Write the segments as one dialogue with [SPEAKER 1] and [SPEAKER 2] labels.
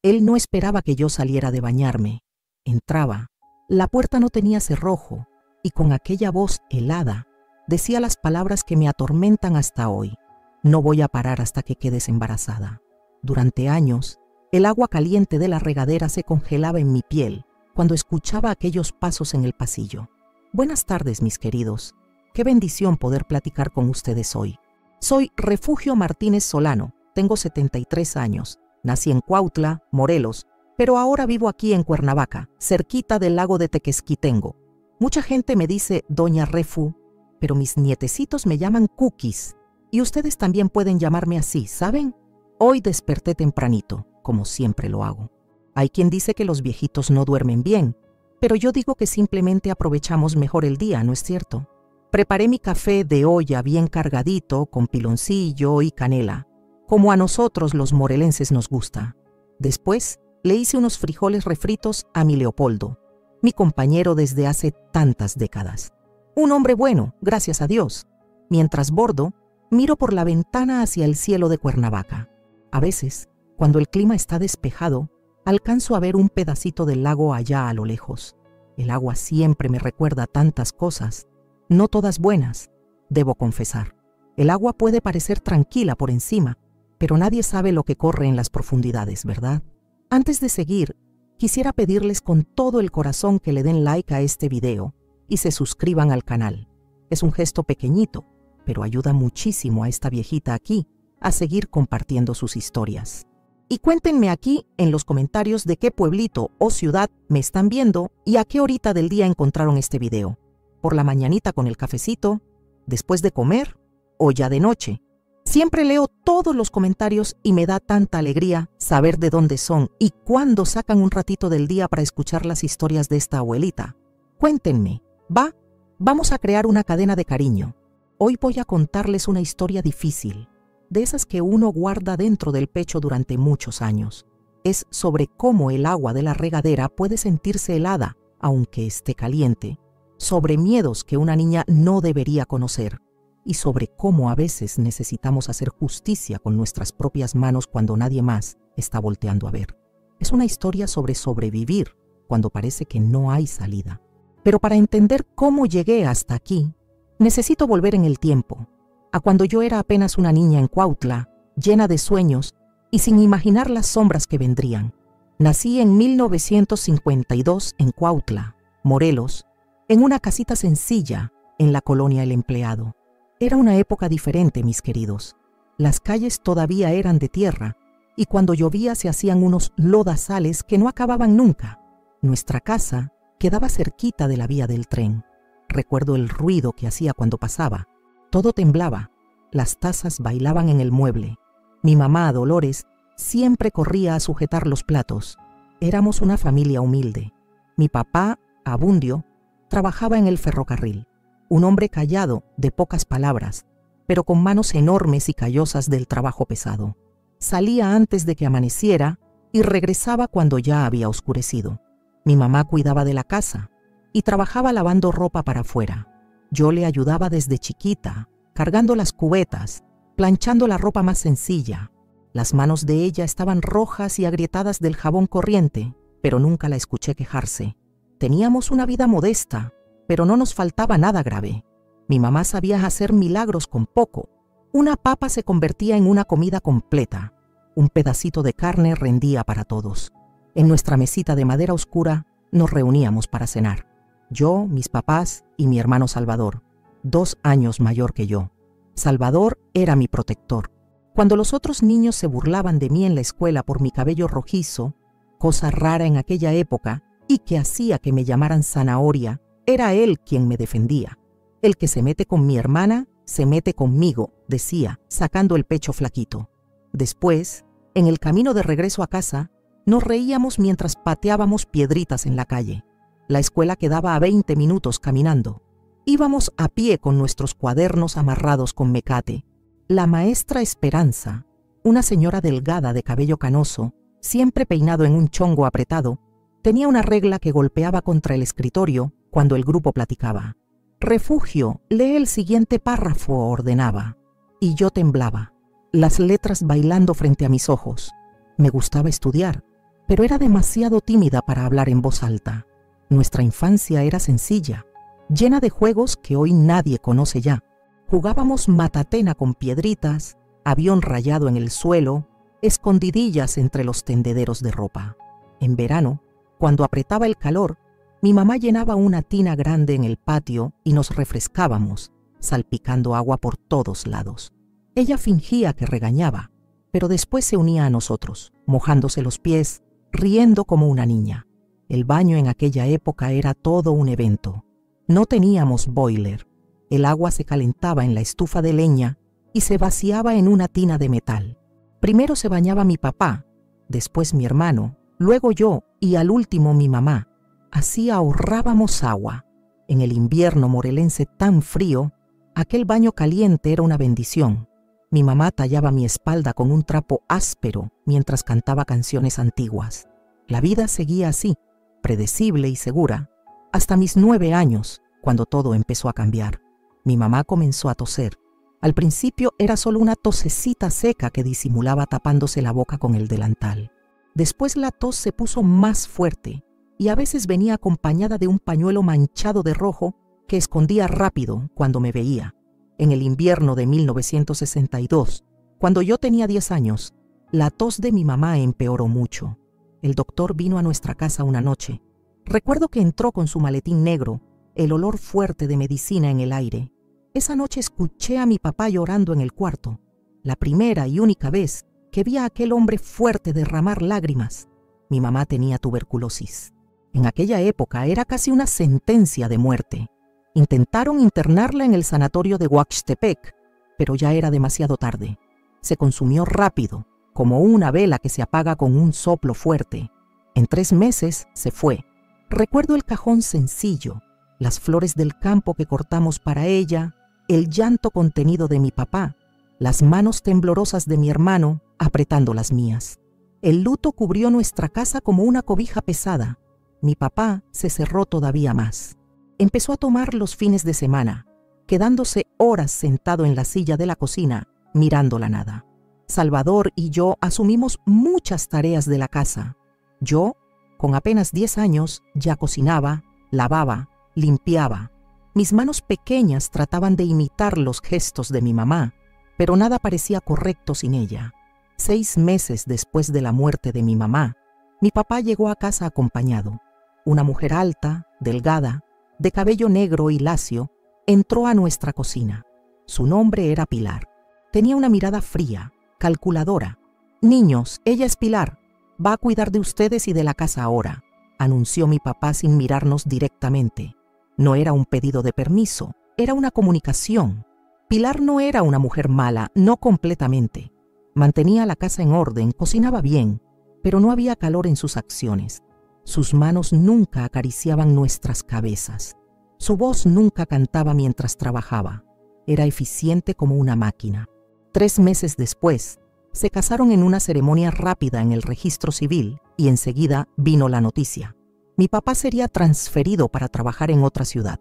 [SPEAKER 1] Él no esperaba que yo saliera de bañarme. Entraba. La puerta no tenía cerrojo y con aquella voz helada decía las palabras que me atormentan hasta hoy. No voy a parar hasta que quedes embarazada. Durante años, el agua caliente de la regadera se congelaba en mi piel cuando escuchaba aquellos pasos en el pasillo. Buenas tardes, mis queridos. Qué bendición poder platicar con ustedes hoy. Soy Refugio Martínez Solano, tengo 73 años. Nací en Cuautla, Morelos, pero ahora vivo aquí en Cuernavaca, cerquita del lago de Tequesquitengo. Mucha gente me dice Doña Refu, pero mis nietecitos me llaman Cookies. Y ustedes también pueden llamarme así, ¿saben? Hoy desperté tempranito, como siempre lo hago. Hay quien dice que los viejitos no duermen bien, pero yo digo que simplemente aprovechamos mejor el día, ¿no es cierto? Preparé mi café de olla bien cargadito, con piloncillo y canela, como a nosotros los morelenses nos gusta. Después, le hice unos frijoles refritos a mi Leopoldo, mi compañero desde hace tantas décadas. Un hombre bueno, gracias a Dios. Mientras bordo, miro por la ventana hacia el cielo de Cuernavaca. A veces, cuando el clima está despejado, alcanzo a ver un pedacito del lago allá a lo lejos. El agua siempre me recuerda tantas cosas, no todas buenas, debo confesar. El agua puede parecer tranquila por encima, pero nadie sabe lo que corre en las profundidades, ¿verdad? Antes de seguir, quisiera pedirles con todo el corazón que le den like a este video y se suscriban al canal. Es un gesto pequeñito, pero ayuda muchísimo a esta viejita aquí a seguir compartiendo sus historias. Y cuéntenme aquí en los comentarios de qué pueblito o ciudad me están viendo y a qué horita del día encontraron este video. ¿Por la mañanita con el cafecito, después de comer o ya de noche? Siempre leo todos los comentarios y me da tanta alegría saber de dónde son y cuándo sacan un ratito del día para escuchar las historias de esta abuelita. Cuéntenme, ¿va? Vamos a crear una cadena de cariño. Hoy voy a contarles una historia difícil, de esas que uno guarda dentro del pecho durante muchos años. Es sobre cómo el agua de la regadera puede sentirse helada, aunque esté caliente, sobre miedos que una niña no debería conocer, y sobre cómo a veces necesitamos hacer justicia con nuestras propias manos cuando nadie más está volteando a ver. Es una historia sobre sobrevivir cuando parece que no hay salida. Pero para entender cómo llegué hasta aquí, necesito volver en el tiempo, a cuando yo era apenas una niña en Cuautla, llena de sueños y sin imaginar las sombras que vendrían. Nací en 1952 en Cuautla, Morelos, en una casita sencilla en la colonia El Empleado. Era una época diferente, mis queridos. Las calles todavía eran de tierra y cuando llovía se hacían unos lodazales que no acababan nunca. Nuestra casa quedaba cerquita de la vía del tren. Recuerdo el ruido que hacía cuando pasaba. Todo temblaba, las tazas bailaban en el mueble. Mi mamá, Dolores, siempre corría a sujetar los platos. Éramos una familia humilde. Mi papá, Abundio, trabajaba en el ferrocarril. Un hombre callado, de pocas palabras, pero con manos enormes y callosas del trabajo pesado. Salía antes de que amaneciera y regresaba cuando ya había oscurecido. Mi mamá cuidaba de la casa y trabajaba lavando ropa para afuera. Yo le ayudaba desde chiquita, cargando las cubetas, planchando la ropa más sencilla. Las manos de ella estaban rojas y agrietadas del jabón corriente, pero nunca la escuché quejarse. Teníamos una vida modesta, pero no nos faltaba nada grave. Mi mamá sabía hacer milagros con poco. Una papa se convertía en una comida completa. Un pedacito de carne rendía para todos. En nuestra mesita de madera oscura nos reuníamos para cenar. Yo, mis papás y mi hermano Salvador, 2 años mayor que yo. Salvador era mi protector. Cuando los otros niños se burlaban de mí en la escuela por mi cabello rojizo, cosa rara en aquella época y que hacía que me llamaran zanahoria, era él quien me defendía. El que se mete con mi hermana, se mete conmigo, decía, sacando el pecho flaquito. Después, en el camino de regreso a casa, nos reíamos mientras pateábamos piedritas en la calle. La escuela quedaba a 20 minutos caminando. Íbamos a pie con nuestros cuadernos amarrados con mecate. La maestra Esperanza, una señora delgada de cabello canoso, siempre peinado en un chongo apretado, tenía una regla que golpeaba contra el escritorio cuando el grupo platicaba. Refugio, lee el siguiente párrafo, ordenaba. Y yo temblaba, las letras bailando frente a mis ojos. Me gustaba estudiar, pero era demasiado tímida para hablar en voz alta. Nuestra infancia era sencilla, llena de juegos que hoy nadie conoce ya. Jugábamos matatena con piedritas, avión rayado en el suelo, escondidillas entre los tendederos de ropa. En verano, cuando apretaba el calor, mi mamá llenaba una tina grande en el patio y nos refrescábamos, salpicando agua por todos lados. Ella fingía que regañaba, pero después se unía a nosotros, mojándose los pies, riendo como una niña. El baño en aquella época era todo un evento. No teníamos boiler. El agua se calentaba en la estufa de leña y se vaciaba en una tina de metal. Primero se bañaba mi papá, después mi hermano, luego yo y al último mi mamá. Así ahorrábamos agua. En el invierno morelense tan frío, aquel baño caliente era una bendición. Mi mamá tallaba mi espalda con un trapo áspero mientras cantaba canciones antiguas. La vida seguía así, predecible y segura, hasta mis 9 años, cuando todo empezó a cambiar. Mi mamá comenzó a toser. Al principio era solo una tosecita seca que disimulaba tapándose la boca con el delantal. Después la tos se puso más fuerte y a veces venía acompañada de un pañuelo manchado de rojo que escondía rápido cuando me veía. En el invierno de 1962, cuando yo tenía 10 años, la tos de mi mamá empeoró mucho. El doctor vino a nuestra casa una noche. Recuerdo que entró con su maletín negro, el olor fuerte de medicina en el aire. Esa noche escuché a mi papá llorando en el cuarto, la primera y única vez que vi a aquel hombre fuerte derramar lágrimas. Mi mamá tenía tuberculosis. En aquella época era casi una sentencia de muerte. Intentaron internarla en el sanatorio de Huaxtepec, pero ya era demasiado tarde. Se consumió rápido, como una vela que se apaga con un soplo fuerte. En 3 meses se fue. Recuerdo el cajón sencillo, las flores del campo que cortamos para ella, el llanto contenido de mi papá, las manos temblorosas de mi hermano apretando las mías. El luto cubrió nuestra casa como una cobija pesada. Mi papá se cerró todavía más. Empezó a tomar los fines de semana, quedándose horas sentado en la silla de la cocina, mirando la nada. Salvador y yo asumimos muchas tareas de la casa. Yo, con apenas 10 años, ya cocinaba, lavaba, limpiaba. Mis manos pequeñas trataban de imitar los gestos de mi mamá, pero nada parecía correcto sin ella. 6 meses después de la muerte de mi mamá, mi papá llegó a casa acompañado. Una mujer alta, delgada, de cabello negro y lacio, entró a nuestra cocina. Su nombre era Pilar. Tenía una mirada fría, calculadora. «Niños, ella es Pilar. Va a cuidar de ustedes y de la casa ahora», anunció mi papá sin mirarnos directamente. No era un pedido de permiso, era una comunicación. Pilar no era una mujer mala, no completamente. Mantenía la casa en orden, cocinaba bien, pero no había calor en sus acciones. Sus manos nunca acariciaban nuestras cabezas. Su voz nunca cantaba mientras trabajaba. Era eficiente como una máquina. 3 meses después, se casaron en una ceremonia rápida en el registro civil y enseguida vino la noticia. Mi papá sería transferido para trabajar en otra ciudad.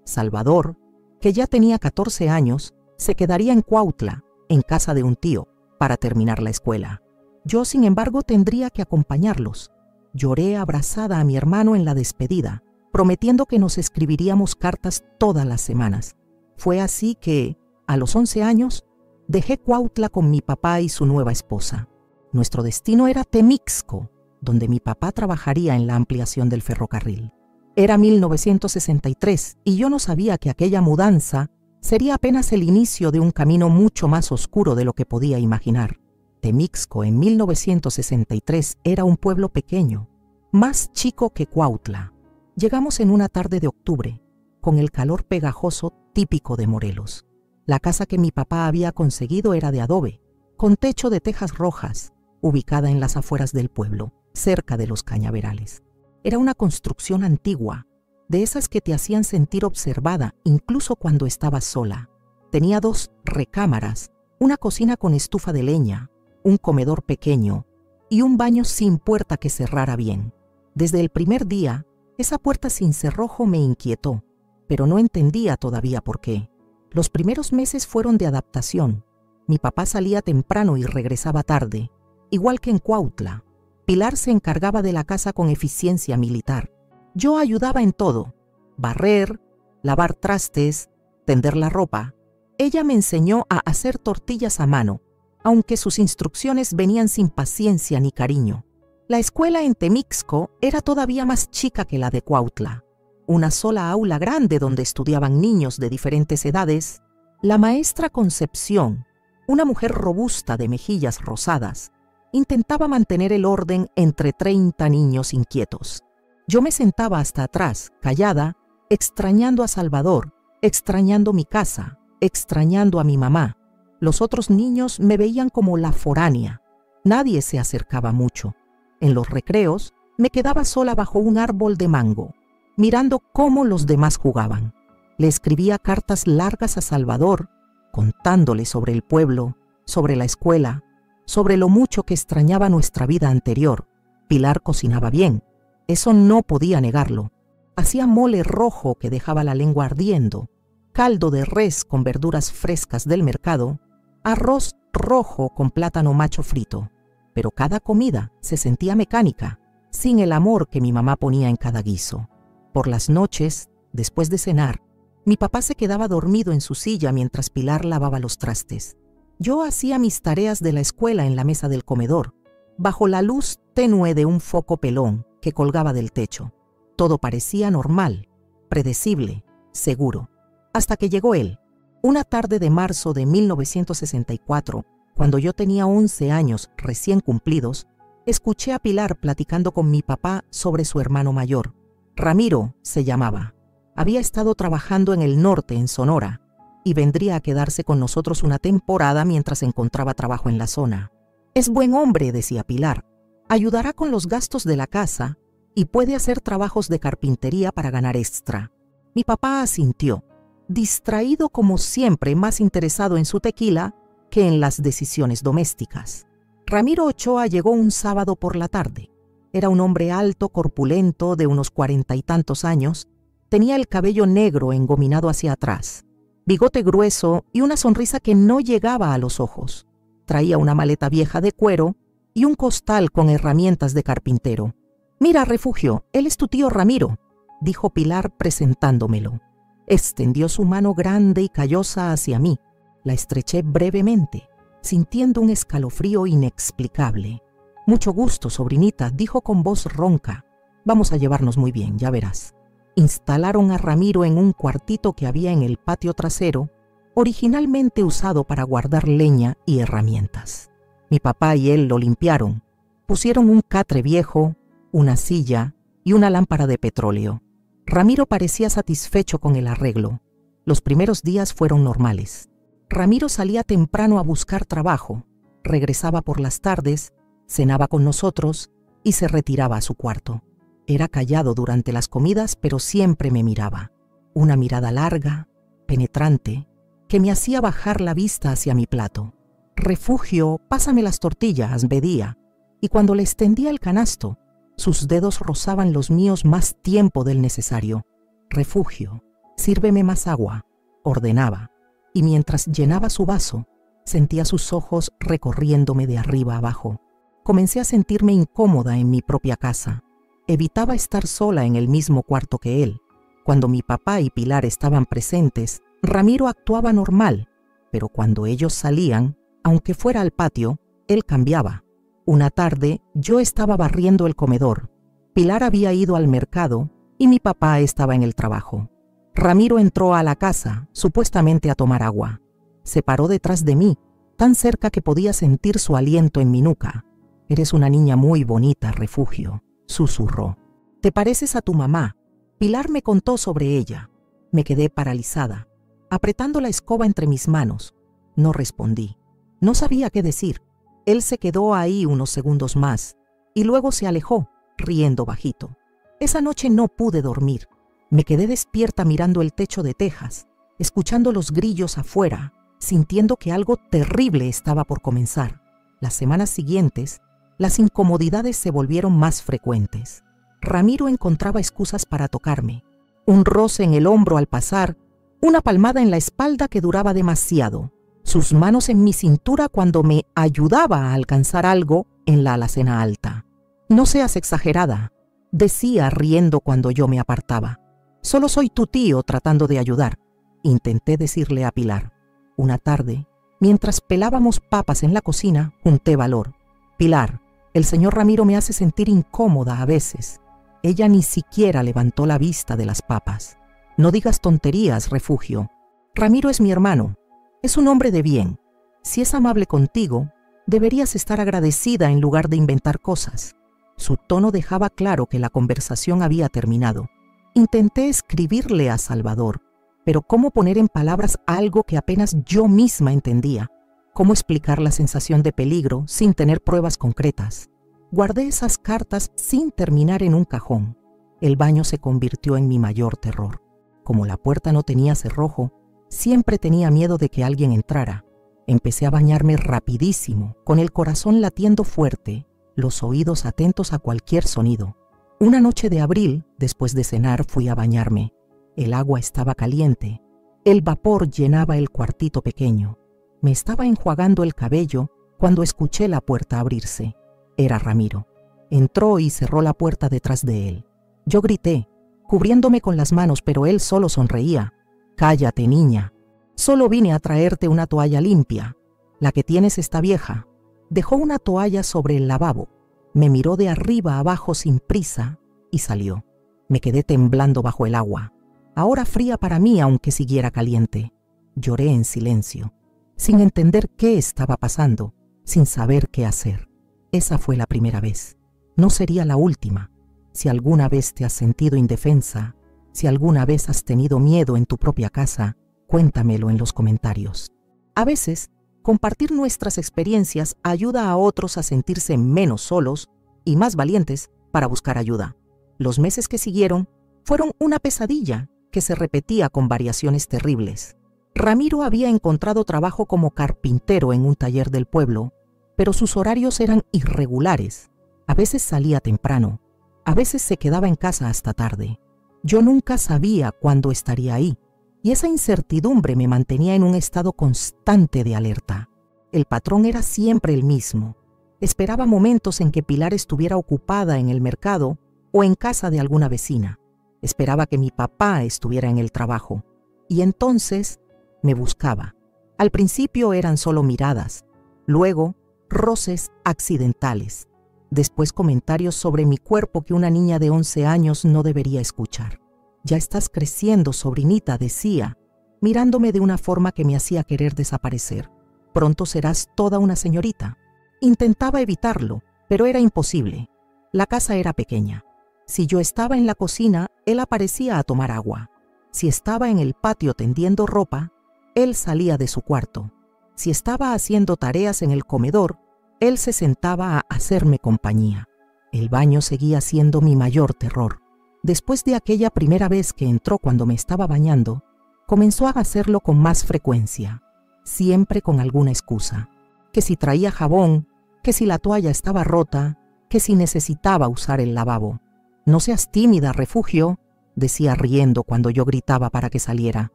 [SPEAKER 1] Salvador, que ya tenía 14 años, se quedaría en Cuautla, en casa de un tío, para terminar la escuela. Yo, sin embargo, tendría que acompañarlos. Lloré abrazada a mi hermano en la despedida, prometiendo que nos escribiríamos cartas todas las semanas. Fue así que, a los 11 años, dejé Cuautla con mi papá y su nueva esposa. Nuestro destino era Temixco, donde mi papá trabajaría en la ampliación del ferrocarril. Era 1963 y yo no sabía que aquella mudanza sería apenas el inicio de un camino mucho más oscuro de lo que podía imaginar. Temixco en 1963 era un pueblo pequeño, más chico que Cuautla. Llegamos en una tarde de octubre, con el calor pegajoso típico de Morelos. La casa que mi papá había conseguido era de adobe, con techo de tejas rojas, ubicada en las afueras del pueblo, cerca de los cañaverales. Era una construcción antigua, de esas que te hacían sentir observada incluso cuando estabas sola. Tenía 2 recámaras, una cocina con estufa de leña, un comedor pequeño y un baño sin puerta que cerrara bien. Desde el primer día, esa puerta sin cerrojo me inquietó, pero no entendía todavía por qué. Los primeros meses fueron de adaptación. Mi papá salía temprano y regresaba tarde, igual que en Cuautla. Pilar se encargaba de la casa con eficiencia militar. Yo ayudaba en todo: barrer, lavar trastes, tender la ropa. Ella me enseñó a hacer tortillas a mano, aunque sus instrucciones venían sin paciencia ni cariño. La escuela en Temixco era todavía más chica que la de Cuautla. Una sola aula grande donde estudiaban niños de diferentes edades. La maestra Concepción, una mujer robusta de mejillas rosadas, intentaba mantener el orden entre 30 niños inquietos. Yo me sentaba hasta atrás, callada, extrañando a Salvador, extrañando mi casa, extrañando a mi mamá. Los otros niños me veían como la foránea. Nadie se acercaba mucho. En los recreos me quedaba sola bajo un árbol de mango, mirando cómo los demás jugaban. Le escribía cartas largas a Salvador, contándole sobre el pueblo, sobre la escuela, sobre lo mucho que extrañaba nuestra vida anterior. Pilar cocinaba bien, eso no podía negarlo. Hacía mole rojo que dejaba la lengua ardiendo, caldo de res con verduras frescas del mercado, arroz rojo con plátano macho frito. Pero cada comida se sentía mecánica, sin el amor que mi mamá ponía en cada guiso. Por las noches, después de cenar, mi papá se quedaba dormido en su silla mientras Pilar lavaba los trastes. Yo hacía mis tareas de la escuela en la mesa del comedor, bajo la luz tenue de un foco pelón que colgaba del techo. Todo parecía normal, predecible, seguro. Hasta que llegó él. Una tarde de marzo de 1964, cuando yo tenía 11 años recién cumplidos, escuché a Pilar platicando con mi papá sobre su hermano mayor. Ramiro se llamaba. Había estado trabajando en el norte, en Sonora, y vendría a quedarse con nosotros una temporada mientras encontraba trabajo en la zona. Es buen hombre, decía Pilar. Ayudará con los gastos de la casa y puede hacer trabajos de carpintería para ganar extra. Mi papá asintió, distraído como siempre, más interesado en su tequila que en las decisiones domésticas. Ramiro Ochoa llegó un sábado por la tarde. Era un hombre alto, corpulento, de unos 40 y tantos años. Tenía el cabello negro engominado hacia atrás, bigote grueso y una sonrisa que no llegaba a los ojos. Traía una maleta vieja de cuero y un costal con herramientas de carpintero. «Mira, Refugio, él es tu tío Ramiro», dijo Pilar presentándomelo. Extendió su mano grande y callosa hacia mí. La estreché brevemente, sintiendo un escalofrío inexplicable. «Mucho gusto, sobrinita», dijo con voz ronca. «Vamos a llevarnos muy bien, ya verás». Instalaron a Ramiro en un cuartito que había en el patio trasero, originalmente usado para guardar leña y herramientas. Mi papá y él lo limpiaron. Pusieron un catre viejo, una silla y una lámpara de petróleo. Ramiro parecía satisfecho con el arreglo. Los primeros días fueron normales. Ramiro salía temprano a buscar trabajo, regresaba por las tardes, cenaba con nosotros y se retiraba a su cuarto. Era callado durante las comidas, pero siempre me miraba. Una mirada larga, penetrante, que me hacía bajar la vista hacia mi plato. «Refugio, pásame las tortillas», pedía, y cuando le extendía el canasto, sus dedos rozaban los míos más tiempo del necesario. «Refugio, sírveme más agua», ordenaba, y mientras llenaba su vaso, sentía sus ojos recorriéndome de arriba abajo. Comencé a sentirme incómoda en mi propia casa. Evitaba estar sola en el mismo cuarto que él. Cuando mi papá y Pilar estaban presentes, Ramiro actuaba normal, pero cuando ellos salían, aunque fuera al patio, él cambiaba. Una tarde, yo estaba barriendo el comedor. Pilar había ido al mercado y mi papá estaba en el trabajo. Ramiro entró a la casa, supuestamente a tomar agua. Se paró detrás de mí, tan cerca que podía sentir su aliento en mi nuca. «Eres una niña muy bonita, Refugio», susurró. «Te pareces a tu mamá». Pilar me contó sobre ella. Me quedé paralizada, apretando la escoba entre mis manos. No respondí. No sabía qué decir. Él se quedó ahí unos segundos más y luego se alejó, riendo bajito. Esa noche no pude dormir. Me quedé despierta mirando el techo de tejas, escuchando los grillos afuera, sintiendo que algo terrible estaba por comenzar. Las semanas siguientes, las incomodidades se volvieron más frecuentes. Ramiro encontraba excusas para tocarme. Un roce en el hombro al pasar, una palmada en la espalda que duraba demasiado, sus manos en mi cintura cuando me ayudaba a alcanzar algo en la alacena alta. No seas exagerada, decía riendo cuando yo me apartaba. Solo soy tu tío tratando de ayudar, intenté decirle a Pilar. Una tarde, mientras pelábamos papas en la cocina, junté valor. Pilar, el señor Ramiro me hace sentir incómoda a veces. Ella ni siquiera levantó la vista de las papas. No digas tonterías, Refugio. Ramiro es mi hermano. Es un hombre de bien. Si es amable contigo, deberías estar agradecida en lugar de inventar cosas. Su tono dejaba claro que la conversación había terminado. Intenté escribirle a Salvador, pero ¿cómo poner en palabras algo que apenas yo misma entendía? ¿Cómo explicar la sensación de peligro sin tener pruebas concretas? Guardé esas cartas sin terminar en un cajón. El baño se convirtió en mi mayor terror. Como la puerta no tenía cerrojo, siempre tenía miedo de que alguien entrara. Empecé a bañarme rapidísimo, con el corazón latiendo fuerte, los oídos atentos a cualquier sonido. Una noche de abril, después de cenar, fui a bañarme. El agua estaba caliente. El vapor llenaba el cuartito pequeño. Me estaba enjuagando el cabello cuando escuché la puerta abrirse. Era Ramiro. Entró y cerró la puerta detrás de él. Yo grité, cubriéndome con las manos, pero él solo sonreía. «Cállate, niña. Solo vine a traerte una toalla limpia. La que tienes está vieja». Dejó una toalla sobre el lavabo. Me miró de arriba a abajo sin prisa y salió. Me quedé temblando bajo el agua, ahora fría para mí aunque siguiera caliente. Lloré en silencio, sin entender qué estaba pasando, sin saber qué hacer. Esa fue la primera vez. No sería la última. Si alguna vez te has sentido indefensa, si alguna vez has tenido miedo en tu propia casa, cuéntamelo en los comentarios. A veces, compartir nuestras experiencias ayuda a otros a sentirse menos solos y más valientes para buscar ayuda. Los meses que siguieron fueron una pesadilla que se repetía con variaciones terribles. Ramiro había encontrado trabajo como carpintero en un taller del pueblo, pero sus horarios eran irregulares. A veces salía temprano, a veces se quedaba en casa hasta tarde. Yo nunca sabía cuándo estaría ahí, y esa incertidumbre me mantenía en un estado constante de alerta. El patrón era siempre el mismo. Esperaba momentos en que Pilar estuviera ocupada en el mercado o en casa de alguna vecina. Esperaba que mi papá estuviera en el trabajo. Y entonces me buscaba. Al principio eran solo miradas, luego roces accidentales, después comentarios sobre mi cuerpo que una niña de 11 años no debería escuchar. «Ya estás creciendo, sobrinita», decía, mirándome de una forma que me hacía querer desaparecer. «Pronto serás toda una señorita». Intentaba evitarlo, pero era imposible. La casa era pequeña. Si yo estaba en la cocina, él aparecía a tomar agua. Si estaba en el patio tendiendo ropa, él salía de su cuarto. Si estaba haciendo tareas en el comedor, él se sentaba a hacerme compañía. El baño seguía siendo mi mayor terror. Después de aquella primera vez que entró cuando me estaba bañando, comenzó a hacerlo con más frecuencia, siempre con alguna excusa. Que si traía jabón, que si la toalla estaba rota, que si necesitaba usar el lavabo. «No seas tímida, Refugio», decía riendo cuando yo gritaba para que saliera.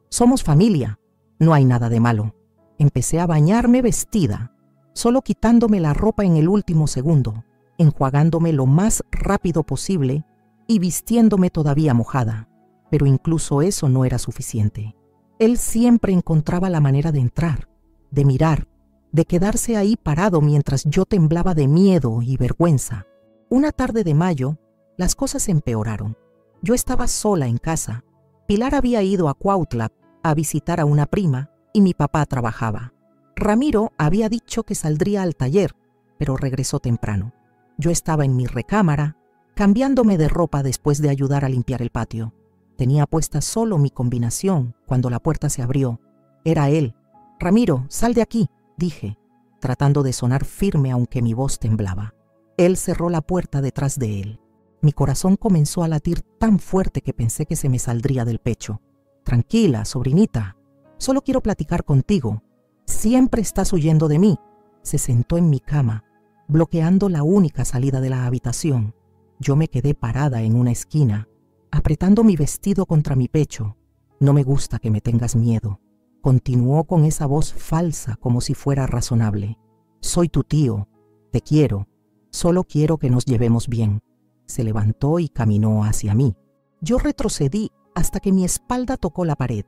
[SPEAKER 1] «Somos familia, no hay nada de malo». Empecé a bañarme vestida, solo quitándome la ropa en el último segundo, enjuagándome lo más rápido posible y vistiéndome todavía mojada. Pero incluso eso no era suficiente. Él siempre encontraba la manera de entrar, de mirar, de quedarse ahí parado mientras yo temblaba de miedo y vergüenza. Una tarde de mayo, las cosas empeoraron. Yo estaba sola en casa. Pilar había ido a Cuautla a visitar a una prima y mi papá trabajaba. Ramiro había dicho que saldría al taller, pero regresó temprano. Yo estaba en mi recámara, cambiándome de ropa después de ayudar a limpiar el patio. Tenía puesta solo mi combinación cuando la puerta se abrió. Era él. «Ramiro, sal de aquí», dije, tratando de sonar firme aunque mi voz temblaba. Él cerró la puerta detrás de él. Mi corazón comenzó a latir tan fuerte que pensé que se me saldría del pecho. «Tranquila, sobrinita. Solo quiero platicar contigo. Siempre estás huyendo de mí». Se sentó en mi cama, bloqueando la única salida de la habitación. Yo me quedé parada en una esquina, apretando mi vestido contra mi pecho. «No me gusta que me tengas miedo», continuó con esa voz falsa como si fuera razonable. «Soy tu tío, te quiero. Solo quiero que nos llevemos bien. Se levantó y caminó hacia mí. Yo retrocedí hasta que mi espalda tocó la pared.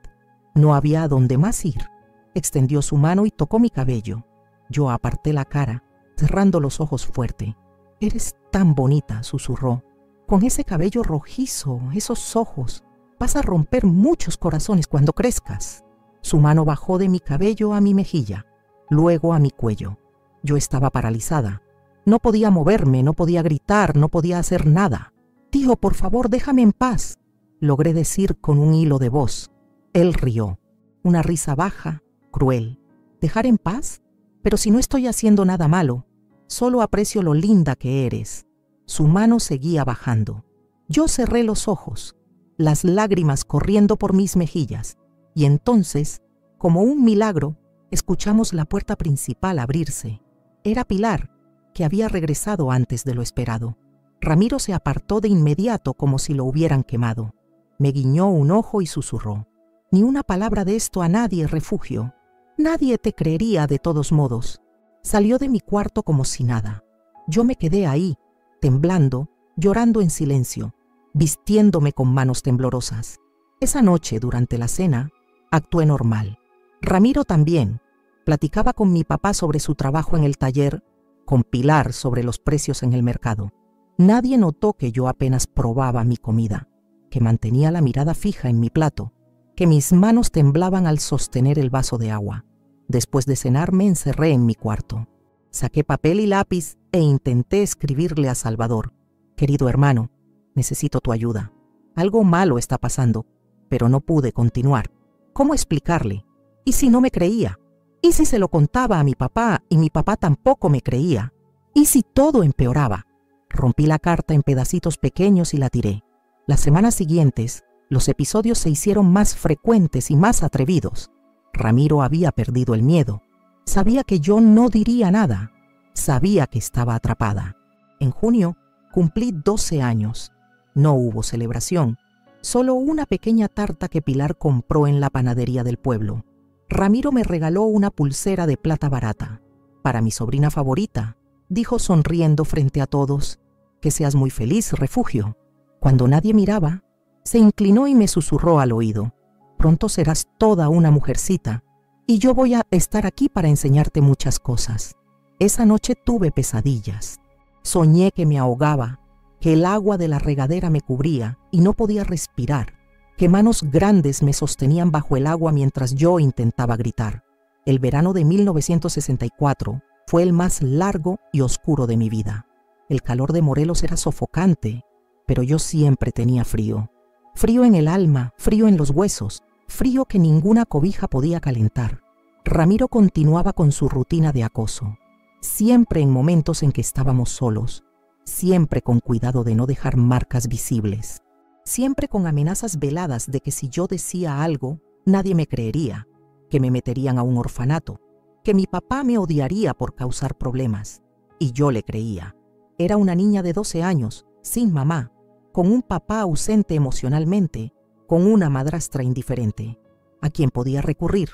[SPEAKER 1] No había a dónde más ir. Extendió su mano y tocó mi cabello. Yo aparté la cara, cerrando los ojos fuerte. «Eres tan bonita», susurró. «Con ese cabello rojizo, esos ojos, vas a romper muchos corazones cuando crezcas». Su mano bajó de mi cabello a mi mejilla, luego a mi cuello. Yo estaba paralizada. No podía moverme, no podía gritar, no podía hacer nada. «Tío, por favor, déjame en paz», logré decir con un hilo de voz. Él rió, una risa baja, cruel. «¿Dejar en paz? Pero si no estoy haciendo nada malo, solo aprecio lo linda que eres». Su mano seguía bajando. Yo cerré los ojos, las lágrimas corriendo por mis mejillas, y entonces, como un milagro, escuchamos la puerta principal abrirse. Era Pilar, que había regresado antes de lo esperado. Ramiro se apartó de inmediato como si lo hubieran quemado. Me guiñó un ojo y susurró: «Ni una palabra de esto a nadie, Refugio. Nadie te creería de todos modos». Salió de mi cuarto como si nada. Yo me quedé ahí, temblando, llorando en silencio, vistiéndome con manos temblorosas. Esa noche, durante la cena, actué normal. Ramiro también. Platicaba con mi papá sobre su trabajo en el taller, con Pilar sobre los precios en el mercado. Nadie notó que yo apenas probaba mi comida, que mantenía la mirada fija en mi plato, que mis manos temblaban al sostener el vaso de agua. Después de cenar me encerré en mi cuarto. Saqué papel y lápiz e intenté escribirle a Salvador: «Querido hermano, necesito tu ayuda. Algo malo está pasando», pero no pude continuar. ¿Cómo explicarle? ¿Y si no me creía? ¿Y si se lo contaba a mi papá y mi papá tampoco me creía? ¿Y si todo empeoraba? Rompí la carta en pedacitos pequeños y la tiré. Las semanas siguientes, los episodios se hicieron más frecuentes y más atrevidos. Ramiro había perdido el miedo. Sabía que yo no diría nada. Sabía que estaba atrapada. En junio cumplí 12 años. No hubo celebración, solo una pequeña tarta que Pilar compró en la panadería del pueblo. Ramiro me regaló una pulsera de plata barata. «Para mi sobrina favorita», dijo sonriendo frente a todos. «Que seas muy feliz, Refugio». Cuando nadie miraba, se inclinó y me susurró al oído: «Pronto serás toda una mujercita, y yo voy a estar aquí para enseñarte muchas cosas». Esa noche tuve pesadillas. Soñé que me ahogaba, que el agua de la regadera me cubría y no podía respirar, que manos grandes me sostenían bajo el agua mientras yo intentaba gritar. El verano de 1964 fue el más largo y oscuro de mi vida. El calor de Morelos era sofocante, pero yo siempre tenía frío. Frío en el alma, frío en los huesos, frío que ninguna cobija podía calentar. Ramiro continuaba con su rutina de acoso, siempre en momentos en que estábamos solos, siempre con cuidado de no dejar marcas visibles, siempre con amenazas veladas de que si yo decía algo, nadie me creería, que me meterían a un orfanato, que mi papá me odiaría por causar problemas. Y yo le creía. Era una niña de 12 años, sin mamá, con un papá ausente emocionalmente, con una madrastra indiferente, a quien podía recurrir.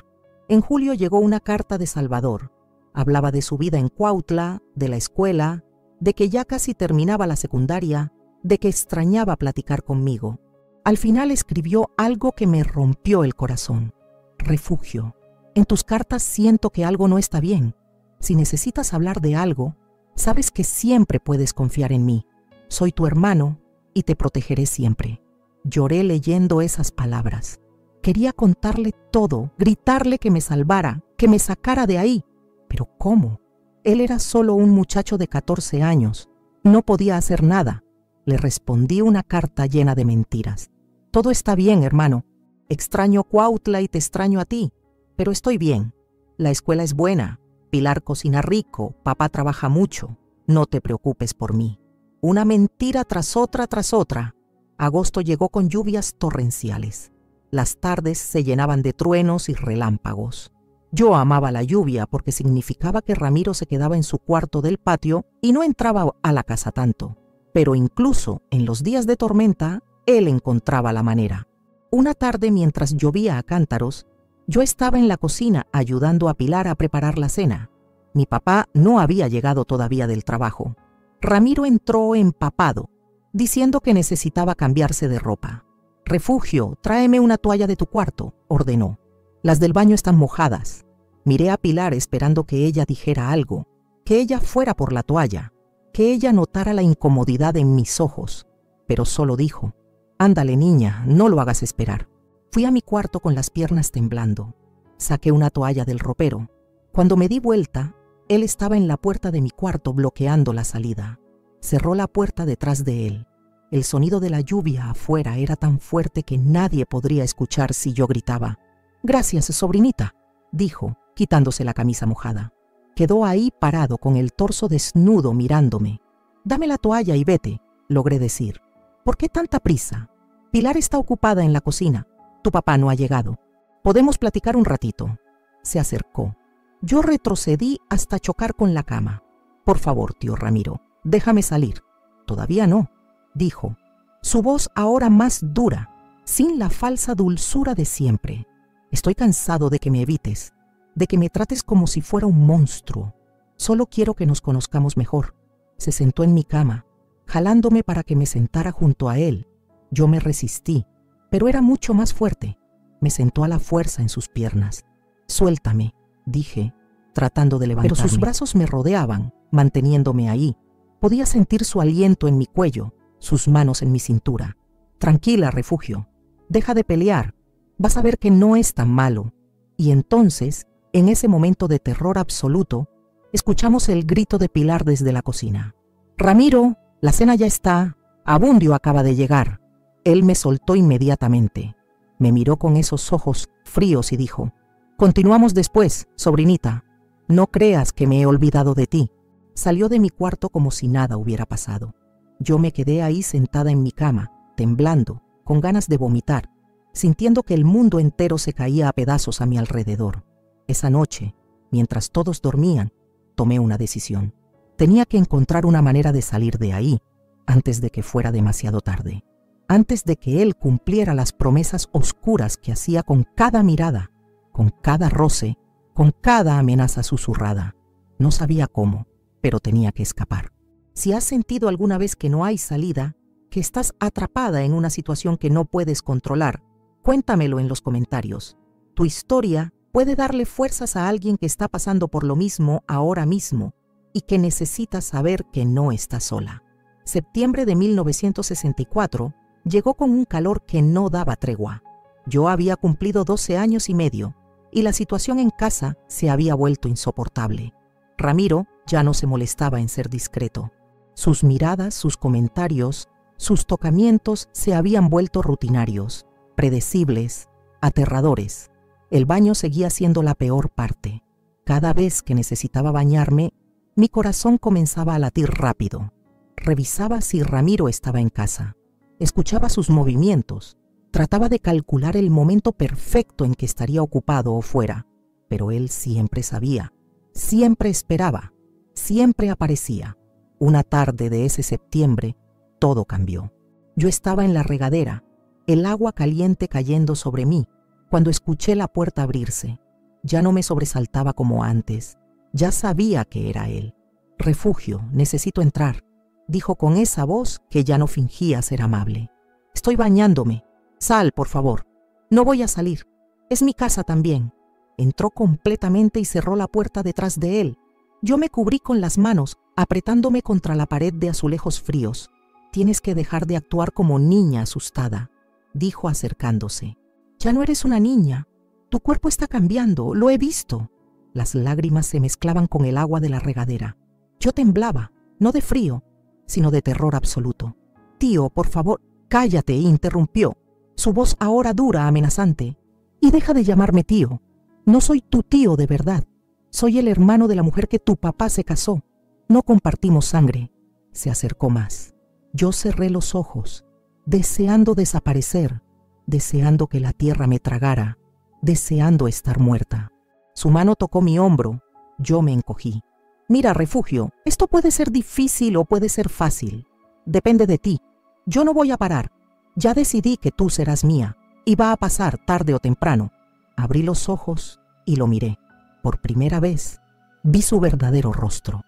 [SPEAKER 1] En julio llegó una carta de Salvador. Hablaba de su vida en Cuautla, de la escuela, de que ya casi terminaba la secundaria, de que extrañaba platicar conmigo. Al final escribió algo que me rompió el corazón. «Refugio, en tus cartas siento que algo no está bien. Si necesitas hablar de algo, sabes que siempre puedes confiar en mí. Soy tu hermano y te protegeré siempre». Lloré leyendo esas palabras. Quería contarle todo, gritarle que me salvara, que me sacara de ahí. ¿Pero cómo? Él era solo un muchacho de 14 años. No podía hacer nada. Le respondí una carta llena de mentiras. «Todo está bien, hermano. Extraño Cuautla y te extraño a ti, pero estoy bien. La escuela es buena. Pilar cocina rico, papá trabaja mucho. No te preocupes por mí». Una mentira tras otra tras otra. Agosto llegó con lluvias torrenciales. Las tardes se llenaban de truenos y relámpagos. Yo amaba la lluvia porque significaba que Ramiro se quedaba en su cuarto del patio y no entraba a la casa tanto. Pero incluso en los días de tormenta, él encontraba la manera. Una tarde, mientras llovía a cántaros, yo estaba en la cocina ayudando a Pilar a preparar la cena. Mi papá no había llegado todavía del trabajo. Ramiro entró empapado, diciendo que necesitaba cambiarse de ropa. «Refugio, tráeme una toalla de tu cuarto», ordenó. «Las del baño están mojadas». Miré a Pilar esperando que ella dijera algo, que ella fuera por la toalla, que ella notara la incomodidad en mis ojos, pero solo dijo: «Ándale, niña, no lo hagas esperar». Fui a mi cuarto con las piernas temblando. Saqué una toalla del ropero. Cuando me di vuelta, él estaba en la puerta de mi cuarto bloqueando la salida. Cerró la puerta detrás de él. El sonido de la lluvia afuera era tan fuerte que nadie podría escuchar si yo gritaba. «Gracias, sobrinita», dijo, quitándose la camisa mojada. Quedó ahí parado con el torso desnudo mirándome. «Dame la toalla y vete», logré decir. «¿Por qué tanta prisa? Pilar está ocupada en la cocina. Tu papá no ha llegado. Podemos platicar un ratito». Se acercó. Yo retrocedí hasta chocar con la cama. «Por favor, tío Ramiro, déjame salir». «Todavía no», dijo, su voz ahora más dura, sin la falsa dulzura de siempre. «Estoy cansado de que me evites, de que me trates como si fuera un monstruo. Solo quiero que nos conozcamos mejor». Se sentó en mi cama, jalándome para que me sentara junto a él. Yo me resistí, pero era mucho más fuerte. Me sentó a la fuerza en sus piernas. «Suéltame», dije, tratando de levantarme. Pero sus brazos me rodeaban, manteniéndome ahí. Podía sentir su aliento en mi cuello, sus manos en mi cintura. «Tranquila, Refugio. Deja de pelear. Vas a ver que no es tan malo». Y entonces, en ese momento de terror absoluto, escuchamos el grito de Pilar desde la cocina. «Ramiro, la cena ya está. Abundio acaba de llegar». Él me soltó inmediatamente. Me miró con esos ojos fríos y dijo: «Continuamos después, sobrinita. No creas que me he olvidado de ti». Salió de mi cuarto como si nada hubiera pasado. Yo me quedé ahí sentada en mi cama, temblando, con ganas de vomitar, sintiendo que el mundo entero se caía a pedazos a mi alrededor. Esa noche, mientras todos dormían, tomé una decisión. Tenía que encontrar una manera de salir de ahí, antes de que fuera demasiado tarde. Antes de que él cumpliera las promesas oscuras que hacía con cada mirada, con cada roce, con cada amenaza susurrada. No sabía cómo, pero tenía que escapar. Si has sentido alguna vez que no hay salida, que estás atrapada en una situación que no puedes controlar, cuéntamelo en los comentarios. Tu historia puede darle fuerzas a alguien que está pasando por lo mismo ahora mismo y que necesita saber que no está sola. Septiembre de 1964 llegó con un calor que no daba tregua. Yo había cumplido 12 años y medio y la situación en casa se había vuelto insoportable. Ramiro ya no se molestaba en ser discreto. Sus miradas, sus comentarios, sus tocamientos se habían vuelto rutinarios, predecibles, aterradores. El baño seguía siendo la peor parte. Cada vez que necesitaba bañarme, mi corazón comenzaba a latir rápido. Revisaba si Ramiro estaba en casa. Escuchaba sus movimientos. Trataba de calcular el momento perfecto en que estaría ocupado o fuera. Pero él siempre sabía, siempre esperaba, siempre aparecía. Una tarde de ese septiembre, todo cambió. Yo estaba en la regadera, el agua caliente cayendo sobre mí, cuando escuché la puerta abrirse. Ya no me sobresaltaba como antes. Ya sabía que era él. «Refugio, necesito entrar», dijo con esa voz que ya no fingía ser amable. «Estoy bañándome. Sal, por favor». «No voy a salir. Es mi casa también». Entró completamente y cerró la puerta detrás de él. Yo me cubrí con las manos, apretándome contra la pared de azulejos fríos. «Tienes que dejar de actuar como niña asustada», dijo acercándose. «Ya no eres una niña. Tu cuerpo está cambiando, lo he visto». Las lágrimas se mezclaban con el agua de la regadera. Yo temblaba, no de frío, sino de terror absoluto. «Tío, por favor». «Cállate», interrumpió, su voz ahora dura, amenazante. «Y deja de llamarme tío. No soy tu tío de verdad. Soy el hermano de la mujer que tu papá se casó. No compartimos sangre». Se acercó más. Yo cerré los ojos, deseando desaparecer, deseando que la tierra me tragara, deseando estar muerta. Su mano tocó mi hombro. Yo me encogí. «Mira, Refugio, esto puede ser difícil o puede ser fácil. Depende de ti. Yo no voy a parar. Ya decidí que tú serás mía y va a pasar tarde o temprano». Abrí los ojos y lo miré. Por primera vez, vi su verdadero rostro.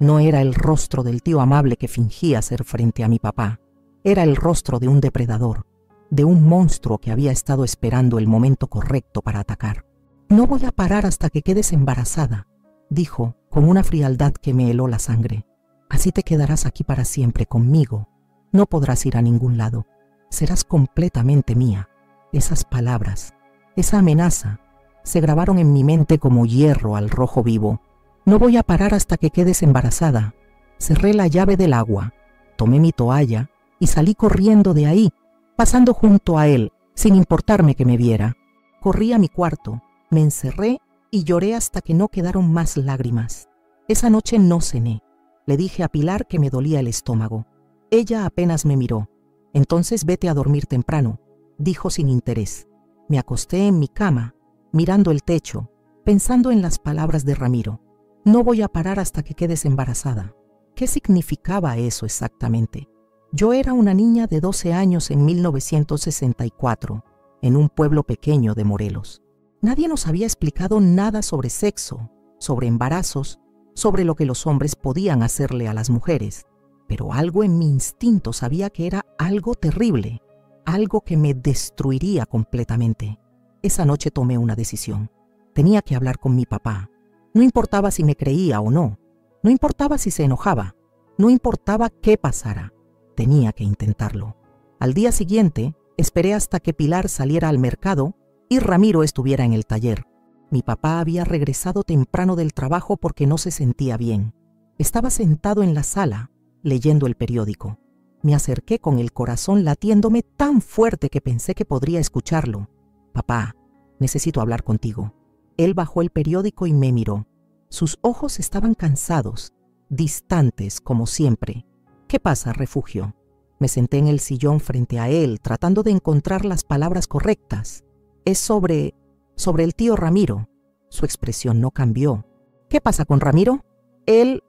[SPEAKER 1] No era el rostro del tío amable que fingía ser frente a mi papá. Era el rostro de un depredador, de un monstruo que había estado esperando el momento correcto para atacar. «No voy a parar hasta que quedes embarazada», dijo con una frialdad que me heló la sangre. «Así te quedarás aquí para siempre conmigo. No podrás ir a ningún lado. Serás completamente mía». Esas palabras, esa amenaza, se grabaron en mi mente como hierro al rojo vivo. «No voy a parar hasta que quedes embarazada». Cerré la llave del agua, tomé mi toalla y salí corriendo de ahí, pasando junto a él, sin importarme que me viera. Corrí a mi cuarto, me encerré y lloré hasta que no quedaron más lágrimas. Esa noche no cené. Le dije a Pilar que me dolía el estómago. Ella apenas me miró. «Entonces vete a dormir temprano», dijo sin interés. Me acosté en mi cama, mirando el techo, pensando en las palabras de Ramiro. «No voy a parar hasta que quedes embarazada». ¿Qué significaba eso exactamente? Yo era una niña de 12 años en 1964, en un pueblo pequeño de Morelos. Nadie nos había explicado nada sobre sexo, sobre embarazos, sobre lo que los hombres podían hacerle a las mujeres, pero algo en mi instinto sabía que era algo terrible, algo que me destruiría completamente. Esa noche tomé una decisión. Tenía que hablar con mi papá. No importaba si me creía o no, no importaba si se enojaba, no importaba qué pasara. Tenía que intentarlo. Al día siguiente, esperé hasta que Pilar saliera al mercado y Ramiro estuviera en el taller. Mi papá había regresado temprano del trabajo porque no se sentía bien. Estaba sentado en la sala, leyendo el periódico. Me acerqué con el corazón latiéndome tan fuerte que pensé que podría escucharlo. «Papá, necesito hablar contigo». Él bajó el periódico y me miró. Sus ojos estaban cansados, distantes como siempre. «¿Qué pasa, Refugio?». Me senté en el sillón frente a él, tratando de encontrar las palabras correctas. «Es sobre el tío Ramiro». Su expresión no cambió. «¿Qué pasa con Ramiro?». Él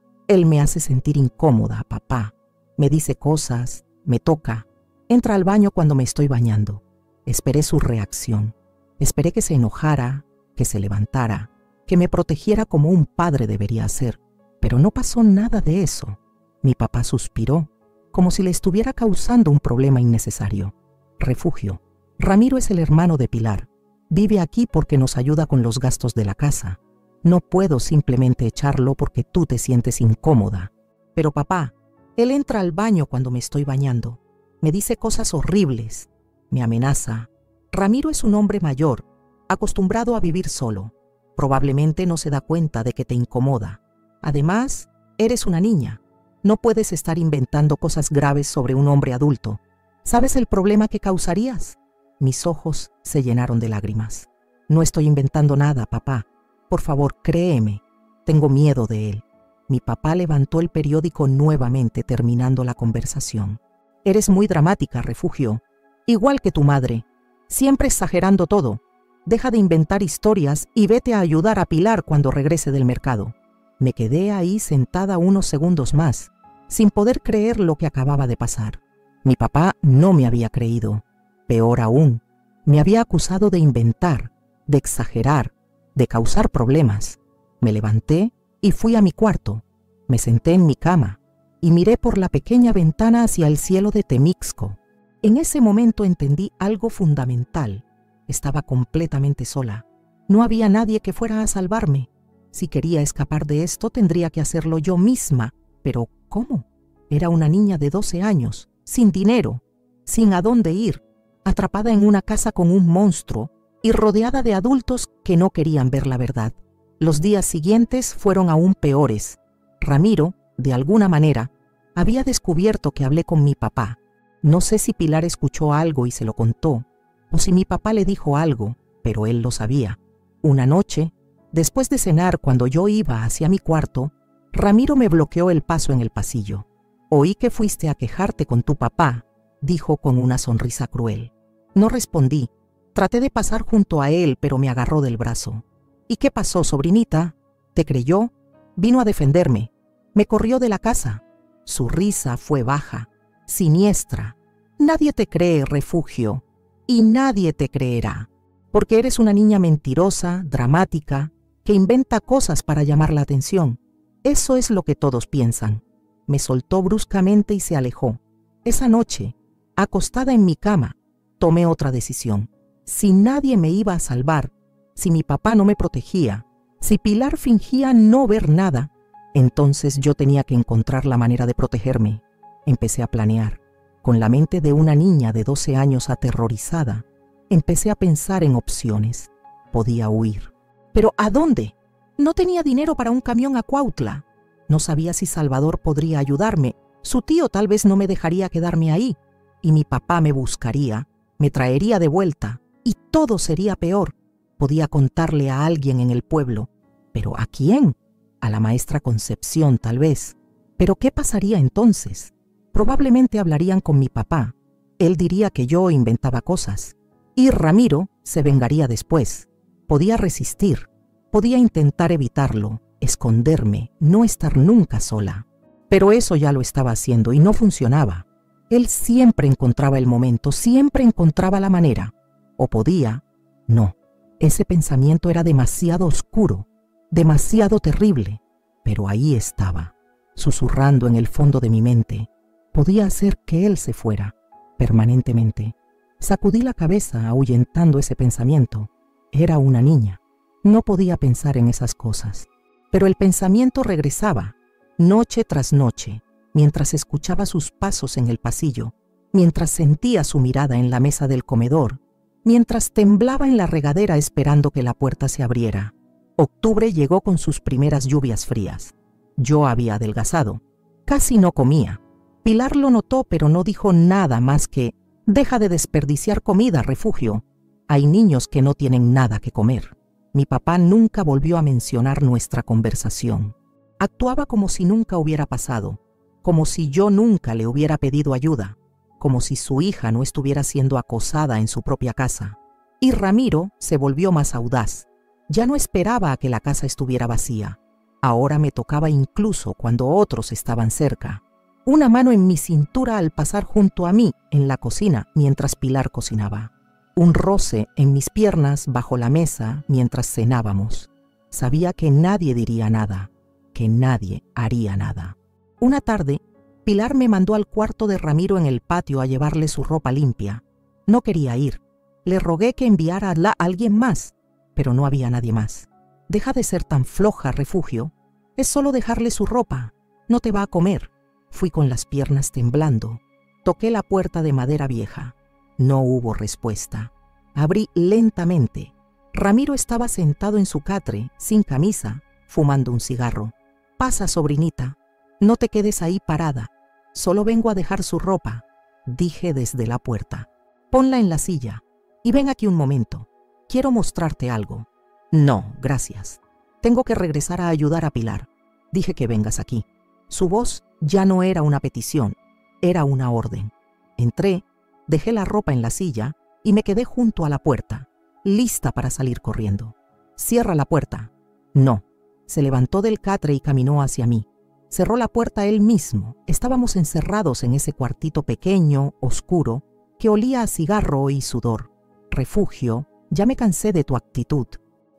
[SPEAKER 1] me hace sentir incómoda, papá. Me dice cosas, me toca. Entra al baño cuando me estoy bañando. Esperé su reacción. Esperé que se enojara, que se levantara, que me protegiera como un padre debería hacer. Pero no pasó nada de eso. Mi papá suspiró, como si le estuviera causando un problema innecesario. «Refugio, Ramiro es el hermano de Pilar. Vive aquí porque nos ayuda con los gastos de la casa. No puedo simplemente echarlo porque tú te sientes incómoda». «Pero papá, él entra al baño cuando me estoy bañando. Me dice cosas horribles. Me amenaza. Ramiro es un hombre mayor, acostumbrado a vivir solo. Probablemente no se da cuenta de que te incomoda. Además, eres una niña. No puedes estar inventando cosas graves sobre un hombre adulto. ¿Sabes el problema que causarías?». Mis ojos se llenaron de lágrimas. «No estoy inventando nada, papá. Por favor, créeme. Tengo miedo de él». Mi papá levantó el periódico nuevamente, terminando la conversación. «Eres muy dramática, Refugio. Igual que tu madre. Siempre exagerando todo. Deja de inventar historias y vete a ayudar a Pilar cuando regrese del mercado». Me quedé ahí sentada unos segundos más, sin poder creer lo que acababa de pasar. Mi papá no me había creído. Peor aún, me había acusado de inventar, de exagerar, de causar problemas. Me levanté y fui a mi cuarto. Me senté en mi cama y miré por la pequeña ventana hacia el cielo de Temixco. En ese momento entendí algo fundamental. Estaba completamente sola. No había nadie que fuera a salvarme. Si quería escapar de esto, tendría que hacerlo yo misma. Pero ¿cómo? Era una niña de 12 años, sin dinero, sin a dónde ir, atrapada en una casa con un monstruo y rodeada de adultos que no querían ver la verdad. Los días siguientes fueron aún peores. Ramiro, de alguna manera, había descubierto que hablé con mi papá. No sé si Pilar escuchó algo y se lo contó, o si mi papá le dijo algo, pero él lo sabía. Una noche, después de cenar, cuando yo iba hacia mi cuarto, Ramiro me bloqueó el paso en el pasillo. «Oí que fuiste a quejarte con tu papá», dijo con una sonrisa cruel. No respondí. Traté de pasar junto a él, pero me agarró del brazo. «¿Y qué pasó, sobrinita? ¿Te creyó? Vino a defenderme. Me corrió de la casa». Su risa fue baja, siniestra. «Nadie te cree, Refugio, y nadie te creerá, porque eres una niña mentirosa, dramática, que inventa cosas para llamar la atención. Eso es lo que todos piensan. Me soltó bruscamente y se alejó. Esa noche, acostada en mi cama, tomé otra decisión. Si nadie me iba a salvar, si mi papá no me protegía, si Pilar fingía no ver nada, entonces yo tenía que encontrar la manera de protegerme. Empecé a planear. Con la mente de una niña de 12 años aterrorizada, empecé a pensar en opciones. Podía huir. ¿Pero a dónde? No tenía dinero para un camión a Cuautla. No sabía si Salvador podría ayudarme. Su tío tal vez no me dejaría quedarme ahí. Y mi papá me buscaría, me traería de vuelta, y todo sería peor. Podía contarle a alguien en el pueblo. ¿Pero a quién? A la maestra Concepción, tal vez. ¿Pero qué pasaría entonces? Probablemente hablarían con mi papá. Él diría que yo inventaba cosas. Y Ramiro se vengaría después. Podía resistir. Podía intentar evitarlo, esconderme, no estar nunca sola. Pero eso ya lo estaba haciendo y no funcionaba. Él siempre encontraba el momento, siempre encontraba la manera. O podía. No. Ese pensamiento era demasiado oscuro, demasiado terrible. Pero ahí estaba, susurrando en el fondo de mi mente. Podía hacer que él se fuera, permanentemente. Sacudí la cabeza ahuyentando ese pensamiento. Era una niña. No podía pensar en esas cosas. Pero el pensamiento regresaba, noche tras noche, mientras escuchaba sus pasos en el pasillo, mientras sentía su mirada en la mesa del comedor, mientras temblaba en la regadera esperando que la puerta se abriera. Octubre llegó con sus primeras lluvias frías. Yo había adelgazado. Casi no comía. Pilar lo notó, pero no dijo nada más que: «Deja de desperdiciar comida, Refugio. Hay niños que no tienen nada que comer». Mi papá nunca volvió a mencionar nuestra conversación. Actuaba como si nunca hubiera pasado, como si yo nunca le hubiera pedido ayuda, como si su hija no estuviera siendo acosada en su propia casa. Y Ramiro se volvió más audaz. Ya no esperaba a que la casa estuviera vacía. Ahora me tocaba incluso cuando otros estaban cerca. Una mano en mi cintura al pasar junto a mí en la cocina mientras Pilar cocinaba. Un roce en mis piernas bajo la mesa mientras cenábamos. Sabía que nadie diría nada, que nadie haría nada. Una tarde, Pilar me mandó al cuarto de Ramiro en el patio a llevarle su ropa limpia. No quería ir. Le rogué que enviara a alguien más, pero no había nadie más. «Deja de ser tan floja, Refugio. Es solo dejarle su ropa. No te va a comer». Fui con las piernas temblando. Toqué la puerta de madera vieja. No hubo respuesta. Abrí lentamente. Ramiro estaba sentado en su catre, sin camisa, fumando un cigarro. «Pasa, sobrinita. No te quedes ahí parada. Solo vengo a dejar su ropa», dije desde la puerta. «Ponla en la silla y ven aquí un momento. Quiero mostrarte algo». «No, gracias. Tengo que regresar a ayudar a Pilar. Dije que vengas aquí». Su voz ya no era una petición, era una orden. Entré, dejé la ropa en la silla y me quedé junto a la puerta, lista para salir corriendo. «Cierra la puerta». «No». Se levantó del catre y caminó hacia mí. Cerró la puerta él mismo. Estábamos encerrados en ese cuartito pequeño, oscuro, que olía a cigarro y sudor. «Refugio, ya me cansé de tu actitud.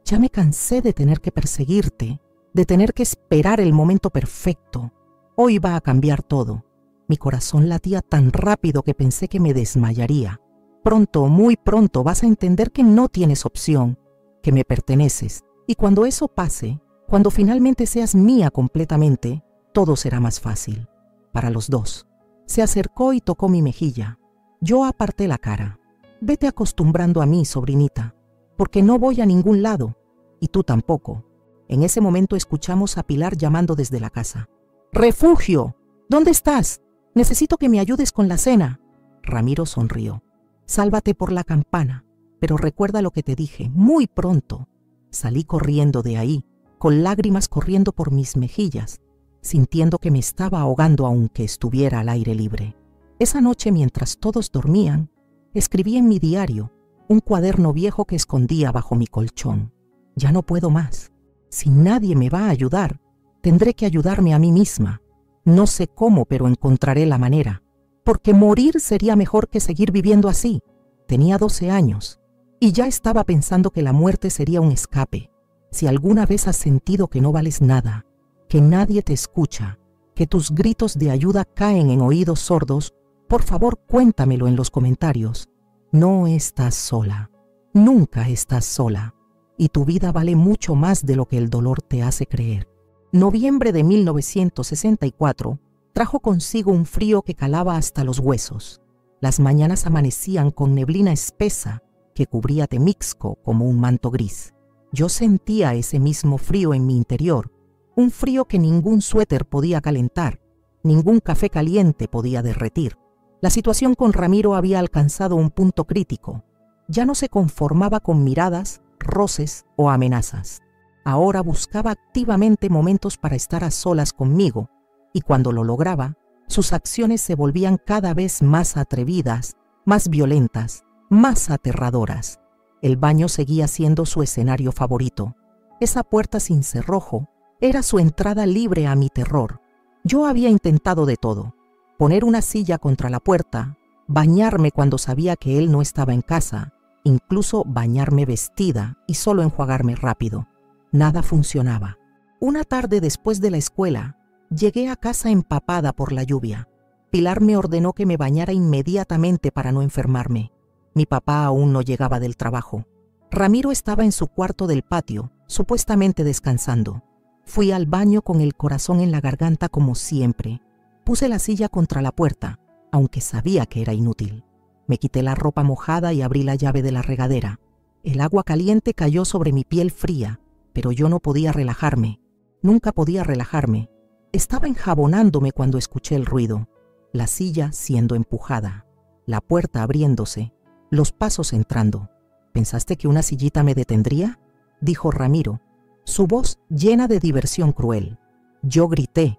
[SPEAKER 1] Ya me cansé de tener que perseguirte, de tener que esperar el momento perfecto. Hoy va a cambiar todo». Mi corazón latía tan rápido que pensé que me desmayaría. «Pronto, muy pronto vas a entender que no tienes opción, que me perteneces. Y cuando eso pase, cuando finalmente seas mía completamente, todo será más fácil. Para los dos». Se acercó y tocó mi mejilla. Yo aparté la cara. «Vete acostumbrando a mí, sobrinita, porque no voy a ningún lado, y tú tampoco». En ese momento escuchamos a Pilar llamando desde la casa. «Refugio, ¿dónde estás? Necesito que me ayudes con la cena». Ramiro sonrió. «Sálvate por la campana, pero recuerda lo que te dije, muy pronto». Salí corriendo de ahí, con lágrimas corriendo por mis mejillas, sintiendo que me estaba ahogando aunque estuviera al aire libre. Esa noche, mientras todos dormían, escribí en mi diario, un cuaderno viejo que escondía bajo mi colchón. «Ya no puedo más. Si nadie me va a ayudar, tendré que ayudarme a mí misma. No sé cómo, pero encontraré la manera. Porque morir sería mejor que seguir viviendo así». Tenía 12 años y ya estaba pensando que la muerte sería un escape. Si alguna vez has sentido que no vales nada, que nadie te escucha, que tus gritos de ayuda caen en oídos sordos, por favor cuéntamelo en los comentarios. No estás sola, nunca estás sola, y tu vida vale mucho más de lo que el dolor te hace creer. Noviembre de 1964 trajo consigo un frío que calaba hasta los huesos. Las mañanas amanecían con neblina espesa que cubría Temixco como un manto gris. Yo sentía ese mismo frío en mi interior, un frío que ningún suéter podía calentar, ningún café caliente podía derretir. La situación con Ramiro había alcanzado un punto crítico. Ya no se conformaba con miradas, roces o amenazas. Ahora buscaba activamente momentos para estar a solas conmigo, y cuando lo lograba, sus acciones se volvían cada vez más atrevidas, más violentas, más aterradoras. El baño seguía siendo su escenario favorito. Esa puerta sin cerrojo era su entrada libre a mi terror. Yo había intentado de todo: poner una silla contra la puerta, bañarme cuando sabía que él no estaba en casa, incluso bañarme vestida y solo enjuagarme rápido. Nada funcionaba. Una tarde después de la escuela, llegué a casa empapada por la lluvia. Pilar me ordenó que me bañara inmediatamente para no enfermarme. Mi papá aún no llegaba del trabajo. Ramiro estaba en su cuarto del patio, supuestamente descansando. Fui al baño con el corazón en la garganta como siempre. Puse la silla contra la puerta, aunque sabía que era inútil. Me quité la ropa mojada y abrí la llave de la regadera. El agua caliente cayó sobre mi piel fría, pero yo no podía relajarme. Nunca podía relajarme. Estaba enjabonándome cuando escuché el ruido. La silla siendo empujada, la puerta abriéndose, los pasos entrando. ¿Pensaste que una sillita me detendría?, dijo Ramiro, su voz llena de diversión cruel. Yo grité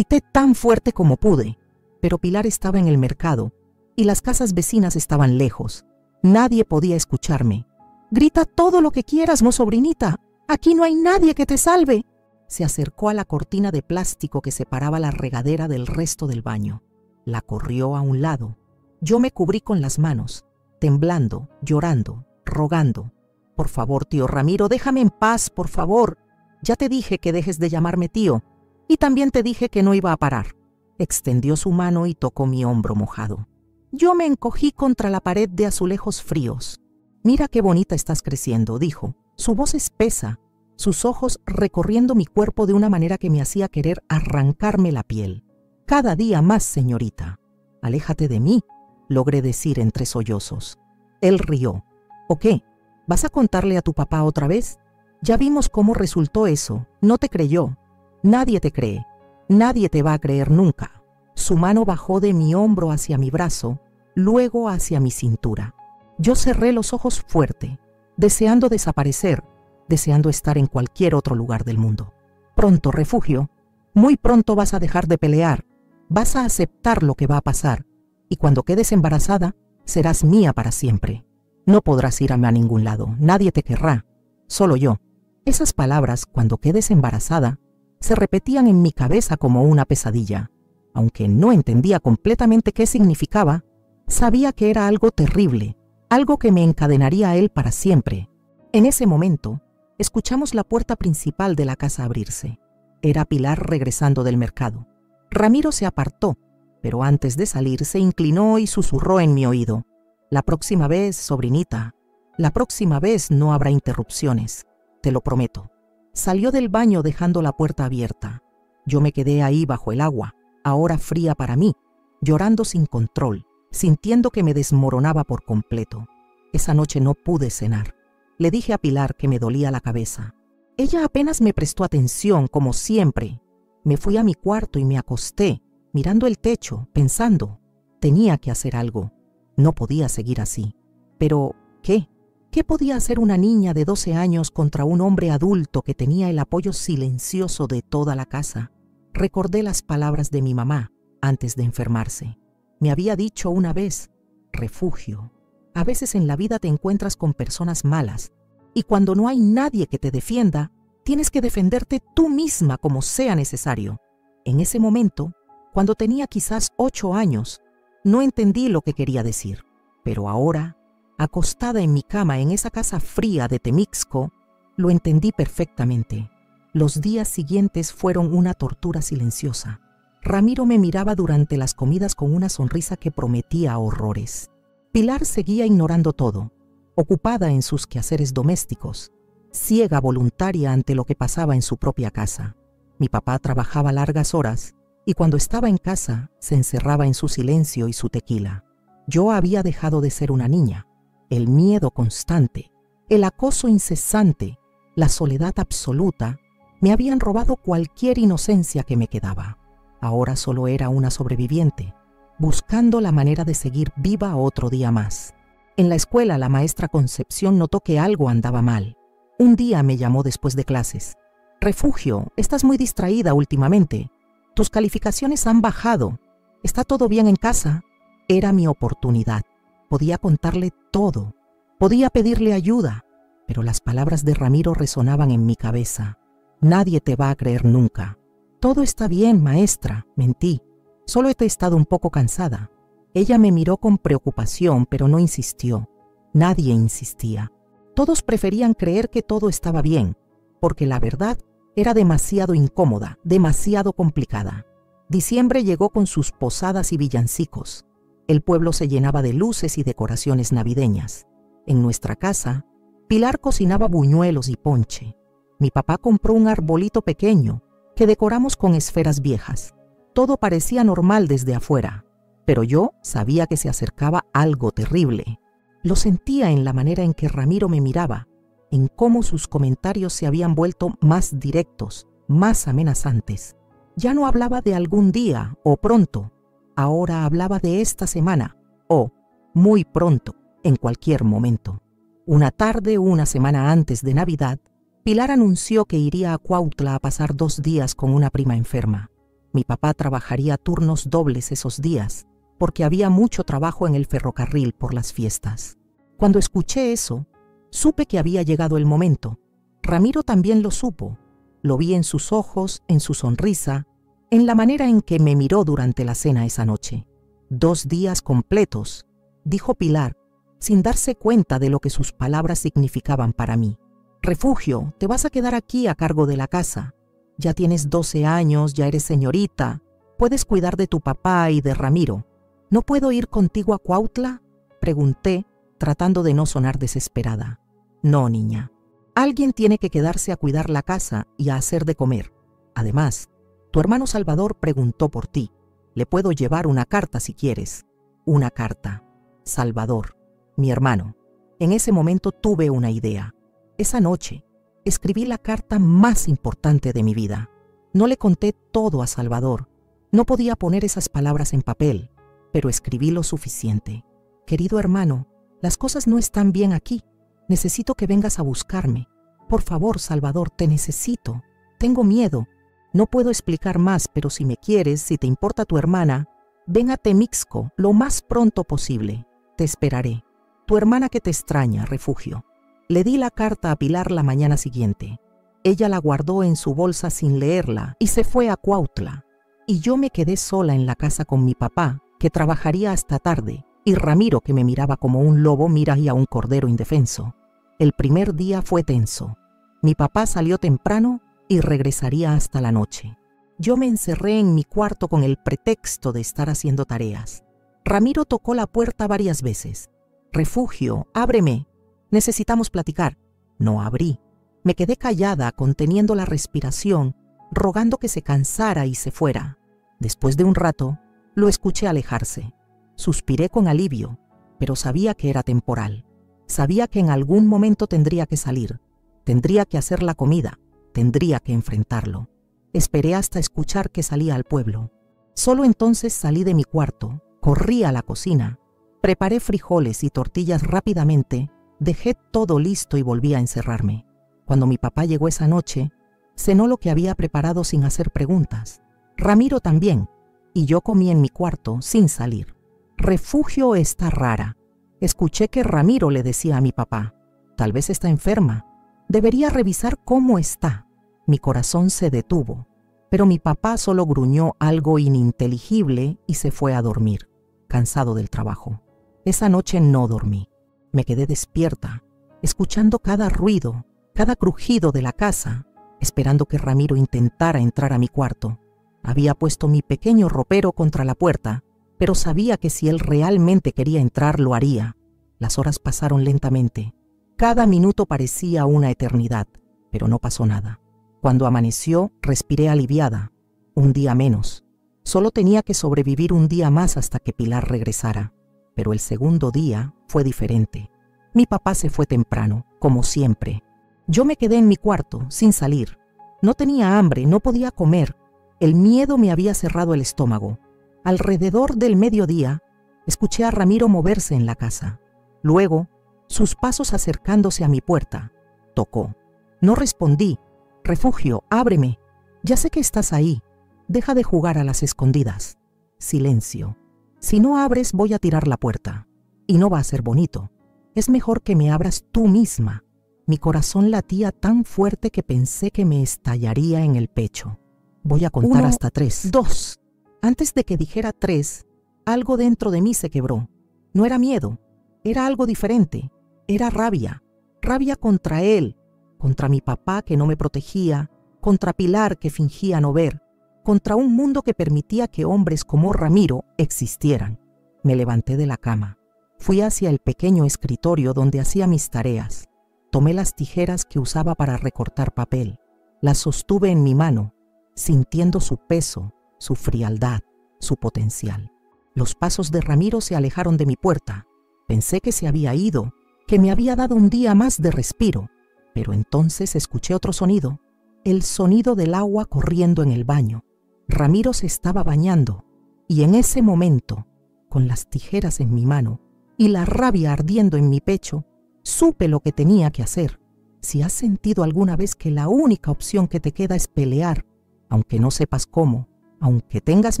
[SPEAKER 1] tan fuerte como pude, pero Pilar estaba en el mercado y las casas vecinas estaban lejos. Nadie podía escucharme. Grita todo lo que quieras, no, sobrinita. Aquí no hay nadie que te salve. Se acercó a la cortina de plástico que separaba la regadera del resto del baño. La corrió a un lado. Yo me cubrí con las manos, temblando, llorando, rogando. Por favor, tío Ramiro, déjame en paz, por favor. Ya te dije que dejes de llamarme tío. Y también te dije que no iba a parar. Extendió su mano y tocó mi hombro mojado. Yo me encogí contra la pared de azulejos fríos. Mira qué bonita estás creciendo, dijo. Su voz espesa, sus ojos recorriendo mi cuerpo de una manera que me hacía querer arrancarme la piel. Cada día más, señorita. Aléjate de mí, logré decir entre sollozos. Él rió. ¿O qué? ¿Vas a contarle a tu papá otra vez? Ya vimos cómo resultó eso. No te creyó. Nadie te cree. Nadie te va a creer nunca. Su mano bajó de mi hombro hacia mi brazo, luego hacia mi cintura. Yo cerré los ojos fuerte, deseando desaparecer, deseando estar en cualquier otro lugar del mundo. Pronto, refugio. Muy pronto vas a dejar de pelear. Vas a aceptar lo que va a pasar. Y cuando quedes embarazada, serás mía para siempre. No podrás irme a ningún lado. Nadie te querrá. Solo yo. Esas palabras, cuando quedes embarazada, se repetían en mi cabeza como una pesadilla. Aunque no entendía completamente qué significaba, sabía que era algo terrible, algo que me encadenaría a él para siempre. En ese momento, escuchamos la puerta principal de la casa abrirse. Era Pilar regresando del mercado. Ramiro se apartó, pero antes de salir se inclinó y susurró en mi oído. La próxima vez, sobrinita, la próxima vez no habrá interrupciones, te lo prometo. Salió del baño dejando la puerta abierta. Yo me quedé ahí bajo el agua, ahora fría para mí, llorando sin control, sintiendo que me desmoronaba por completo. Esa noche no pude cenar. Le dije a Pilar que me dolía la cabeza. Ella apenas me prestó atención, como siempre. Me fui a mi cuarto y me acosté, mirando el techo, pensando. Tenía que hacer algo. No podía seguir así. Pero, ¿qué? ¿Qué podía hacer una niña de 12 años contra un hombre adulto que tenía el apoyo silencioso de toda la casa? Recordé las palabras de mi mamá antes de enfermarse. Me había dicho una vez, refugio. A veces en la vida te encuentras con personas malas y cuando no hay nadie que te defienda, tienes que defenderte tú misma como sea necesario. En ese momento, cuando tenía quizás 8 años, no entendí lo que quería decir, pero ahora, acostada en mi cama en esa casa fría de Temixco, lo entendí perfectamente. Los días siguientes fueron una tortura silenciosa. Ramiro me miraba durante las comidas con una sonrisa que prometía horrores. Pilar seguía ignorando todo, ocupada en sus quehaceres domésticos, ciega voluntaria ante lo que pasaba en su propia casa. Mi papá trabajaba largas horas y cuando estaba en casa se encerraba en su silencio y su tequila. Yo había dejado de ser una niña. El miedo constante, el acoso incesante, la soledad absoluta me habían robado cualquier inocencia que me quedaba. Ahora solo era una sobreviviente, buscando la manera de seguir viva otro día más. En la escuela la maestra Concepción notó que algo andaba mal. Un día me llamó después de clases. «Refugio, estás muy distraída últimamente. Tus calificaciones han bajado. ¿Está todo bien en casa?» Era mi oportunidad. Podía contarle todo. Podía pedirle ayuda. Pero las palabras de Ramiro resonaban en mi cabeza. «Nadie te va a creer nunca». «Todo está bien, maestra», mentí. «Solo he estado un poco cansada». Ella me miró con preocupación, pero no insistió. Nadie insistía. Todos preferían creer que todo estaba bien, porque la verdad era demasiado incómoda, demasiado complicada. Diciembre llegó con sus posadas y villancicos. El pueblo se llenaba de luces y decoraciones navideñas. En nuestra casa, Pilar cocinaba buñuelos y ponche. Mi papá compró un arbolito pequeño que decoramos con esferas viejas. Todo parecía normal desde afuera, pero yo sabía que se acercaba algo terrible. Lo sentía en la manera en que Ramiro me miraba, en cómo sus comentarios se habían vuelto más directos, más amenazantes. Ya no hablaba de algún día o pronto, ahora hablaba de esta semana o muy pronto, en cualquier momento. Una tarde, una semana antes de Navidad, Pilar anunció que iría a Cuautla a pasar 2 días con una prima enferma. Mi papá trabajaría turnos dobles esos días, porque había mucho trabajo en el ferrocarril por las fiestas. Cuando escuché eso, supe que había llegado el momento. Ramiro también lo supo. Lo vi en sus ojos, en su sonrisa, en la manera en que me miró durante la cena esa noche. 2 días completos, dijo Pilar, sin darse cuenta de lo que sus palabras significaban para mí. «Refugio, te vas a quedar aquí a cargo de la casa. Ya tienes 12 años, ya eres señorita. Puedes cuidar de tu papá y de Ramiro. ¿No puedo ir contigo a Cuautla?», pregunté, tratando de no sonar desesperada. «No, niña. Alguien tiene que quedarse a cuidar la casa y a hacer de comer. Además, tu hermano Salvador preguntó por ti. Le puedo llevar una carta si quieres». Una carta. Salvador, mi hermano. En ese momento tuve una idea. Esa noche, escribí la carta más importante de mi vida. No le conté todo a Salvador. No podía poner esas palabras en papel, pero escribí lo suficiente. «Querido hermano, las cosas no están bien aquí. Necesito que vengas a buscarme. Por favor, Salvador, te necesito. Tengo miedo. No puedo explicar más, pero si me quieres, si te importa tu hermana, ven a Temixco lo más pronto posible. Te esperaré. Tu hermana que te extraña, Refugio». Le di la carta a Pilar la mañana siguiente. Ella la guardó en su bolsa sin leerla y se fue a Cuautla. Y yo me quedé sola en la casa con mi papá, que trabajaría hasta tarde, y Ramiro, que me miraba como un lobo mira a un cordero indefenso. El primer día fue tenso. Mi papá salió temprano y regresaría hasta la noche. Yo me encerré en mi cuarto con el pretexto de estar haciendo tareas. Ramiro tocó la puerta varias veces. «Refugio, ábreme. Necesitamos platicar». No abrí. Me quedé callada, conteniendo la respiración, rogando que se cansara y se fuera. Después de un rato, lo escuché alejarse. Suspiré con alivio, pero sabía que era temporal. Sabía que en algún momento tendría que salir, tendría que hacer la comida, tendría que enfrentarlo. Esperé hasta escuchar que salía al pueblo. Solo entonces salí de mi cuarto, corrí a la cocina, preparé frijoles y tortillas rápidamente, dejé todo listo y volví a encerrarme. Cuando mi papá llegó esa noche, cenó lo que había preparado sin hacer preguntas. Ramiro también, y yo comí en mi cuarto sin salir. «Refugio está rara». Escuché que Ramiro le decía a mi papá: «Tal vez está enferma. Debería revisar cómo está». Mi corazón se detuvo, pero mi papá solo gruñó algo ininteligible y se fue a dormir, cansado del trabajo. Esa noche no dormí. Me quedé despierta, escuchando cada ruido, cada crujido de la casa, esperando que Ramiro intentara entrar a mi cuarto. Había puesto mi pequeño ropero contra la puerta, pero sabía que si él realmente quería entrar, lo haría. Las horas pasaron lentamente. Cada minuto parecía una eternidad, pero no pasó nada. Cuando amaneció, respiré aliviada. Un día menos. Solo tenía que sobrevivir un día más hasta que Pilar regresara. Pero el segundo día fue diferente. Mi papá se fue temprano, como siempre. Yo me quedé en mi cuarto, sin salir. No tenía hambre, no podía comer. El miedo me había cerrado el estómago. Alrededor del mediodía, escuché a Ramiro moverse en la casa. Luego, sus pasos acercándose a mi puerta. Tocó. No respondí. Refugio, ábreme. Ya sé que estás ahí. Deja de jugar a las escondidas. Silencio. Si no abres, voy a tirar la puerta. Y no va a ser bonito. Es mejor que me abras tú misma. Mi corazón latía tan fuerte que pensé que me estallaría en el pecho. Voy a contar
[SPEAKER 2] 1,
[SPEAKER 1] hasta 3. 2. Antes de que dijera 3, algo dentro de mí se quebró. No era miedo. Era algo diferente. Era rabia. Rabia contra él. Contra mi papá que no me protegía. Contra Pilar que fingía no ver. Contra un mundo que permitía que hombres como Ramiro existieran. Me levanté de la cama. Fui hacia el pequeño escritorio donde hacía mis tareas. Tomé las tijeras que usaba para recortar papel. Las sostuve en mi mano, sintiendo su peso, su frialdad, su potencial. Los pasos de Ramiro se alejaron de mi puerta. Pensé que se había ido, que me había dado un día más de respiro. Pero entonces escuché otro sonido, el sonido del agua corriendo en el baño. Ramiro se estaba bañando, y en ese momento, con las tijeras en mi mano y la rabia ardiendo en mi pecho, supe lo que tenía que hacer. Si has sentido alguna vez que la única opción que te queda es pelear, aunque no sepas cómo, aunque tengas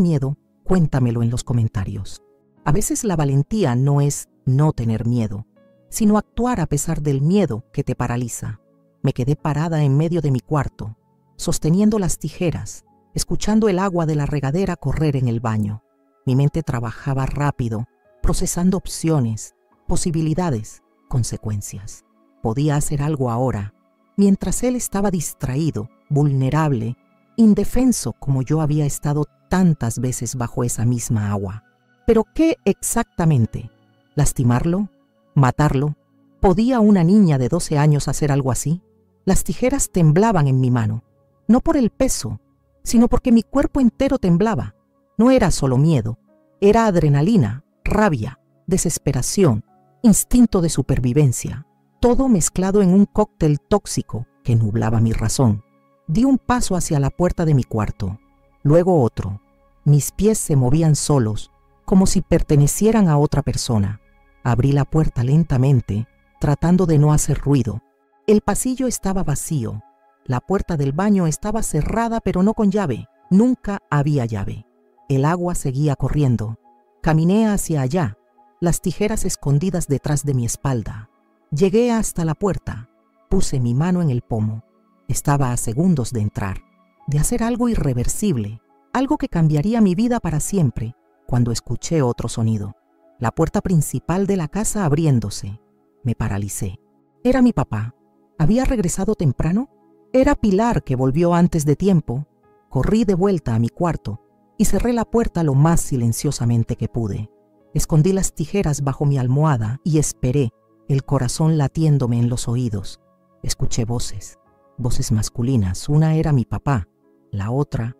[SPEAKER 1] miedo, cuéntamelo en los comentarios. A veces la valentía no es no tener miedo, sino actuar a pesar del miedo que te paraliza. Me quedé parada en medio de mi cuarto, sosteniendo las tijeras, escuchando el agua de la regadera correr en el baño. Mi mente trabajaba rápido, procesando opciones, posibilidades, consecuencias. Podía hacer algo ahora, mientras él estaba distraído, vulnerable, indefenso como yo había estado tantas veces bajo esa misma agua. ¿Pero qué exactamente? ¿Lastimarlo? ¿Matarlo? ¿Podía una niña de 12 años hacer algo así? Las tijeras temblaban en mi mano, no por el peso, sino porque mi cuerpo entero temblaba. No era solo miedo, era adrenalina, rabia, desesperación, instinto de supervivencia, todo mezclado en un cóctel tóxico que nublaba mi razón. Di un paso hacia la puerta de mi cuarto, luego otro. Mis pies se movían solos, como si pertenecieran a otra persona. Abrí la puerta lentamente, tratando de no hacer ruido. El pasillo estaba vacío. La puerta del baño estaba cerrada, pero no con llave. Nunca había llave. El agua seguía corriendo. Caminé hacia allá, las tijeras escondidas detrás de mi espalda. Llegué hasta la puerta. Puse mi mano en el pomo. Estaba a segundos de entrar, de hacer algo irreversible, algo que cambiaría mi vida para siempre, cuando escuché otro sonido. La puerta principal de la casa abriéndose. Me paralicé. Era mi papá. ¿Había regresado temprano? Era Pilar que volvió antes de tiempo. Corrí de vuelta a mi cuarto y cerré la puerta lo más silenciosamente que pude. Escondí las tijeras bajo mi almohada y esperé, el corazón latiéndome en los oídos. Escuché voces masculinas. Una era mi papá, la otra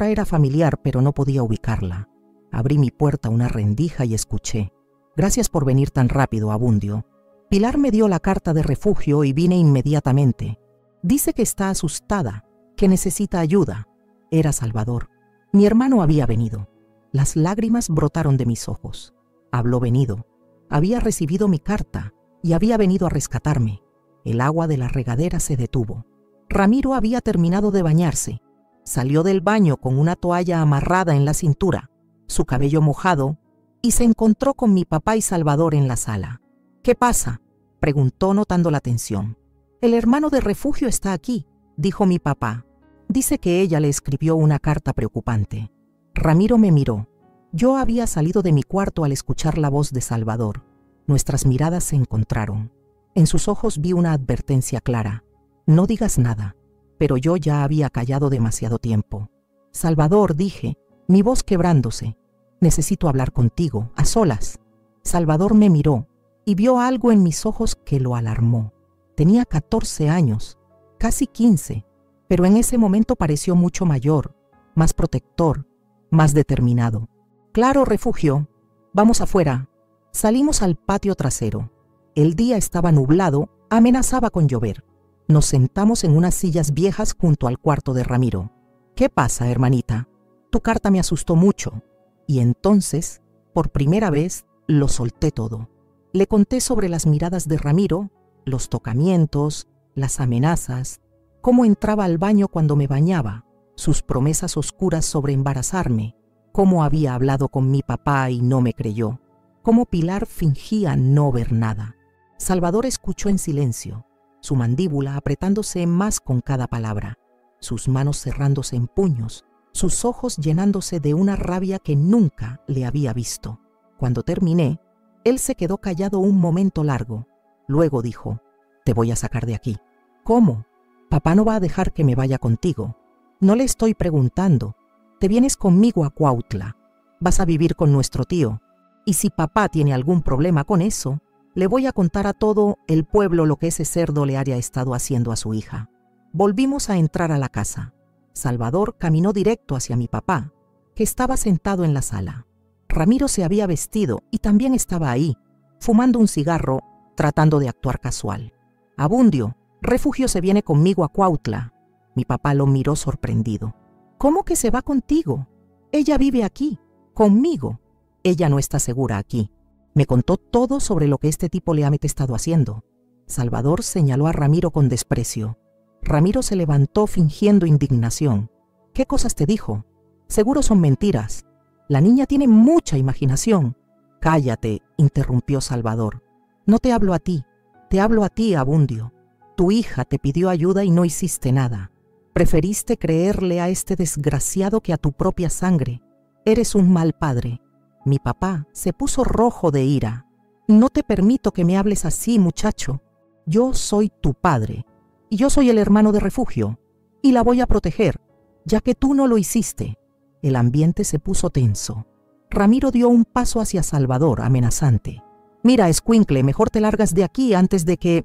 [SPEAKER 1] era familiar, pero no podía ubicarla. Abrí mi puerta una rendija y escuché. Gracias por venir tan rápido, Abundio. Pilar me dio la carta de refugio y vine inmediatamente. Dice que está asustada, que necesita ayuda. Era Salvador. Mi hermano había venido. Las lágrimas brotaron de mis ojos. Habló venido. Había recibido mi carta y había venido a rescatarme. El agua de la regadera se detuvo. Ramiro había terminado de bañarse. Salió del baño con una toalla amarrada en la cintura, su cabello mojado, y se encontró con mi papá y Salvador en la sala. ¿Qué pasa?, preguntó notando la tensión. El hermano de refugio está aquí, dijo mi papá. Dice que ella le escribió una carta preocupante. Ramiro me miró. Yo había salido de mi cuarto al escuchar la voz de Salvador. Nuestras miradas se encontraron. En sus ojos vi una advertencia clara. No digas nada. pero yo ya había callado demasiado tiempo. Salvador, dije, mi voz quebrándose, necesito hablar contigo, a solas. Salvador me miró y vio algo en mis ojos que lo alarmó. Tenía 14 años, casi 15, pero en ese momento pareció mucho mayor, más protector, más determinado. Claro, Refugio, vamos afuera. Salimos al patio trasero. El día estaba nublado, amenazaba con llover. Nos sentamos en unas sillas viejas junto al cuarto de Ramiro. ¿Qué pasa, hermanita? Tu carta me asustó mucho. Y entonces, por primera vez, lo solté todo. Le conté sobre las miradas de Ramiro, los tocamientos, las amenazas, cómo entraba al baño cuando me bañaba, sus promesas oscuras sobre embarazarme, cómo había hablado con mi papá y no me creyó, cómo Pilar fingía no ver nada. Salvador escuchó en silencio, su mandíbula apretándose más con cada palabra, sus manos cerrándose en puños, sus ojos llenándose de una rabia que nunca le había visto. Cuando terminé, él se quedó callado un momento largo. Luego dijo, te voy a sacar de aquí. ¿Cómo? Papá no va a dejar que me vaya contigo. No le estoy preguntando. Te vienes conmigo a Cuautla. Vas a vivir con nuestro tío. Y si papá tiene algún problema con eso, le voy a contar a todo el pueblo lo que ese cerdo le haya estado haciendo a su hija. Volvimos a entrar a la casa. Salvador caminó directo hacia mi papá, que estaba sentado en la sala. Ramiro se había vestido y también estaba ahí, fumando un cigarro, tratando de actuar casual. Abundio, Refugio se viene conmigo a Cuautla. Mi papá lo miró sorprendido. ¿Cómo que se va contigo? Ella vive aquí, conmigo. Ella no está segura aquí. Me contó todo sobre lo que este tipo le ha estado haciendo. Salvador señaló a Ramiro con desprecio. Ramiro se levantó fingiendo indignación. ¿Qué cosas te dijo? Seguro son mentiras. La niña tiene mucha imaginación. Cállate, interrumpió Salvador. No te hablo a ti, te hablo a ti, Abundio. Tu hija te pidió ayuda y no hiciste nada. Preferiste creerle a este desgraciado que a tu propia sangre. Eres un mal padre. Mi papá se puso rojo de ira. No te permito que me hables así, muchacho. Yo soy tu padre, y yo soy el hermano de Refugio, y la voy a proteger, ya que tú no lo hiciste. El ambiente se puso tenso. Ramiro dio un paso hacia Salvador, amenazante. Mira, escuincle, mejor te largas de aquí antes de que...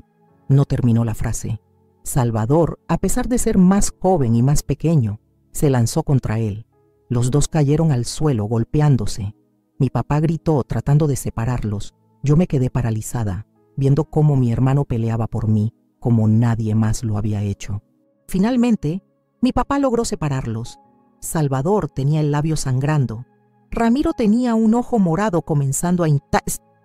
[SPEAKER 1] No terminó la frase. Salvador, a pesar de ser más joven y más pequeño, se lanzó contra él. Los dos cayeron al suelo, golpeándose. Mi papá gritó, tratando de separarlos. Yo me quedé paralizada, viendo cómo mi hermano peleaba por mí, como nadie más lo había hecho. Finalmente, mi papá logró separarlos. Salvador tenía el labio sangrando. Ramiro tenía un ojo morado comenzando a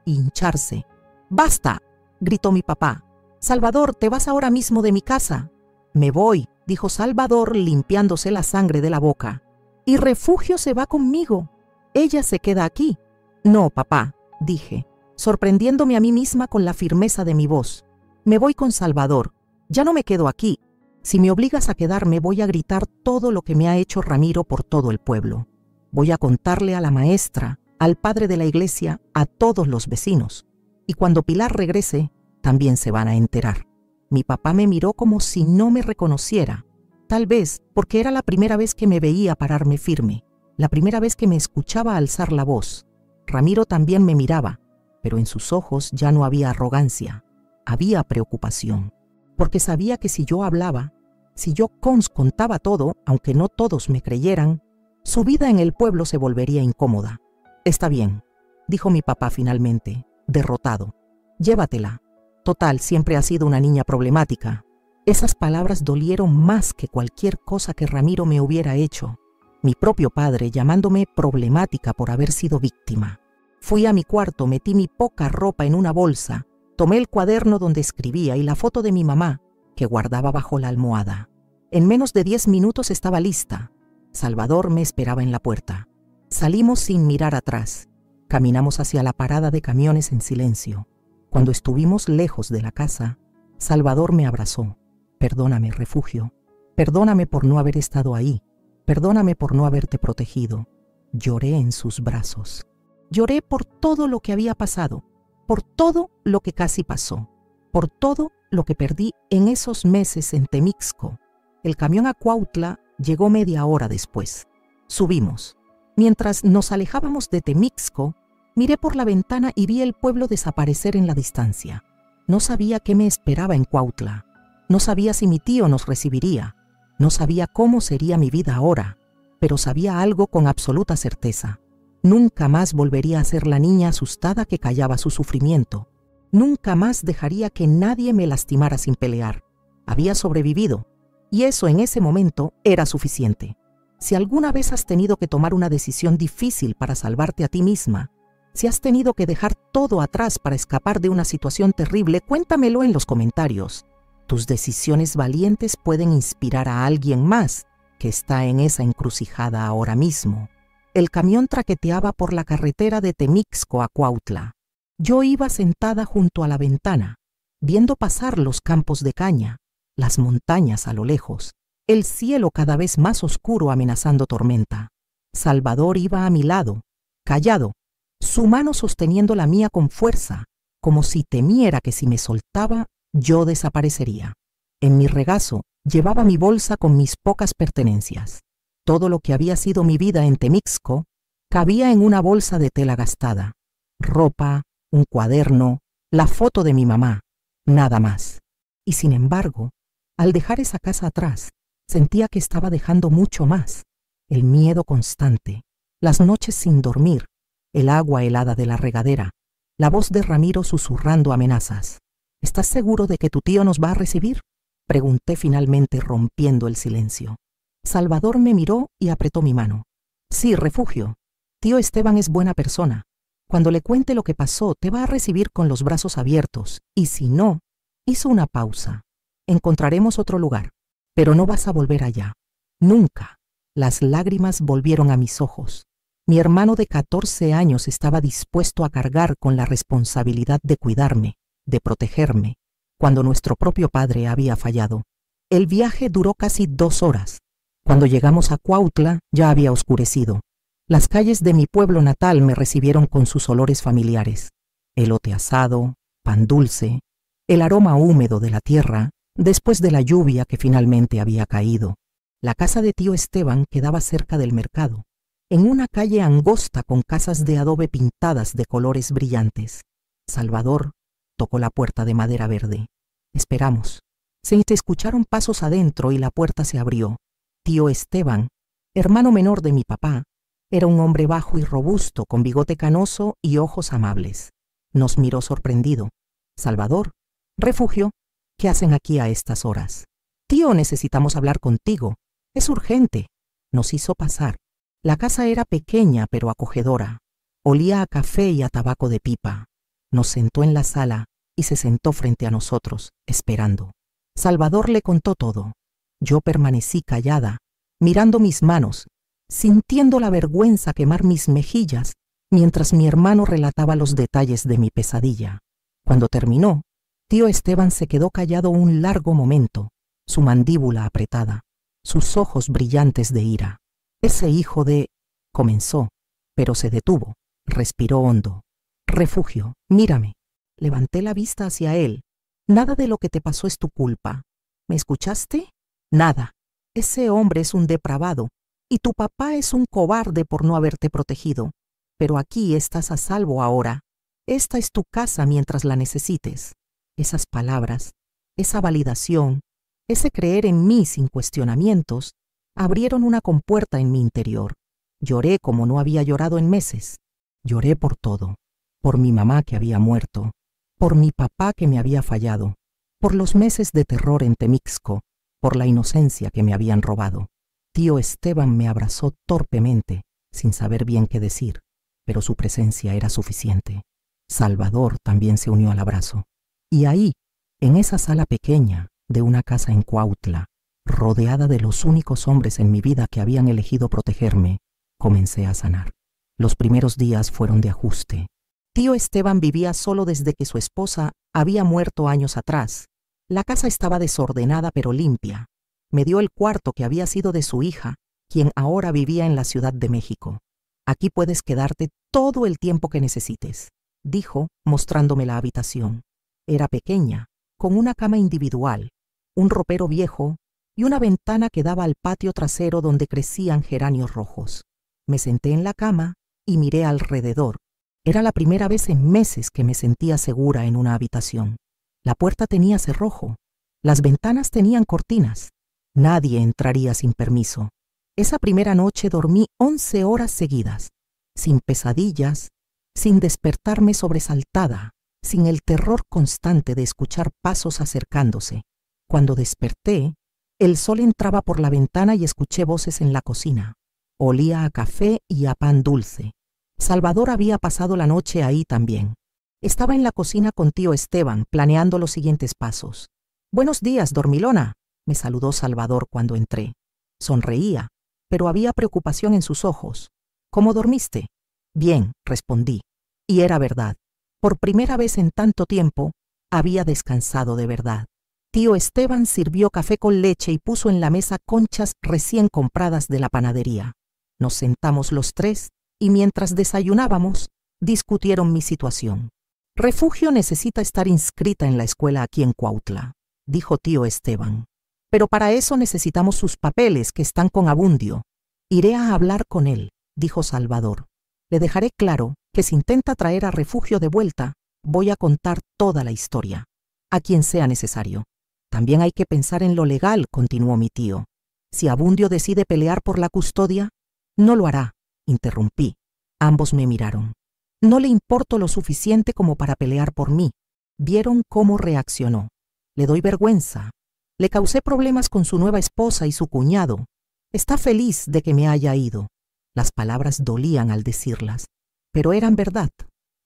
[SPEAKER 1] hincharse. ¡Basta!, gritó mi papá. Salvador, te vas ahora mismo de mi casa. Me voy, dijo Salvador limpiándose la sangre de la boca. Y Refugio se va conmigo. Ella se queda aquí. No, papá, dije, sorprendiéndome a mí misma con la firmeza de mi voz. Me voy con Salvador. Ya no me quedo aquí. Si me obligas a quedarme, voy a gritar todo lo que me ha hecho Ramiro por todo el pueblo. Voy a contarle a la maestra, al padre de la iglesia, a todos los vecinos. Y cuando Pilar regrese, también se van a enterar. Mi papá me miró como si no me reconociera. Tal vez porque era la primera vez que me veía pararme firme, la primera vez que me escuchaba alzar la voz. Ramiro también me miraba, pero en sus ojos ya no había arrogancia, había preocupación. Porque sabía que si yo hablaba, si yo contaba todo, aunque no todos me creyeran, su vida en el pueblo se volvería incómoda. Está bien, dijo mi papá finalmente, derrotado. Llévatela. Total, siempre ha sido una niña problemática. Esas palabras dolieron más que cualquier cosa que Ramiro me hubiera hecho. Mi propio padre llamándome problemática por haber sido víctima. Fui a mi cuarto, metí mi poca ropa en una bolsa, tomé el cuaderno donde escribía y la foto de mi mamá, que guardaba bajo la almohada. En menos de 10 minutos estaba lista. Salvador me esperaba en la puerta. Salimos sin mirar atrás. Caminamos hacia la parada de camiones en silencio. Cuando estuvimos lejos de la casa, Salvador me abrazó. Perdóname, Refugio. Perdóname por no haber estado ahí. Perdóname por no haberte protegido. Lloré en sus brazos. Lloré por todo lo que había pasado, por todo lo que casi pasó, por todo lo que perdí en esos meses en Temixco, El camión a Cuautla llegó media hora después. Subimos. Mientras nos alejábamos de Temixco, miré por la ventana y vi el pueblo desaparecer en la distancia. No sabía qué me esperaba en Cuautla. No sabía si mi tío nos recibiría. No sabía cómo sería mi vida ahora, pero sabía algo con absoluta certeza. Nunca más volvería a ser la niña asustada que callaba su sufrimiento. Nunca más dejaría que nadie me lastimara sin pelear. Había sobrevivido, y eso en ese momento era suficiente. Si alguna vez has tenido que tomar una decisión difícil para salvarte a ti misma, si has tenido que dejar todo atrás para escapar de una situación terrible, cuéntamelo en los comentarios. Tus decisiones valientes pueden inspirar a alguien más que está en esa encrucijada ahora mismo. El camión traqueteaba por la carretera de Temixco a Cuautla. Yo iba sentada junto a la ventana, viendo pasar los campos de caña, las montañas a lo lejos, el cielo cada vez más oscuro amenazando tormenta. Salvador iba a mi lado, callado, su mano sosteniendo la mía con fuerza, como si temiera que si me soltaba, yo desaparecería. En mi regazo llevaba mi bolsa con mis pocas pertenencias. Todo lo que había sido mi vida en Temixco cabía en una bolsa de tela gastada. Ropa, un cuaderno, la foto de mi mamá, nada más. Y sin embargo, al dejar esa casa atrás, sentía que estaba dejando mucho más. El miedo constante, las noches sin dormir, el agua helada de la regadera, la voz de Ramiro susurrando amenazas. ¿Estás seguro de que tu tío nos va a recibir?, pregunté finalmente rompiendo el silencio. Salvador me miró y apretó mi mano. Sí, Refugio. Tío Esteban es buena persona. Cuando le cuente lo que pasó, te va a recibir con los brazos abiertos. Y si no, hizo una pausa. Encontraremos otro lugar. Pero no vas a volver allá. Nunca. Las lágrimas volvieron a mis ojos. Mi hermano de 14 años estaba dispuesto a cargar con la responsabilidad de cuidarme, de protegerme, cuando nuestro propio padre había fallado. El viaje duró casi 2 horas. Cuando llegamos a Cuautla ya había oscurecido. Las calles de mi pueblo natal me recibieron con sus olores familiares. Elote asado, pan dulce, el aroma húmedo de la tierra después de la lluvia que finalmente había caído. La casa de tío Esteban quedaba cerca del mercado, en una calle angosta con casas de adobe pintadas de colores brillantes. Salvador tocó la puerta de madera verde. Esperamos. Se escucharon pasos adentro y la puerta se abrió. Tío Esteban, hermano menor de mi papá, era un hombre bajo y robusto, con bigote canoso y ojos amables. Nos miró sorprendido. Salvador, Refugio, ¿qué hacen aquí a estas horas? Tío, necesitamos hablar contigo. Es urgente. Nos hizo pasar. La casa era pequeña pero acogedora. Olía a café y a tabaco de pipa. Nos sentó en la sala y se sentó frente a nosotros, esperando. Salvador le contó todo. Yo permanecí callada, mirando mis manos, sintiendo la vergüenza quemar mis mejillas, mientras mi hermano relataba los detalles de mi pesadilla. Cuando terminó, tío Esteban se quedó callado un largo momento, su mandíbula apretada, sus ojos brillantes de ira. Ese hijo de... comenzó, pero se detuvo, respiró hondo. Refugio, mírame. Levanté la vista hacia él. Nada de lo que te pasó es tu culpa. ¿Me escuchaste? Nada. Ese hombre es un depravado, y tu papá es un cobarde por no haberte protegido. Pero aquí estás a salvo ahora. Esta es tu casa mientras la necesites. Esas palabras, esa validación, ese creer en mí sin cuestionamientos, abrieron una compuerta en mi interior. Lloré como no había llorado en meses. Lloré por todo. Por mi mamá que había muerto, por mi papá que me había fallado, por los meses de terror en Temixco, por la inocencia que me habían robado. Tío Esteban me abrazó torpemente, sin saber bien qué decir, pero su presencia era suficiente. Salvador también se unió al abrazo. Y ahí, en esa sala pequeña de una casa en Cuautla, rodeada de los únicos hombres en mi vida que habían elegido protegerme, comencé a sanar. Los primeros días fueron de ajuste. Tío Esteban vivía solo desde que su esposa había muerto años atrás. La casa estaba desordenada pero limpia. Me dio el cuarto que había sido de su hija, quien ahora vivía en la Ciudad de México. Aquí puedes quedarte todo el tiempo que necesites, dijo, mostrándome la habitación. Era pequeña, con una cama individual, un ropero viejo, y una ventana que daba al patio trasero donde crecían geranios rojos. Me senté en la cama y miré alrededor. Era la primera vez en meses que me sentía segura en una habitación. La puerta tenía cerrojo. Las ventanas tenían cortinas. Nadie entraría sin permiso. Esa primera noche dormí 11 horas seguidas, sin pesadillas, sin despertarme sobresaltada, sin el terror constante de escuchar pasos acercándose. Cuando desperté, el sol entraba por la ventana y escuché voces en la cocina. Olía a café y a pan dulce. Salvador había pasado la noche ahí también. Estaba en la cocina con tío Esteban, planeando los siguientes pasos. «Buenos días, dormilona», me saludó Salvador cuando entré. Sonreía, pero había preocupación en sus ojos. «¿Cómo dormiste?» «Bien», respondí. Y era verdad. Por primera vez en tanto tiempo, había descansado de verdad. Tío Esteban sirvió café con leche y puso en la mesa conchas recién compradas de la panadería. Nos sentamos los tres y mientras desayunábamos, discutieron mi situación. «Refugio necesita estar inscrita en la escuela aquí en Cuautla», dijo tío Esteban. «Pero para eso necesitamos sus papeles que están con Abundio». «Iré a hablar con él», dijo Salvador. «Le dejaré claro que si intenta traer a Refugio de vuelta, voy a contar toda la historia, a quien sea necesario. También hay que pensar en lo legal», continuó mi tío. «Si Abundio decide pelear por la custodia, no lo hará», interrumpí. Ambos me miraron. «No le importo lo suficiente como para pelear por mí». Vieron cómo reaccionó. «Le doy vergüenza. Le causé problemas con su nueva esposa y su cuñado. Está feliz de que me haya ido». Las palabras dolían al decirlas, pero eran verdad.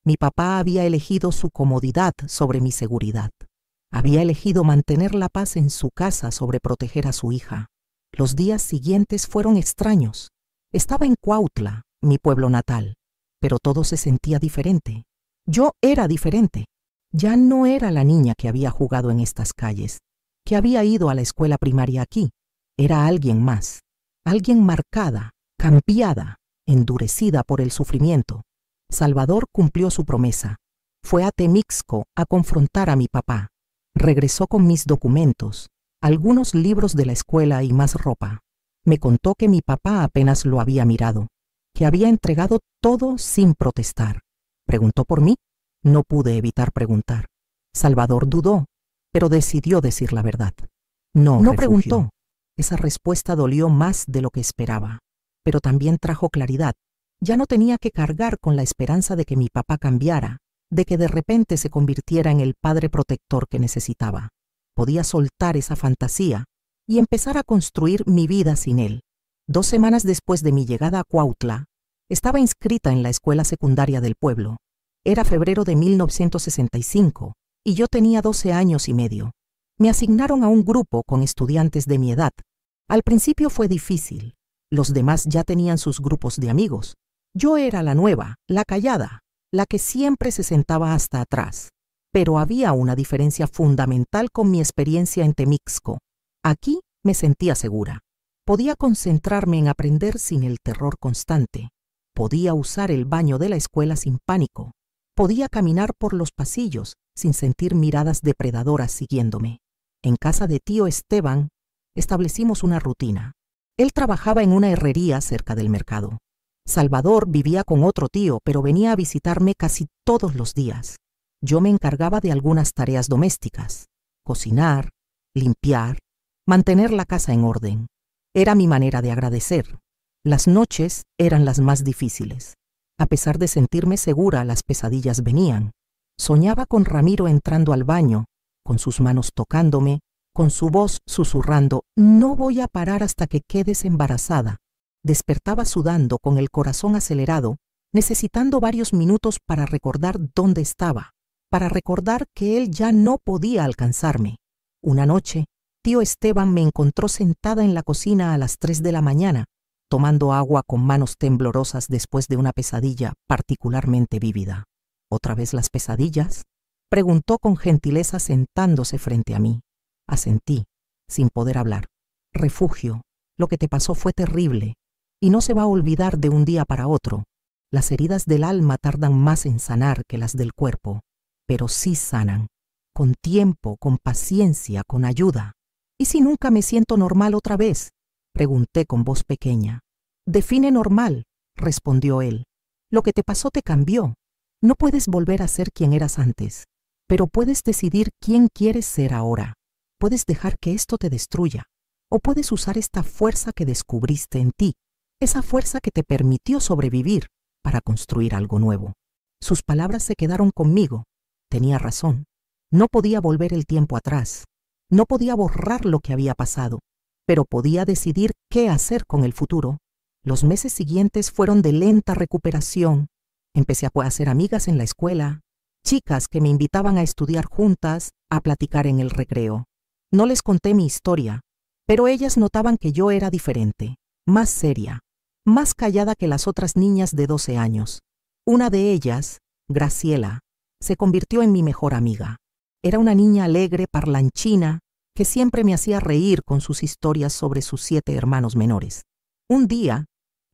[SPEAKER 1] Mi papá había elegido su comodidad sobre mi seguridad. Había elegido mantener la paz en su casa sobre proteger a su hija. Los días siguientes fueron extraños. Estaba en Cuautla, mi pueblo natal, pero todo se sentía diferente. Yo era diferente. Ya no era la niña que había jugado en estas calles, que había ido a la escuela primaria aquí. Era alguien más, alguien marcada, cambiada, endurecida por el sufrimiento. Salvador cumplió su promesa. Fue a Temixco a confrontar a mi papá. Regresó con mis documentos, algunos libros de la escuela y más ropa. Me contó que mi papá apenas lo había mirado, que había entregado todo sin protestar. ¿Preguntó por mí? No pude evitar preguntar. Salvador dudó, pero decidió decir la verdad. No preguntó. Esa respuesta dolió más de lo que esperaba, pero también trajo claridad. Ya no tenía que cargar con la esperanza de que mi papá cambiara, de que de repente se convirtiera en el padre protector que necesitaba. Podía soltar esa fantasía y empezar a construir mi vida sin él. 2 semanas después de mi llegada a Cuautla, estaba inscrita en la escuela secundaria del pueblo. Era febrero de 1965 y yo tenía 12 años y medio. Me asignaron a un grupo con estudiantes de mi edad. Al principio fue difícil. Los demás ya tenían sus grupos de amigos. Yo era la nueva, la callada, la que siempre se sentaba hasta atrás. Pero había una diferencia fundamental con mi experiencia en Temixco. Aquí me sentía segura. Podía concentrarme en aprender sin el terror constante. Podía usar el baño de la escuela sin pánico. Podía caminar por los pasillos sin sentir miradas depredadoras siguiéndome. En casa de tío Esteban establecimos una rutina. Él trabajaba en una herrería cerca del mercado. Salvador vivía con otro tío, pero venía a visitarme casi todos los días. Yo me encargaba de algunas tareas domésticas: cocinar, limpiar, mantener la casa en orden. Era mi manera de agradecer. Las noches eran las más difíciles. A pesar de sentirme segura, las pesadillas venían. Soñaba con Ramiro entrando al baño, con sus manos tocándome, con su voz susurrando: «No voy a parar hasta que quedes embarazada». Despertaba sudando, con el corazón acelerado, necesitando varios minutos para recordar dónde estaba, para recordar que él ya no podía alcanzarme. Una noche, tío Esteban me encontró sentada en la cocina a las 3 de la mañana, tomando agua con manos temblorosas después de una pesadilla particularmente vívida. ¿Otra vez las pesadillas?, preguntó con gentileza sentándose frente a mí. Asentí, sin poder hablar. «Refugio, lo que te pasó fue terrible, y no se va a olvidar de un día para otro. Las heridas del alma tardan más en sanar que las del cuerpo, pero sí sanan, con tiempo, con paciencia, con ayuda. ¿Y si nunca me siento normal otra vez? Pregunté con voz pequeña. Define normal, respondió él. Lo que te pasó te cambió. No puedes volver a ser quien eras antes, pero puedes decidir quién quieres ser ahora. Puedes dejar que esto te destruya, o puedes usar esta fuerza que descubriste en ti, esa fuerza que te permitió sobrevivir para construir algo nuevo. Sus palabras se quedaron conmigo. Tenía razón. No podía volver el tiempo atrás. No podía borrar lo que había pasado, pero podía decidir qué hacer con el futuro. Los meses siguientes fueron de lenta recuperación. Empecé a hacer amigas en la escuela, chicas que me invitaban a estudiar juntas, a platicar en el recreo. No les conté mi historia, pero ellas notaban que yo era diferente, más seria, más callada que las otras niñas de 12 años. Una de ellas, Graciela, se convirtió en mi mejor amiga. Era una niña alegre, parlanchina, que siempre me hacía reír con sus historias sobre sus 7 hermanos menores. Un día,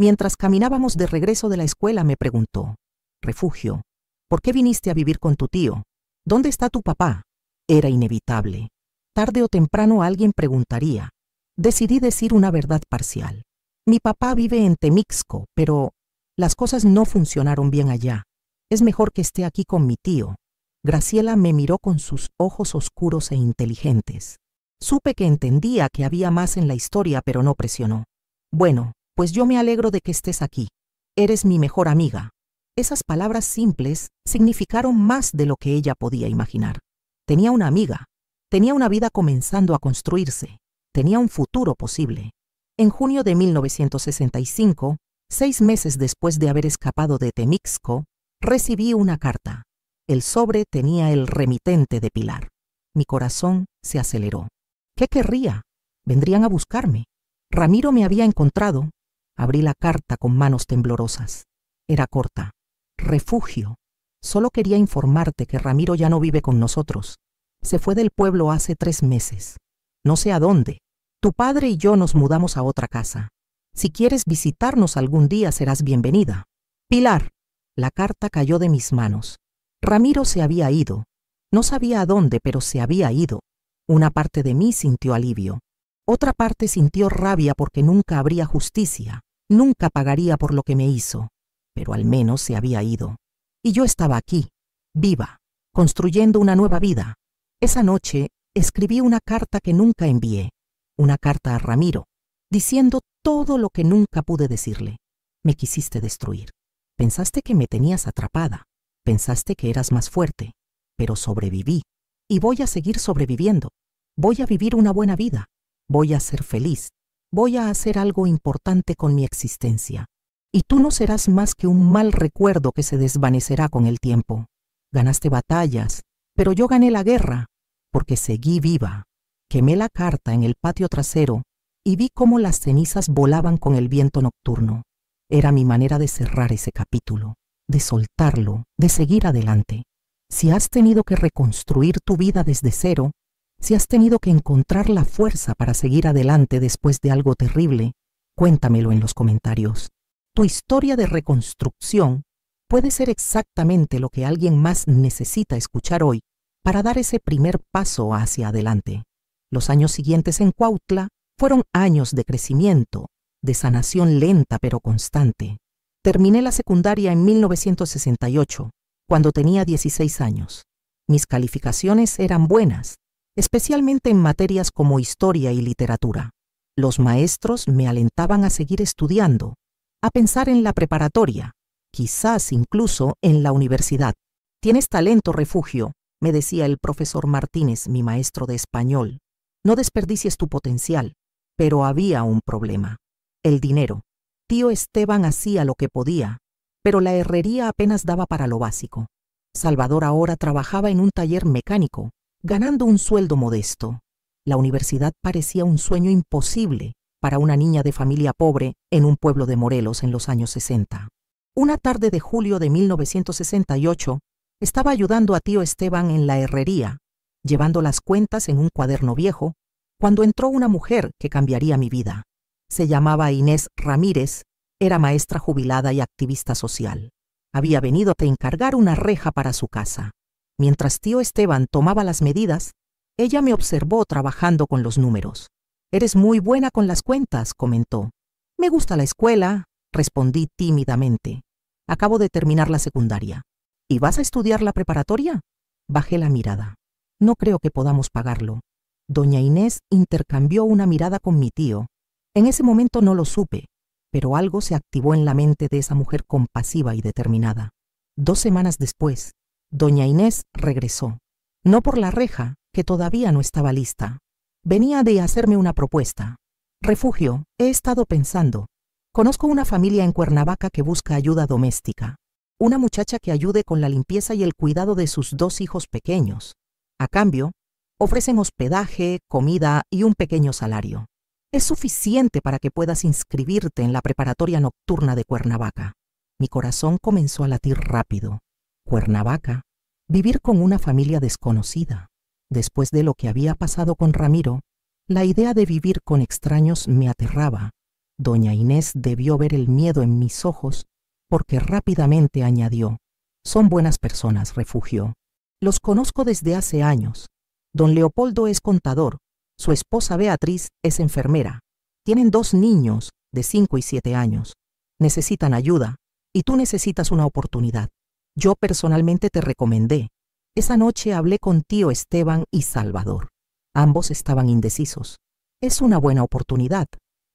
[SPEAKER 1] mientras caminábamos de regreso de la escuela, me preguntó: Refugio, ¿por qué viniste a vivir con tu tío? ¿Dónde está tu papá? Era inevitable. Tarde o temprano alguien preguntaría. Decidí decir una verdad parcial. Mi papá vive en Temixco, pero las cosas no funcionaron bien allá. Es mejor que esté aquí con mi tío. Graciela me miró con sus ojos oscuros e inteligentes. Supe que entendía que había más en la historia, pero no presionó. Bueno, pues yo me alegro de que estés aquí. Eres mi mejor amiga. Esas palabras simples significaron más de lo que ella podía imaginar. Tenía una amiga. Tenía una vida comenzando a construirse. Tenía un futuro posible. En junio de 1965, 6 meses después de haber escapado de Temixco, recibí una carta. El sobre tenía el remitente de Pilar. Mi corazón se aceleró. ¿Qué querría? Vendrían a buscarme. Ramiro me había encontrado. Abrí la carta con manos temblorosas. Era corta. Refugio. Solo quería informarte que Ramiro ya no vive con nosotros. Se fue del pueblo hace 3 meses. No sé a dónde. Tu padre y yo nos mudamos a otra casa. Si quieres visitarnos algún día, serás bienvenida. Pilar. La carta cayó de mis manos. Ramiro se había ido. No sabía a dónde, pero se había ido. Una parte de mí sintió alivio. Otra parte sintió rabia porque nunca habría justicia. Nunca pagaría por lo que me hizo. Pero al menos se había ido. Y yo estaba aquí, viva, construyendo una nueva vida. Esa noche escribí una carta que nunca envié. Una carta a Ramiro, diciendo todo lo que nunca pude decirle. Me quisiste destruir. Pensaste que me tenías atrapada. Pensaste que eras más fuerte. Pero sobreviví. Y voy a seguir sobreviviendo. Voy a vivir una buena vida. Voy a ser feliz. Voy a hacer algo importante con mi existencia. Y tú no serás más que un mal recuerdo que se desvanecerá con el tiempo. Ganaste batallas, pero yo gané la guerra, porque seguí viva. Quemé la carta en el patio trasero y vi cómo las cenizas volaban con el viento nocturno. Era mi manera de cerrar ese capítulo, de soltarlo, de seguir adelante. Si has tenido que reconstruir tu vida desde cero, si has tenido que encontrar la fuerza para seguir adelante después de algo terrible, cuéntamelo en los comentarios. Tu historia de reconstrucción puede ser exactamente lo que alguien más necesita escuchar hoy para dar ese primer paso hacia adelante. Los años siguientes en Cuautla fueron años de crecimiento, de sanación lenta pero constante. Terminé la secundaria en 1968, cuando tenía 16 años. Mis calificaciones eran buenas, especialmente en materias como historia y literatura. Los maestros me alentaban a seguir estudiando, a pensar en la preparatoria, quizás incluso en la universidad. Tienes talento, Refugio, me decía el profesor Martínez, mi maestro de español. No desperdicies tu potencial. Pero había un problema: el dinero. Tío Esteban hacía lo que podía, pero la herrería apenas daba para lo básico. Salvador ahora trabajaba en un taller mecánico, ganando un sueldo modesto. La universidad parecía un sueño imposible para una niña de familia pobre en un pueblo de Morelos en los años 60. Una tarde de julio de 1968, estaba ayudando a tío Esteban en la herrería, llevando las cuentas en un cuaderno viejo, cuando entró una mujer que cambiaría mi vida. Se llamaba Inés Ramírez, era maestra jubilada y activista social. Había venido a encargar una reja para su casa. Mientras tío Esteban tomaba las medidas, Ella me observó trabajando con los números. «Eres muy buena con las cuentas», comentó. «Me gusta la escuela», respondí tímidamente. «Acabo de terminar la secundaria». «¿Y vas a estudiar la preparatoria?». Bajé la mirada. «No creo que podamos pagarlo». Doña Inés intercambió una mirada con mi tío. En ese momento no lo supe, pero algo se activó en la mente de esa mujer compasiva y determinada. 2 semanas después, doña Inés regresó. No por la reja, que todavía no estaba lista. Venía de hacerme una propuesta. «Refugio, he estado pensando. Conozco una familia en Cuernavaca que busca ayuda doméstica. Una muchacha que ayude con la limpieza y el cuidado de sus 2 hijos pequeños. A cambio, ofrecen hospedaje, comida y un pequeño salario. Es suficiente para que puedas inscribirte en la preparatoria nocturna de Cuernavaca». Mi corazón comenzó a latir rápido. Cuernavaca, vivir con una familia desconocida. Después de lo que había pasado con Ramiro, la idea de vivir con extraños me aterraba. Doña Inés debió ver el miedo en mis ojos, porque rápidamente añadió: «Son buenas personas, Refugio. Los conozco desde hace años. Don Leopoldo es contador, su esposa Beatriz es enfermera. Tienen 2 niños de 5 y 7 años. Necesitan ayuda, y tú necesitas una oportunidad. Yo personalmente te recomendé. Esa noche hablé con tío Esteban y Salvador. Ambos estaban indecisos. «Es una buena oportunidad»,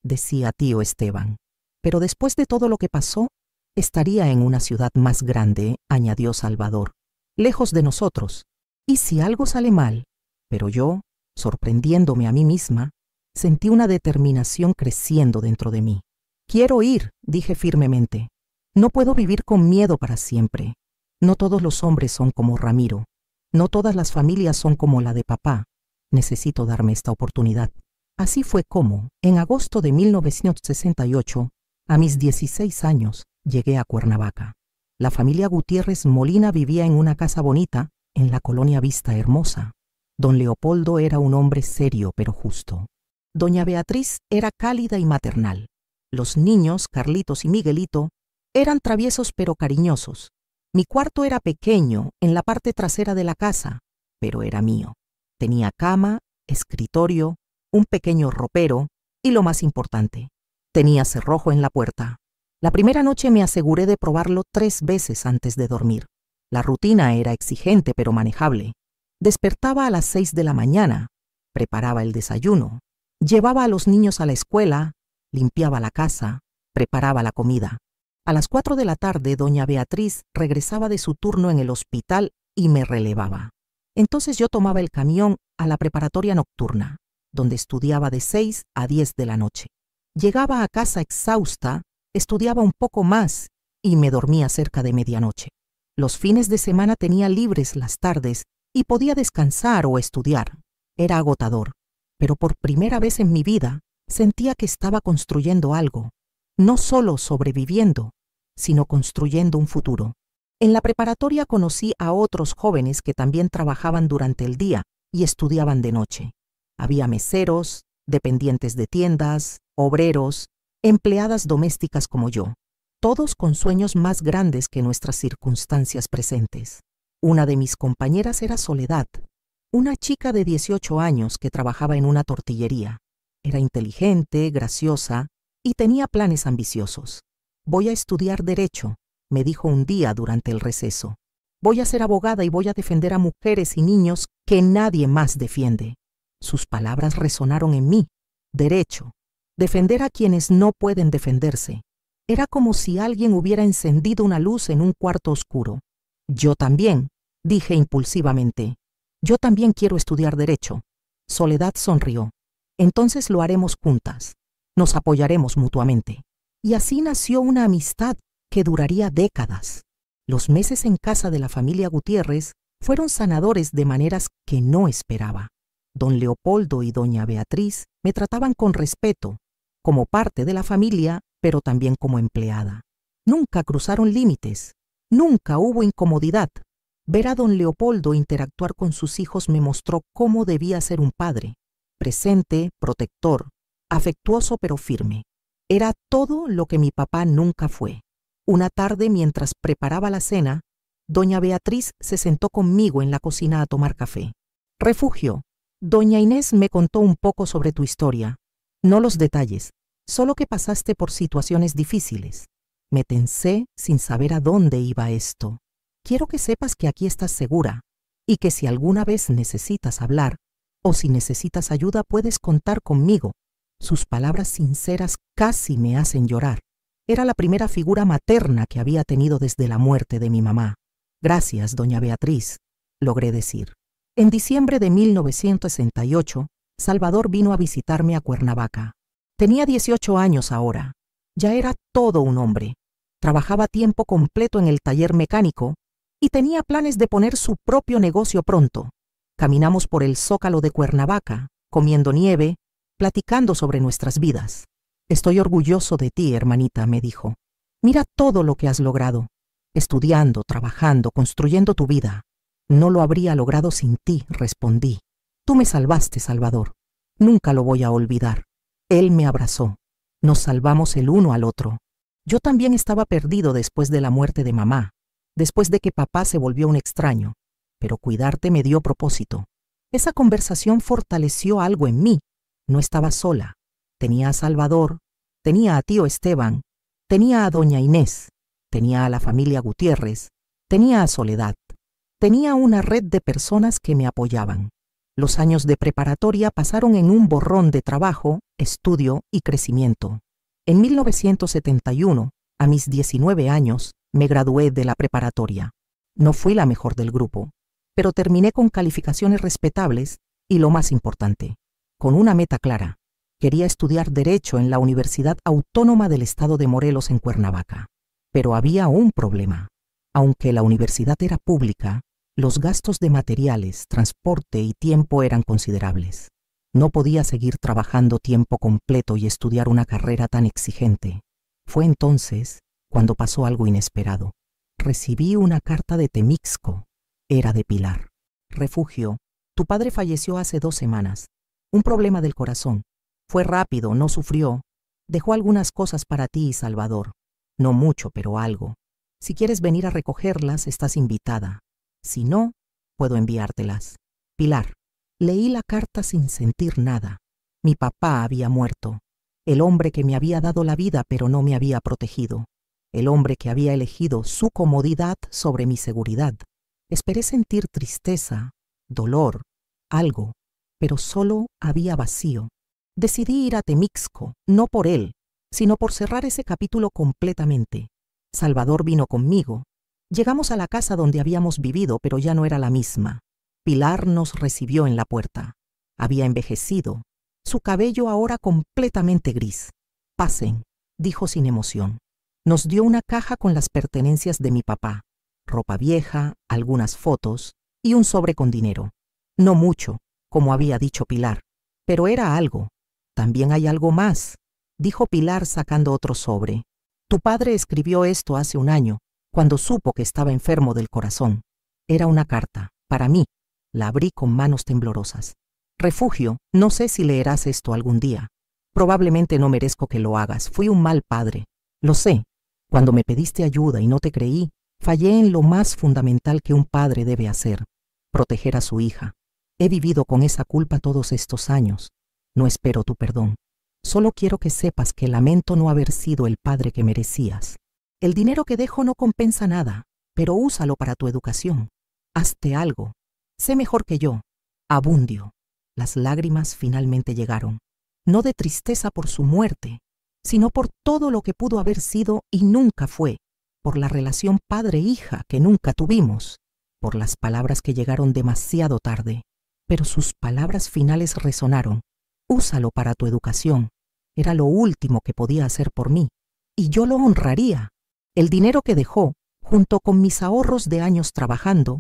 [SPEAKER 1] decía tío Esteban. «Pero después de todo lo que pasó, estaría en una ciudad más grande», añadió Salvador, «lejos de nosotros. ¿Y si algo sale mal?». Pero yo, sorprendiéndome a mí misma, sentí una determinación creciendo dentro de mí. «Quiero ir», dije firmemente. «No puedo vivir con miedo para siempre. No todos los hombres son como Ramiro. No todas las familias son como la de papá. Necesito darme esta oportunidad». Así fue como, en agosto de 1968, a mis 16 años, llegué a Cuernavaca. La familia Gutiérrez Molina vivía en una casa bonita en la colonia Vista Hermosa. Don Leopoldo era un hombre serio pero justo. Doña Beatriz era cálida y maternal. Los niños, Carlitos y Miguelito, eran traviesos pero cariñosos. Mi cuarto era pequeño, en la parte trasera de la casa, pero era mío. Tenía cama, escritorio, un pequeño ropero y, lo más importante, tenía cerrojo en la puerta. La primera noche me aseguré de probarlo 3 veces antes de dormir. La rutina era exigente pero manejable. Despertaba a las 6 de la mañana, preparaba el desayuno, llevaba a los niños a la escuela, limpiaba la casa, preparaba la comida. A las 4 de la tarde, doña Beatriz regresaba de su turno en el hospital y me relevaba. Entonces yo tomaba el camión a la preparatoria nocturna, donde estudiaba de 6 a 10 de la noche. Llegaba a casa exhausta, estudiaba un poco más y me dormía cerca de medianoche. Los fines de semana tenía libres las tardes y podía descansar o estudiar. Era agotador, pero por primera vez en mi vida sentía que estaba construyendo algo, no solo sobreviviendo, sino construyendo un futuro. En la preparatoria conocí a otros jóvenes que también trabajaban durante el día y estudiaban de noche. Había meseros, dependientes de tiendas, obreros, empleadas domésticas como yo, todos con sueños más grandes que nuestras circunstancias presentes. Una de mis compañeras era Soledad, una chica de 18 años que trabajaba en una tortillería. Era inteligente, graciosa y tenía planes ambiciosos. «Voy a estudiar Derecho», me dijo un día durante el receso. «Voy a ser abogada y voy a defender a mujeres y niños que nadie más defiende». Sus palabras resonaron en mí. Derecho. Defender a quienes no pueden defenderse. Era como si alguien hubiera encendido una luz en un cuarto oscuro. «Yo también», dije impulsivamente. «Yo también quiero estudiar Derecho». Soledad sonrió. «Entonces lo haremos juntas. Nos apoyaremos mutuamente». Y así nació una amistad que duraría décadas. Los meses en casa de la familia Gutiérrez fueron sanadores de maneras que no esperaba. Don Leopoldo y doña Beatriz me trataban con respeto, como parte de la familia, pero también como empleada. Nunca cruzaron límites, nunca hubo incomodidad. Ver a don Leopoldo interactuar con sus hijos me mostró cómo debía ser un padre, presente, protector, afectuoso pero firme. Era todo lo que mi papá nunca fue. Una tarde, mientras preparaba la cena, doña Beatriz se sentó conmigo en la cocina a tomar café. «Refugio, Doña Inés me contó un poco sobre tu historia. No los detalles, solo que pasaste por situaciones difíciles. Me tensé sin saber a dónde iba esto. Quiero que sepas que aquí estás segura y que si alguna vez necesitas hablar o si necesitas ayuda puedes contar conmigo. Sus palabras sinceras casi me hacen llorar. Era la primera figura materna que había tenido desde la muerte de mi mamá. Gracias, doña Beatriz, logré decir. En diciembre de 1968, Salvador vino a visitarme a Cuernavaca. Tenía 18 años ahora. Ya era todo un hombre. Trabajaba a tiempo completo en el taller mecánico y tenía planes de poner su propio negocio pronto. Caminamos por el zócalo de Cuernavaca, comiendo nieve, platicando sobre nuestras vidas. Estoy orgulloso de ti, hermanita, me dijo. Mira todo lo que has logrado. Estudiando, trabajando, construyendo tu vida. No lo habría logrado sin ti, respondí. Tú me salvaste, Salvador. Nunca lo voy a olvidar. Él me abrazó. Nos salvamos el uno al otro. Yo también estaba perdido después de la muerte de mamá, después de que papá se volvió un extraño, pero cuidarte me dio propósito. Esa conversación fortaleció algo en mí. No estaba sola. Tenía a Salvador, tenía a tío Esteban, tenía a doña Inés, tenía a la familia Gutiérrez, tenía a Soledad. Tenía una red de personas que me apoyaban. Los años de preparatoria pasaron en un borrón de trabajo, estudio y crecimiento. En 1971, a mis 19 años, me gradué de la preparatoria. No fui la mejor del grupo, pero terminé con calificaciones respetables y, lo más importante, con una meta clara. Quería estudiar Derecho en la Universidad Autónoma del Estado de Morelos en Cuernavaca. Pero había un problema. Aunque la universidad era pública, los gastos de materiales, transporte y tiempo eran considerables. No podía seguir trabajando tiempo completo y estudiar una carrera tan exigente. Fue entonces cuando pasó algo inesperado. Recibí una carta de Temixco. Era de Pilar. Refugio, tu padre falleció hace 2 semanas. Un problema del corazón. Fue rápido, no sufrió. Dejó algunas cosas para ti y Salvador. No mucho, pero algo. Si quieres venir a recogerlas, estás invitada. Si no, puedo enviártelas. Pilar. Leí la carta sin sentir nada. Mi papá había muerto. El hombre que me había dado la vida pero no me había protegido. El hombre que había elegido su comodidad sobre mi seguridad. Esperé sentir tristeza, dolor, algo, pero solo había vacío. Decidí ir a Temixco, no por él, sino por cerrar ese capítulo completamente. Salvador vino conmigo. Llegamos a la casa donde habíamos vivido, pero ya no era la misma. Pilar nos recibió en la puerta. Había envejecido, su cabello ahora completamente gris. Pasen, dijo sin emoción. Nos dio una caja con las pertenencias de mi papá, ropa vieja, algunas fotos y un sobre con dinero. No mucho, como había dicho Pilar, pero era algo. También hay algo más, dijo Pilar sacando otro sobre. Tu padre escribió esto hace 1 año, cuando supo que estaba enfermo del corazón. Era una carta, para mí. La abrí con manos temblorosas. Refugio, no sé si leerás esto algún día. Probablemente no merezco que lo hagas. Fui un mal padre. Lo sé. Cuando me pediste ayuda y no te creí, fallé en lo más fundamental que un padre debe hacer: proteger a su hija. He vivido con esa culpa todos estos años. No espero tu perdón. Solo quiero que sepas que lamento no haber sido el padre que merecías. El dinero que dejo no compensa nada, pero úsalo para tu educación. Hazte algo. Sé mejor que yo. Abundio. Las lágrimas finalmente llegaron. No de tristeza por su muerte, sino por todo lo que pudo haber sido y nunca fue, por la relación padre-hija que nunca tuvimos, por las palabras que llegaron demasiado tarde. Pero sus palabras finales resonaron. Úsalo para tu educación. Era lo último que podía hacer por mí, y yo lo honraría. El dinero que dejó, junto con mis ahorros de años trabajando,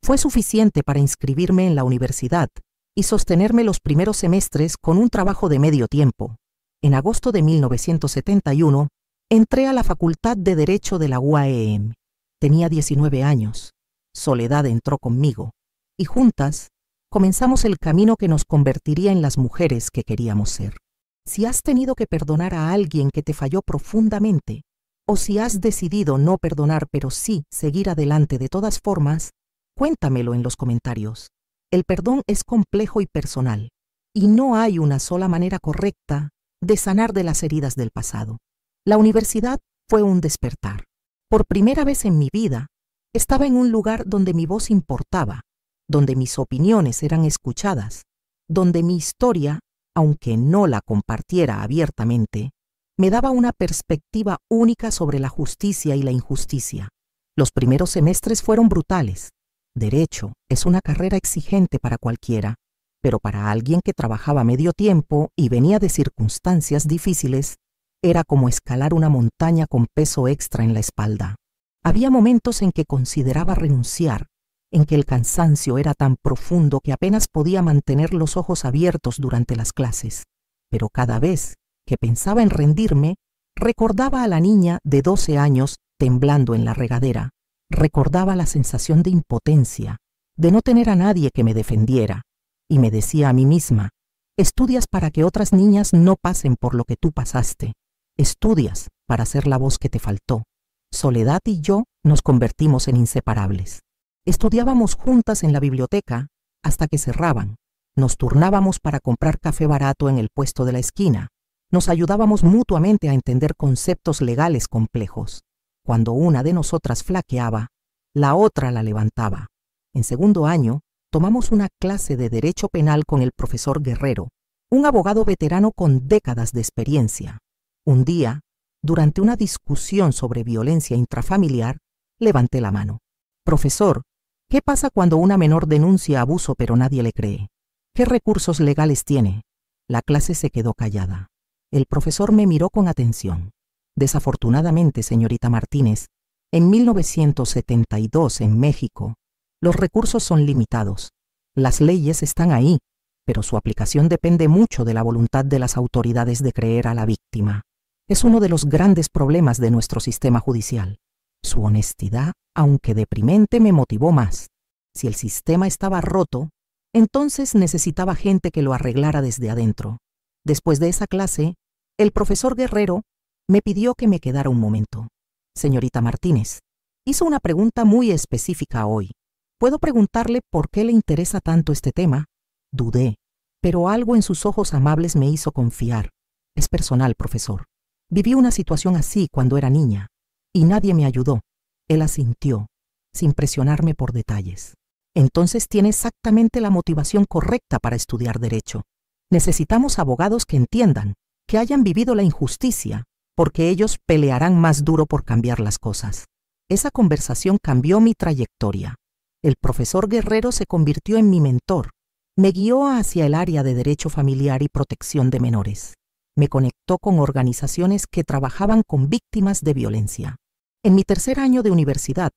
[SPEAKER 1] fue suficiente para inscribirme en la universidad y sostenerme los primeros semestres con un trabajo de medio tiempo. En agosto de 1971, entré a la Facultad de Derecho de la UAEM. Tenía 19 años. Soledad entró conmigo, y juntas comenzamos el camino que nos convertiría en las mujeres que queríamos ser. Si has tenido que perdonar a alguien que te falló profundamente, o si has decidido no perdonar pero sí seguir adelante de todas formas, cuéntamelo en los comentarios. El perdón es complejo y personal, y no hay una sola manera correcta de sanar de las heridas del pasado. La universidad fue un despertar. Por primera vez en mi vida, estaba en un lugar donde mi voz importaba, donde mis opiniones eran escuchadas, donde mi historia, aunque no la compartiera abiertamente, me daba una perspectiva única sobre la justicia y la injusticia. Los primeros semestres fueron brutales. Derecho es una carrera exigente para cualquiera, pero para alguien que trabajaba medio tiempo y venía de circunstancias difíciles, era como escalar una montaña con peso extra en la espalda. Había momentos en que consideraba renunciar, en que el cansancio era tan profundo que apenas podía mantener los ojos abiertos durante las clases. Pero cada vez que pensaba en rendirme, recordaba a la niña de 12 años temblando en la regadera. Recordaba la sensación de impotencia, de no tener a nadie que me defendiera, y me decía a mí misma: estudias para que otras niñas no pasen por lo que tú pasaste. Estudias para ser la voz que te faltó. Soledad y yo nos convertimos en inseparables. Estudiábamos juntas en la biblioteca hasta que cerraban. Nos turnábamos para comprar café barato en el puesto de la esquina. Nos ayudábamos mutuamente a entender conceptos legales complejos. Cuando una de nosotras flaqueaba, la otra la levantaba. En segundo año, tomamos una clase de Derecho Penal con el profesor Guerrero, un abogado veterano con décadas de experiencia. Un día, durante una discusión sobre violencia intrafamiliar, levanté la mano. Profesor, ¿qué pasa cuando una menor denuncia abuso pero nadie le cree? ¿Qué recursos legales tiene? La clase se quedó callada. El profesor me miró con atención. Desafortunadamente, señorita Martínez, en 1972 en México, los recursos son limitados. Las leyes están ahí, pero su aplicación depende mucho de la voluntad de las autoridades de creer a la víctima. Es uno de los grandes problemas de nuestro sistema judicial. Su honestidad, aunque deprimente, me motivó más. Si el sistema estaba roto, entonces necesitaba gente que lo arreglara desde adentro. Después de esa clase, el profesor Guerrero me pidió que me quedara un momento. Señorita Martínez, hizo una pregunta muy específica hoy. ¿Puedo preguntarle por qué le interesa tanto este tema? Dudé, pero algo en sus ojos amables me hizo confiar. Es personal, profesor. Viví una situación así cuando era niña, y nadie me ayudó. Él asintió, sin presionarme por detalles. Entonces tiene exactamente la motivación correcta para estudiar Derecho. Necesitamos abogados que entiendan, que hayan vivido la injusticia, porque ellos pelearán más duro por cambiar las cosas. Esa conversación cambió mi trayectoria. El profesor Guerrero se convirtió en mi mentor. Me guió hacia el área de Derecho Familiar y Protección de Menores. Me conectó con organizaciones que trabajaban con víctimas de violencia. En mi tercer año de universidad,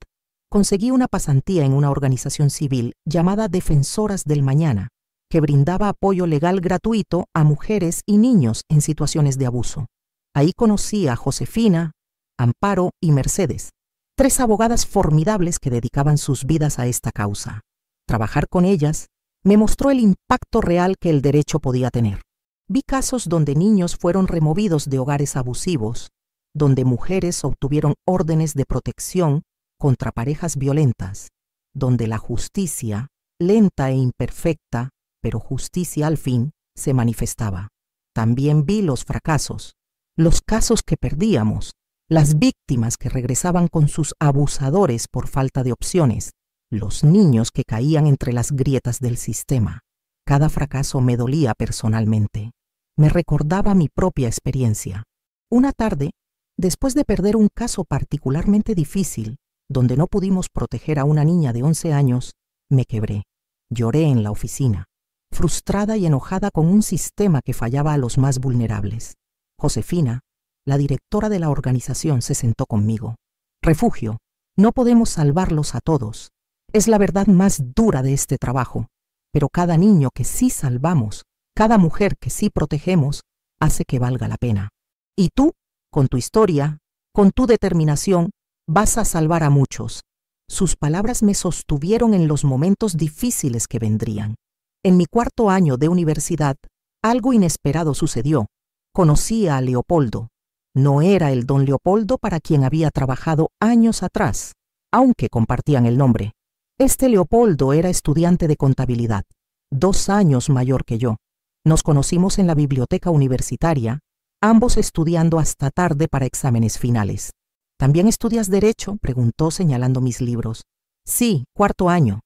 [SPEAKER 1] conseguí una pasantía en una organización civil llamada Defensoras del Mañana, que brindaba apoyo legal gratuito a mujeres y niños en situaciones de abuso. Ahí conocí a Josefina, Amparo y Mercedes, 3 abogadas formidables que dedicaban sus vidas a esta causa. Trabajar con ellas me mostró el impacto real que el derecho podía tener. Vi casos donde niños fueron removidos de hogares abusivos, donde mujeres obtuvieron órdenes de protección contra parejas violentas, donde la justicia, lenta e imperfecta, pero justicia al fin, se manifestaba. También vi los fracasos, los casos que perdíamos, las víctimas que regresaban con sus abusadores por falta de opciones, los niños que caían entre las grietas del sistema. Cada fracaso me dolía personalmente. Me recordaba mi propia experiencia. Una tarde, después de perder un caso particularmente difícil, donde no pudimos proteger a una niña de 11 años, me quebré. Lloré en la oficina, frustrada y enojada con un sistema que fallaba a los más vulnerables. Josefina, la directora de la organización, se sentó conmigo. Refugio, no podemos salvarlos a todos. Es la verdad más dura de este trabajo, pero cada niño que sí salvamos, cada mujer que sí protegemos, hace que valga la pena. Y tú, con tu historia, con tu determinación, vas a salvar a muchos. Sus palabras me sostuvieron en los momentos difíciles que vendrían. En mi cuarto año de universidad, algo inesperado sucedió. Conocí a Leopoldo. No era el don Leopoldo para quien había trabajado años atrás, aunque compartían el nombre. Este Leopoldo era estudiante de contabilidad, 2 años mayor que yo. Nos conocimos en la biblioteca universitaria, ambos estudiando hasta tarde para exámenes finales. ¿También estudias Derecho?, preguntó señalando mis libros. Sí, 4º año.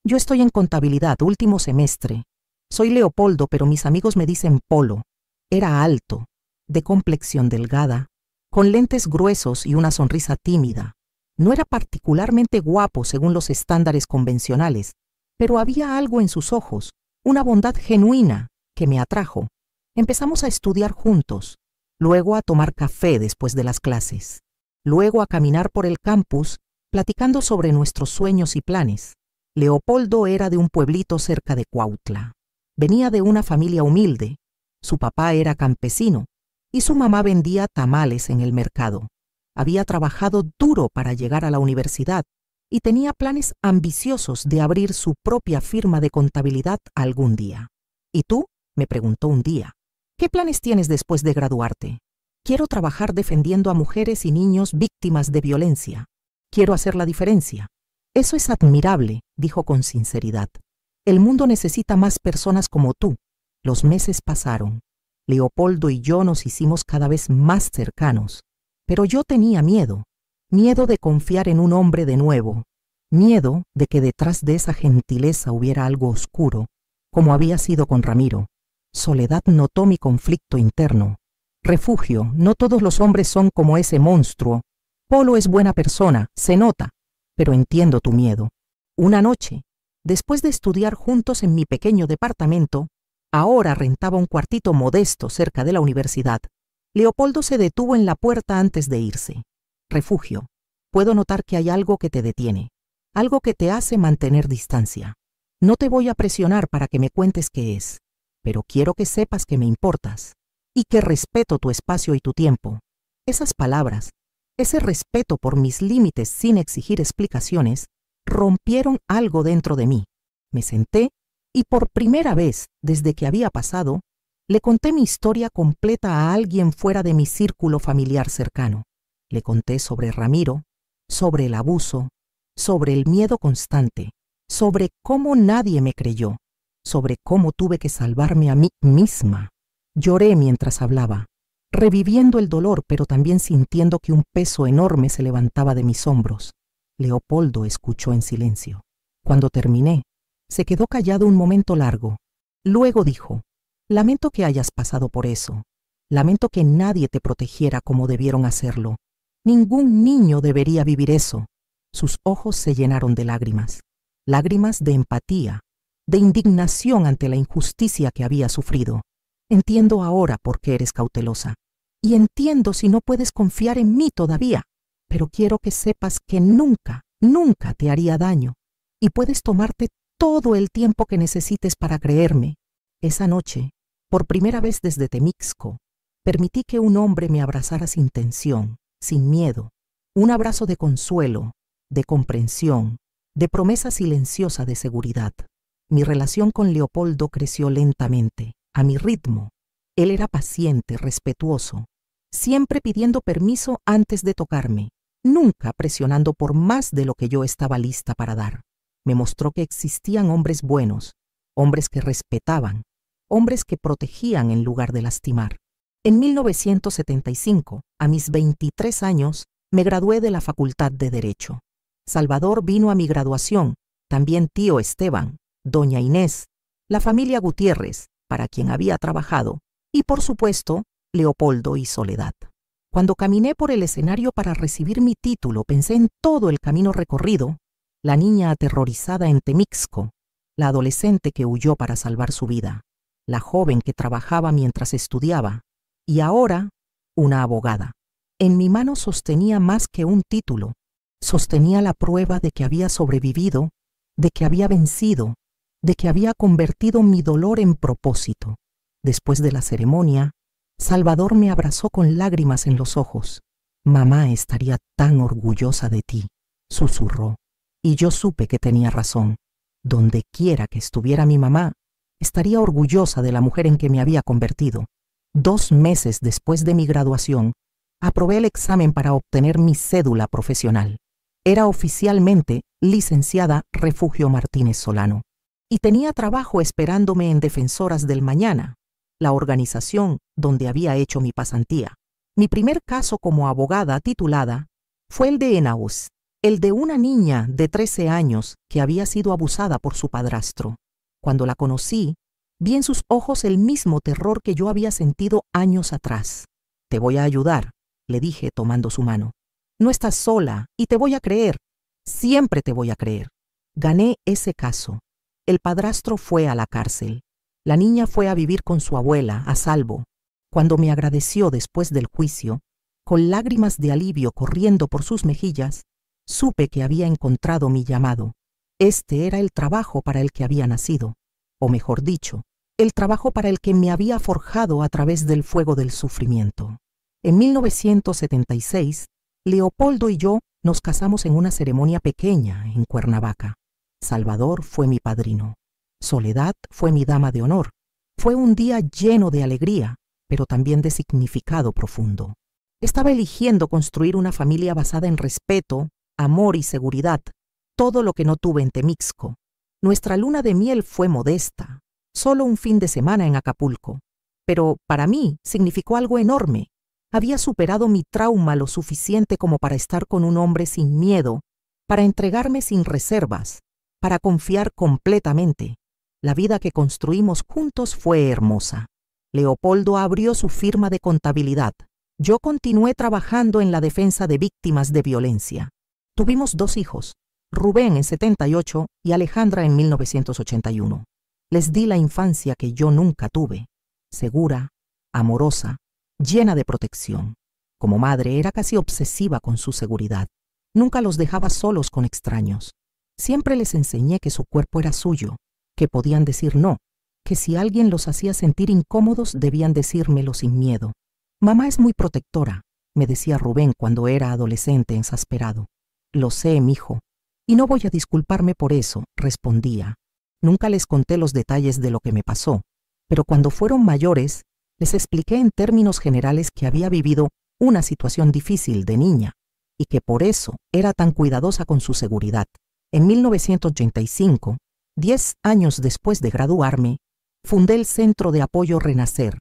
[SPEAKER 1] Yo estoy en contabilidad, último semestre. Soy Leopoldo, pero mis amigos me dicen Polo. Era alto, de complexión delgada, con lentes gruesos y una sonrisa tímida. No era particularmente guapo según los estándares convencionales, pero había algo en sus ojos, una bondad genuina, que me atrajo. Empezamos a estudiar juntos, luego a tomar café después de las clases, luego a caminar por el campus, platicando sobre nuestros sueños y planes. Leopoldo era de un pueblito cerca de Cuautla. Venía de una familia humilde. Su papá era campesino y su mamá vendía tamales en el mercado. Había trabajado duro para llegar a la universidad y tenía planes ambiciosos de abrir su propia firma de contabilidad algún día. ¿Y tú?, me preguntó un día. ¿Qué planes tienes después de graduarte? Quiero trabajar defendiendo a mujeres y niños víctimas de violencia. Quiero hacer la diferencia. Eso es admirable, dijo con sinceridad. El mundo necesita más personas como tú. Los meses pasaron. Leopoldo y yo nos hicimos cada vez más cercanos. Pero yo tenía miedo de confiar en un hombre de nuevo, miedo de que detrás de esa gentileza hubiera algo oscuro, como había sido con Ramiro. Soledad notó mi conflicto interno. Refugio, no todos los hombres son como ese monstruo. Polo es buena persona, se nota, pero entiendo tu miedo. Una noche, después de estudiar juntos en mi pequeño departamento, ahora rentaba un cuartito modesto cerca de la universidad, Leopoldo se detuvo en la puerta antes de irse. Refugio, puedo notar que hay algo que te detiene, algo que te hace mantener distancia. No te voy a presionar para que me cuentes qué es, pero quiero que sepas que me importas y que respeto tu espacio y tu tiempo. Esas palabras, ese respeto por mis límites sin exigir explicaciones, rompieron algo dentro de mí. Me senté y por primera vez desde que había pasado, le conté mi historia completa a alguien fuera de mi círculo familiar cercano. Le conté sobre Ramiro, sobre el abuso, sobre el miedo constante, sobre cómo nadie me creyó, sobre cómo tuve que salvarme a mí misma. Lloré mientras hablaba, reviviendo el dolor, pero también sintiendo que un peso enorme se levantaba de mis hombros. Leopoldo escuchó en silencio. Cuando terminé, se quedó callado un momento largo. Luego dijo: lamento que hayas pasado por eso. Lamento que nadie te protegiera como debieron hacerlo. Ningún niño debería vivir eso. Sus ojos se llenaron de lágrimas. Lágrimas de empatía, de indignación ante la injusticia que había sufrido. Entiendo ahora por qué eres cautelosa. Y entiendo si no puedes confiar en mí todavía. Pero quiero que sepas que nunca, nunca te haría daño. Y puedes tomarte todo el tiempo que necesites para creerme. Esa noche, por primera vez desde Temixco, permití que un hombre me abrazara sin tensión, sin miedo. Un abrazo de consuelo, de comprensión, de promesa silenciosa de seguridad. Mi relación con Leopoldo creció lentamente, a mi ritmo. Él era paciente, respetuoso, siempre pidiendo permiso antes de tocarme, nunca presionando por más de lo que yo estaba lista para dar. Me mostró que existían hombres buenos, hombres que respetaban, hombres que protegían en lugar de lastimar. En 1975, a mis 23 años, me gradué de la Facultad de Derecho. Salvador vino a mi graduación, también tío Esteban, doña Inés, la familia Gutiérrez, para quien había trabajado, y por supuesto, Leopoldo y Soledad. Cuando caminé por el escenario para recibir mi título, pensé en todo el camino recorrido, la niña aterrorizada en Temixco, la adolescente que huyó para salvar su vida, la joven que trabajaba mientras estudiaba, y ahora, una abogada. En mi mano sostenía más que un título, sostenía la prueba de que había sobrevivido, de que había vencido, de que había convertido mi dolor en propósito. Después de la ceremonia, Salvador me abrazó con lágrimas en los ojos. «Mamá estaría tan orgullosa de ti», susurró. Y yo supe que tenía razón. Donde quiera que estuviera mi mamá, estaría orgullosa de la mujer en que me había convertido. 2 meses después de mi graduación, aprobé el examen para obtener mi cédula profesional. Era oficialmente licenciada Refugio Martínez Solano, y tenía trabajo esperándome en Defensoras del Mañana, la organización donde había hecho mi pasantía. Mi primer caso como abogada titulada fue el de Enaús, el de una niña de 13 años que había sido abusada por su padrastro. Cuando la conocí, vi en sus ojos el mismo terror que yo había sentido años atrás. «Te voy a ayudar», le dije tomando su mano. «No estás sola y te voy a creer. Siempre te voy a creer». Gané ese caso. El padrastro fue a la cárcel. La niña fue a vivir con su abuela, a salvo. Cuando me agradeció después del juicio, con lágrimas de alivio corriendo por sus mejillas, supe que había encontrado mi llamado. Este era el trabajo para el que había nacido, o mejor dicho, el trabajo para el que me había forjado a través del fuego del sufrimiento. En 1976, Leopoldo y yo nos casamos en una ceremonia pequeña en Cuernavaca. Salvador fue mi padrino. Soledad fue mi dama de honor. Fue un día lleno de alegría, pero también de significado profundo. Estaba eligiendo construir una familia basada en respeto, amor y seguridad, todo lo que no tuve en Temixco. Nuestra luna de miel fue modesta, solo un fin de semana en Acapulco, pero para mí significó algo enorme. Había superado mi trauma lo suficiente como para estar con un hombre sin miedo, para entregarme sin reservas, para confiar completamente. La vida que construimos juntos fue hermosa. Leopoldo abrió su firma de contabilidad. Yo continué trabajando en la defensa de víctimas de violencia. Tuvimos 2 hijos, Rubén en 78 y Alejandra en 1981. Les di la infancia que yo nunca tuve, segura, amorosa, llena de protección. Como madre era casi obsesiva con su seguridad. Nunca los dejaba solos con extraños. Siempre les enseñé que su cuerpo era suyo, que podían decir no, que si alguien los hacía sentir incómodos debían decírmelo sin miedo. «Mamá es muy protectora», me decía Rubén cuando era adolescente exasperado. «Lo sé, mijo, y no voy a disculparme por eso», respondía. Nunca les conté los detalles de lo que me pasó, pero cuando fueron mayores, les expliqué en términos generales que había vivido una situación difícil de niña y que por eso era tan cuidadosa con su seguridad. En 1985, 10 años después de graduarme, fundé el Centro de Apoyo Renacer.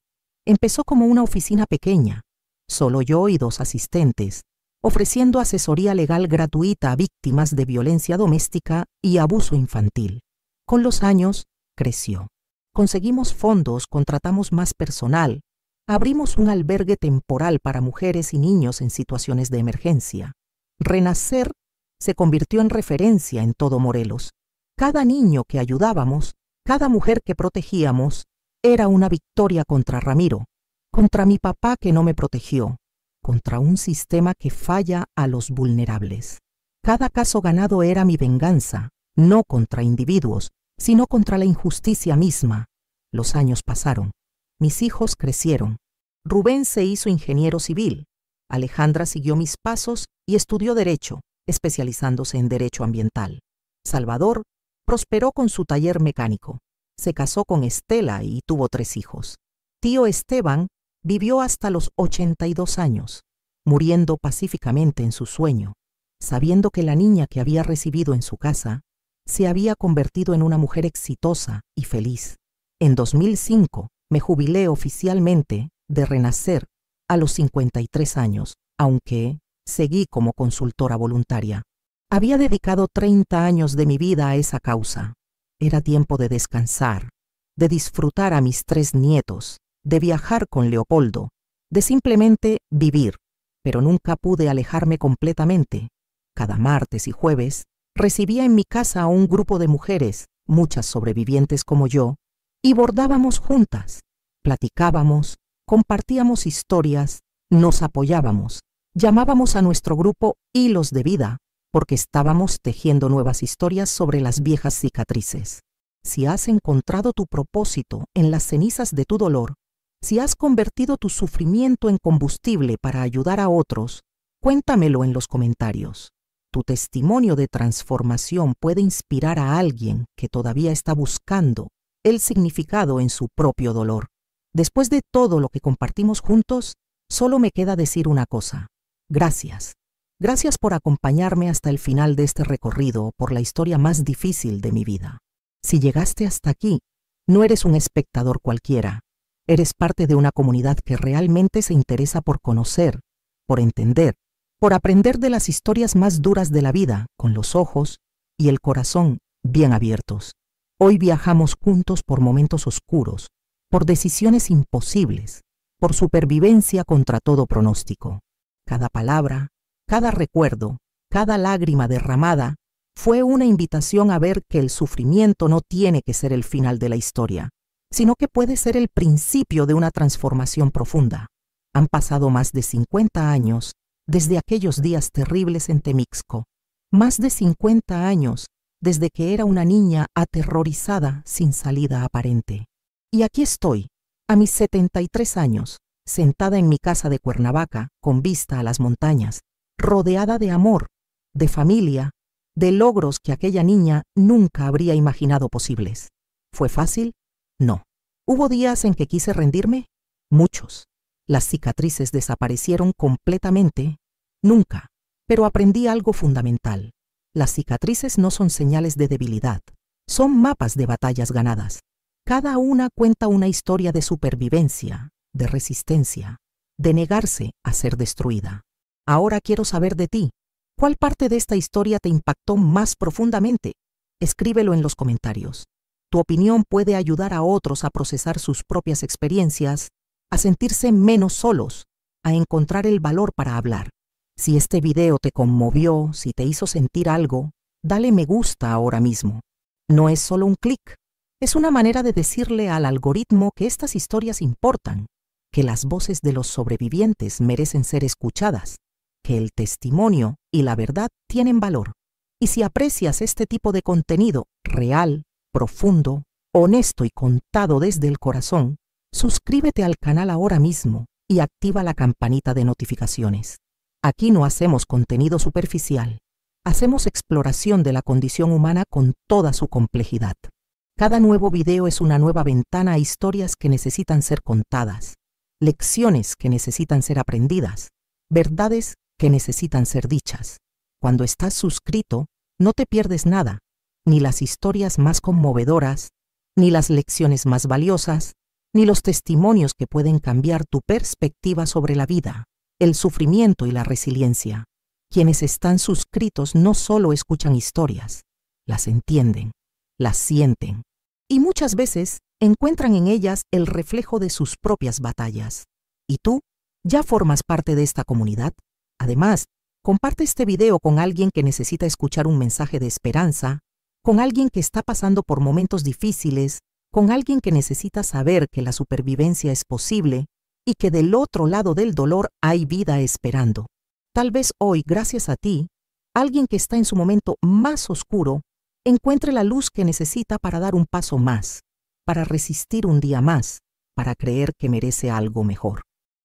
[SPEAKER 1] Empezó como una oficina pequeña, solo yo y 2 asistentes, ofreciendo asesoría legal gratuita a víctimas de violencia doméstica y abuso infantil. Con los años, creció. Conseguimos fondos, contratamos más personal, abrimos un albergue temporal para mujeres y niños en situaciones de emergencia. Renacer se convirtió en referencia en todo Morelos. Cada niño que ayudábamos, cada mujer que protegíamos, era una victoria contra Ramiro, contra mi papá que no me protegió, contra un sistema que falla a los vulnerables. Cada caso ganado era mi venganza, no contra individuos, sino contra la injusticia misma. Los años pasaron. Mis hijos crecieron. Rubén se hizo ingeniero civil. Alejandra siguió mis pasos y estudió Derecho, especializándose en Derecho Ambiental. Salvador prosperó con su taller mecánico. Se casó con Estela y tuvo 3 hijos. Tío Esteban vivió hasta los 82 años, muriendo pacíficamente en su sueño, sabiendo que la niña que había recibido en su casa se había convertido en una mujer exitosa y feliz. En 2005 me jubilé oficialmente de Renacer a los 53 años, aunque seguí como consultora voluntaria. Había dedicado 30 años de mi vida a esa causa. Era tiempo de descansar, de disfrutar a mis 3 nietos, de viajar con Leopoldo, de simplemente vivir, pero nunca pude alejarme completamente. Cada martes y jueves recibía en mi casa a un grupo de mujeres, muchas sobrevivientes como yo, y bordábamos juntas, platicábamos, compartíamos historias, nos apoyábamos, llamábamos a nuestro grupo Hilos de Vida, porque estábamos tejiendo nuevas historias sobre las viejas cicatrices. Si has encontrado tu propósito en las cenizas de tu dolor, si has convertido tu sufrimiento en combustible para ayudar a otros, cuéntamelo en los comentarios. Tu testimonio de transformación puede inspirar a alguien que todavía está buscando el significado en su propio dolor. Después de todo lo que compartimos juntos, solo me queda decir una cosa. Gracias. Gracias por acompañarme hasta el final de este recorrido por la historia más difícil de mi vida. Si llegaste hasta aquí, no eres un espectador cualquiera. Eres parte de una comunidad que realmente se interesa por conocer, por entender, por aprender de las historias más duras de la vida, con los ojos y el corazón bien abiertos. Hoy viajamos juntos por momentos oscuros, por decisiones imposibles, por supervivencia contra todo pronóstico. Cada palabra, cada recuerdo, cada lágrima derramada fue una invitación a ver que el sufrimiento no tiene que ser el final de la historia, sino que puede ser el principio de una transformación profunda. Han pasado más de 50 años desde aquellos días terribles en Temixco, más de 50 años desde que era una niña aterrorizada sin salida aparente. Y aquí estoy, a mis 73 años, sentada en mi casa de Cuernavaca, con vista a las montañas, rodeada de amor, de familia, de logros que aquella niña nunca habría imaginado posibles. ¿Fue fácil? No. ¿Hubo días en que quise rendirme? Muchos. ¿Las cicatrices desaparecieron completamente? Nunca. Pero aprendí algo fundamental. Las cicatrices no son señales de debilidad, son mapas de batallas ganadas. Cada una cuenta una historia de supervivencia, de resistencia, de negarse a ser destruida. Ahora quiero saber de ti. ¿Cuál parte de esta historia te impactó más profundamente? Escríbelo en los comentarios. Tu opinión puede ayudar a otros a procesar sus propias experiencias, a sentirse menos solos, a encontrar el valor para hablar. Si este video te conmovió, si te hizo sentir algo, dale me gusta ahora mismo. No es solo un clic, es una manera de decirle al algoritmo que estas historias importan, que las voces de los sobrevivientes merecen ser escuchadas, que el testimonio y la verdad tienen valor. Y si aprecias este tipo de contenido real, profundo, honesto y contado desde el corazón, suscríbete al canal ahora mismo y activa la campanita de notificaciones. Aquí no hacemos contenido superficial, hacemos exploración de la condición humana con toda su complejidad. Cada nuevo video es una nueva ventana a historias que necesitan ser contadas, lecciones que necesitan ser aprendidas, verdades que necesitan ser dichas. Cuando estás suscrito, no te pierdes nada, ni las historias más conmovedoras, ni las lecciones más valiosas, ni los testimonios que pueden cambiar tu perspectiva sobre la vida, el sufrimiento y la resiliencia. Quienes están suscritos no solo escuchan historias, las entienden, las sienten, y muchas veces encuentran en ellas el reflejo de sus propias batallas. ¿Y tú? ¿Ya formas parte de esta comunidad? Además, comparte este video con alguien que necesita escuchar un mensaje de esperanza, con alguien que está pasando por momentos difíciles, con alguien que necesita saber que la supervivencia es posible y que del otro lado del dolor hay vida esperando. Tal vez hoy, gracias a ti, alguien que está en su momento más oscuro encuentre la luz que necesita para dar un paso más, para resistir un día más, para creer que merece algo mejor.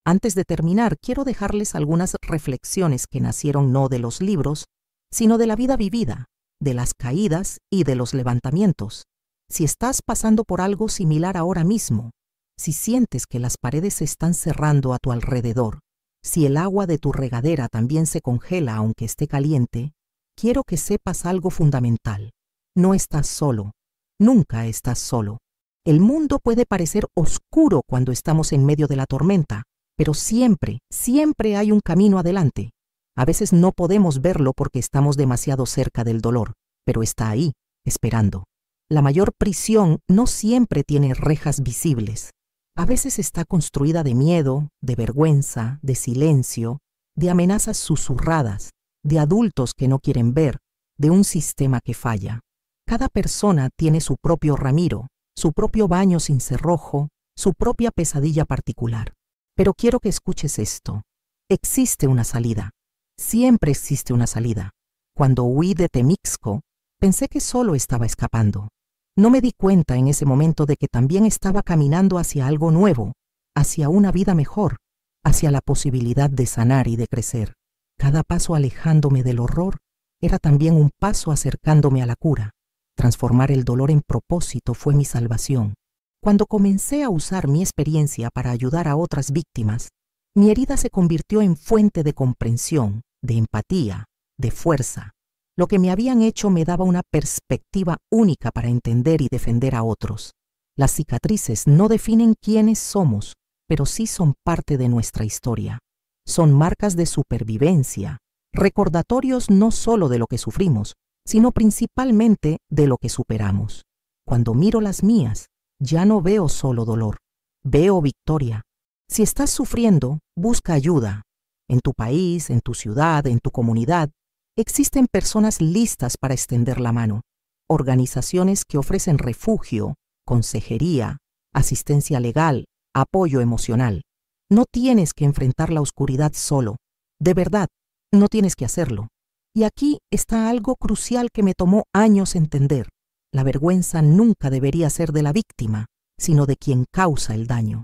[SPEAKER 1] Antes de terminar, quiero dejarles algunas reflexiones que nacieron no de los libros, sino de la vida vivida, de las caídas y de los levantamientos. Si estás pasando por algo similar ahora mismo, si sientes que las paredes se están cerrando a tu alrededor, si el agua de tu regadera también se congela aunque esté caliente, quiero que sepas algo fundamental. No estás solo, nunca estás solo. El mundo puede parecer oscuro cuando estamos en medio de la tormenta, pero siempre, siempre hay un camino adelante. A veces no podemos verlo porque estamos demasiado cerca del dolor, pero está ahí, esperando. La mayor prisión no siempre tiene rejas visibles. A veces está construida de miedo, de vergüenza, de silencio, de amenazas susurradas, de adultos que no quieren ver, de un sistema que falla. Cada persona tiene su propio Ramiro, su propio baño sin cerrojo, su propia pesadilla particular. Pero quiero que escuches esto. Existe una salida. Siempre existe una salida. Cuando huí de Temixco, pensé que solo estaba escapando. No me di cuenta en ese momento de que también estaba caminando hacia algo nuevo, hacia una vida mejor, hacia la posibilidad de sanar y de crecer. Cada paso alejándome del horror era también un paso acercándome a la cura. Transformar el dolor en propósito fue mi salvación. Cuando comencé a usar mi experiencia para ayudar a otras víctimas, mi herida se convirtió en fuente de comprensión, de empatía, de fuerza. Lo que me habían hecho me daba una perspectiva única para entender y defender a otros. Las cicatrices no definen quiénes somos, pero sí son parte de nuestra historia. Son marcas de supervivencia, recordatorios no solo de lo que sufrimos, sino principalmente de lo que superamos. Cuando miro las mías, ya no veo solo dolor, veo victoria. Si estás sufriendo, busca ayuda. En tu país, en tu ciudad, en tu comunidad, existen personas listas para extender la mano, organizaciones que ofrecen refugio, consejería, asistencia legal, apoyo emocional. No tienes que enfrentar la oscuridad solo. De verdad, no tienes que hacerlo. Y aquí está algo crucial que me tomó años entender. La vergüenza nunca debería ser de la víctima, sino de quien causa el daño.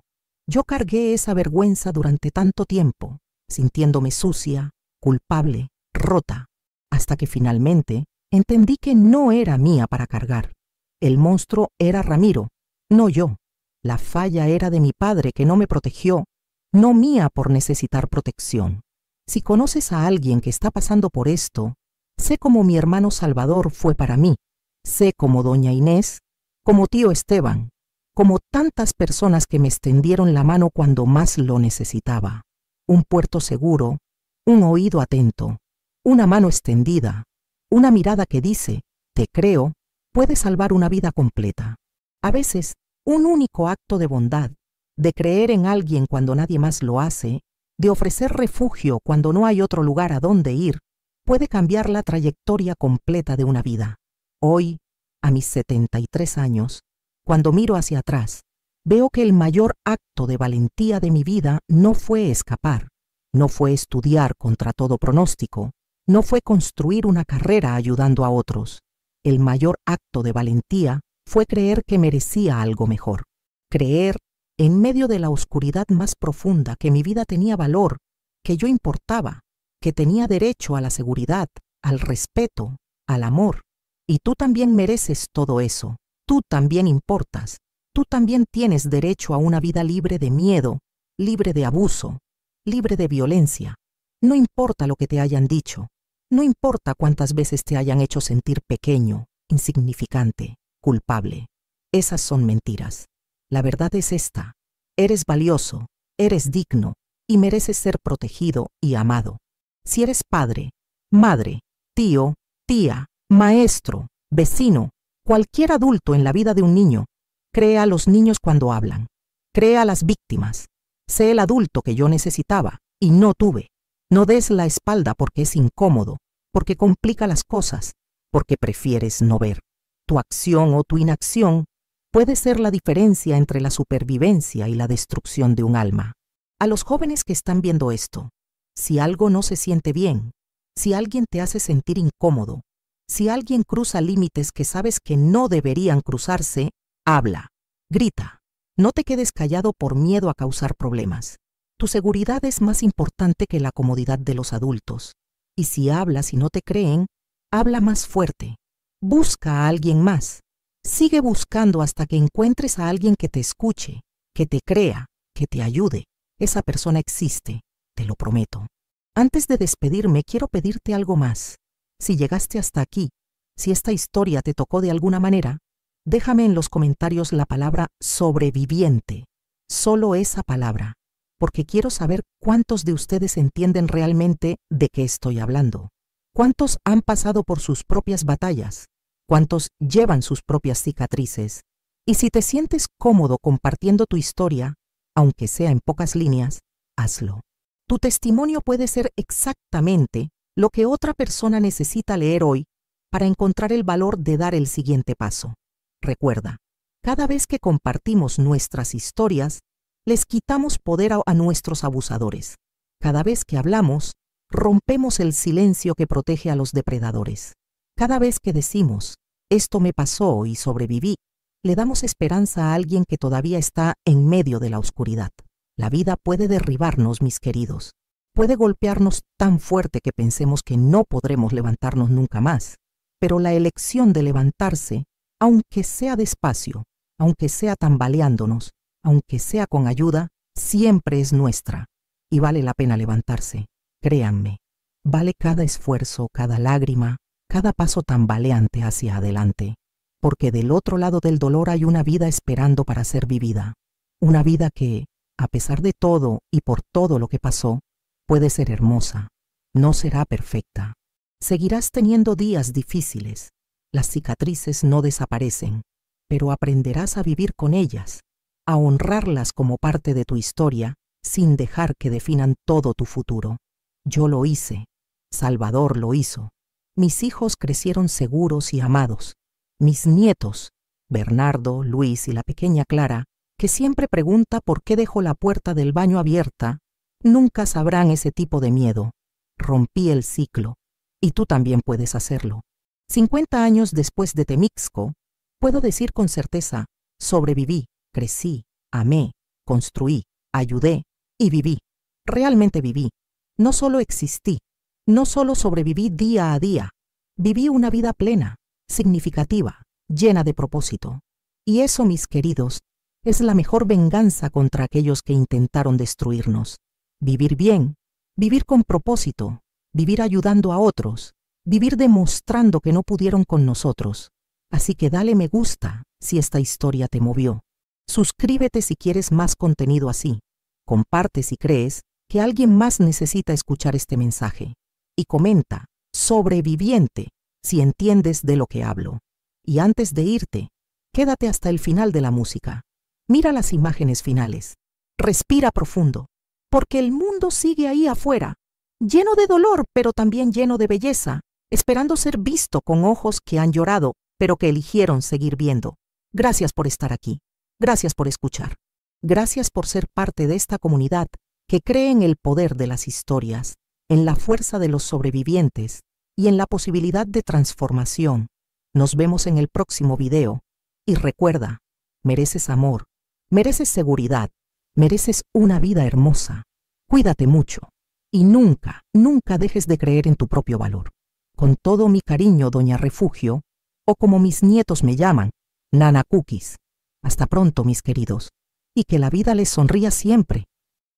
[SPEAKER 1] Yo cargué esa vergüenza durante tanto tiempo, sintiéndome sucia, culpable, rota, hasta que finalmente entendí que no era mía para cargar. El monstruo era Ramiro, no yo. La falla era de mi padre que no me protegió, no mía por necesitar protección. Si conoces a alguien que está pasando por esto, sé cómo mi hermano Salvador fue para mí, sé cómo doña Inés, como tío Esteban, como tantas personas que me extendieron la mano cuando más lo necesitaba. Un puerto seguro, un oído atento, una mano extendida, una mirada que dice, te creo, puede salvar una vida completa. A veces, un único acto de bondad, de creer en alguien cuando nadie más lo hace, de ofrecer refugio cuando no hay otro lugar a donde ir, puede cambiar la trayectoria completa de una vida. Hoy, a mis 73 años, cuando miro hacia atrás, veo que el mayor acto de valentía de mi vida no fue escapar, no fue estudiar contra todo pronóstico, no fue construir una carrera ayudando a otros. El mayor acto de valentía fue creer que merecía algo mejor. Creer, en medio de la oscuridad más profunda, que mi vida tenía valor, que yo importaba, que tenía derecho a la seguridad, al respeto, al amor. Y tú también mereces todo eso. Tú también importas. Tú también tienes derecho a una vida libre de miedo, libre de abuso, libre de violencia. No importa lo que te hayan dicho. No importa cuántas veces te hayan hecho sentir pequeño, insignificante, culpable. Esas son mentiras. La verdad es esta. Eres valioso, eres digno y mereces ser protegido y amado. Si eres padre, madre, tío, tía, maestro, vecino, cualquier adulto en la vida de un niño, cree a los niños cuando hablan. Cree a las víctimas. Sé el adulto que yo necesitaba y no tuve. No des la espalda porque es incómodo, porque complica las cosas, porque prefieres no ver. Tu acción o tu inacción puede ser la diferencia entre la supervivencia y la destrucción de un alma. A los jóvenes que están viendo esto, si algo no se siente bien, si alguien te hace sentir incómodo, si alguien cruza límites que sabes que no deberían cruzarse, habla, grita. No te quedes callado por miedo a causar problemas. Tu seguridad es más importante que la comodidad de los adultos. Y si hablas y no te creen, habla más fuerte. Busca a alguien más. Sigue buscando hasta que encuentres a alguien que te escuche, que te crea, que te ayude. Esa persona existe, te lo prometo. Antes de despedirme, quiero pedirte algo más. Si llegaste hasta aquí, si esta historia te tocó de alguna manera, déjame en los comentarios la palabra sobreviviente. Solo esa palabra, porque quiero saber cuántos de ustedes entienden realmente de qué estoy hablando. ¿Cuántos han pasado por sus propias batallas? ¿Cuántos llevan sus propias cicatrices? Y si te sientes cómodo compartiendo tu historia, aunque sea en pocas líneas, hazlo. Tu testimonio puede ser exactamente lo que otra persona necesita leer hoy para encontrar el valor de dar el siguiente paso. Recuerda, cada vez que compartimos nuestras historias, les quitamos poder a nuestros abusadores. Cada vez que hablamos, rompemos el silencio que protege a los depredadores. Cada vez que decimos, esto me pasó y sobreviví, le damos esperanza a alguien que todavía está en medio de la oscuridad. La vida puede derribarnos, mis queridos. Puede golpearnos tan fuerte que pensemos que no podremos levantarnos nunca más. Pero la elección de levantarse, aunque sea despacio, aunque sea tambaleándonos, aunque sea con ayuda, siempre es nuestra. Y vale la pena levantarse, créanme. Vale cada esfuerzo, cada lágrima, cada paso tambaleante hacia adelante, porque del otro lado del dolor hay una vida esperando para ser vivida. Una vida que, a pesar de todo y por todo lo que pasó, puede ser hermosa. No será perfecta. Seguirás teniendo días difíciles. Las cicatrices no desaparecen, pero aprenderás a vivir con ellas, a honrarlas como parte de tu historia, sin dejar que definan todo tu futuro. Yo lo hice. Salvador lo hizo. Mis hijos crecieron seguros y amados. Mis nietos, Bernardo, Luis y la pequeña Clara, que siempre pregunta por qué dejo la puerta del baño abierta, nunca sabrán ese tipo de miedo. Rompí el ciclo, y tú también puedes hacerlo. 50 años después de Temixco, puedo decir con certeza, sobreviví, crecí, amé, construí, ayudé y viví. Realmente viví. No solo existí, no solo sobreviví día a día, viví una vida plena, significativa, llena de propósito. Y eso, mis queridos, es la mejor venganza contra aquellos que intentaron destruirnos. Vivir bien, vivir con propósito, vivir ayudando a otros, vivir demostrando que no pudieron con nosotros. Así que dale me gusta si esta historia te movió. Suscríbete si quieres más contenido así. Comparte si crees que alguien más necesita escuchar este mensaje. Y comenta, sobreviviente, si entiendes de lo que hablo. Y antes de irte, quédate hasta el final de la música. Mira las imágenes finales. Respira profundo, porque el mundo sigue ahí afuera, lleno de dolor, pero también lleno de belleza, esperando ser visto con ojos que han llorado, pero que eligieron seguir viendo. Gracias por estar aquí. Gracias por escuchar. Gracias por ser parte de esta comunidad que cree en el poder de las historias, en la fuerza de los sobrevivientes y en la posibilidad de transformación. Nos vemos en el próximo video. Y recuerda, mereces amor, mereces seguridad, mereces una vida hermosa. Cuídate mucho y nunca, nunca dejes de creer en tu propio valor. Con todo mi cariño, Doña Refugio, o como mis nietos me llaman, Nana Cookies. Hasta pronto, mis queridos, y que la vida les sonría siempre.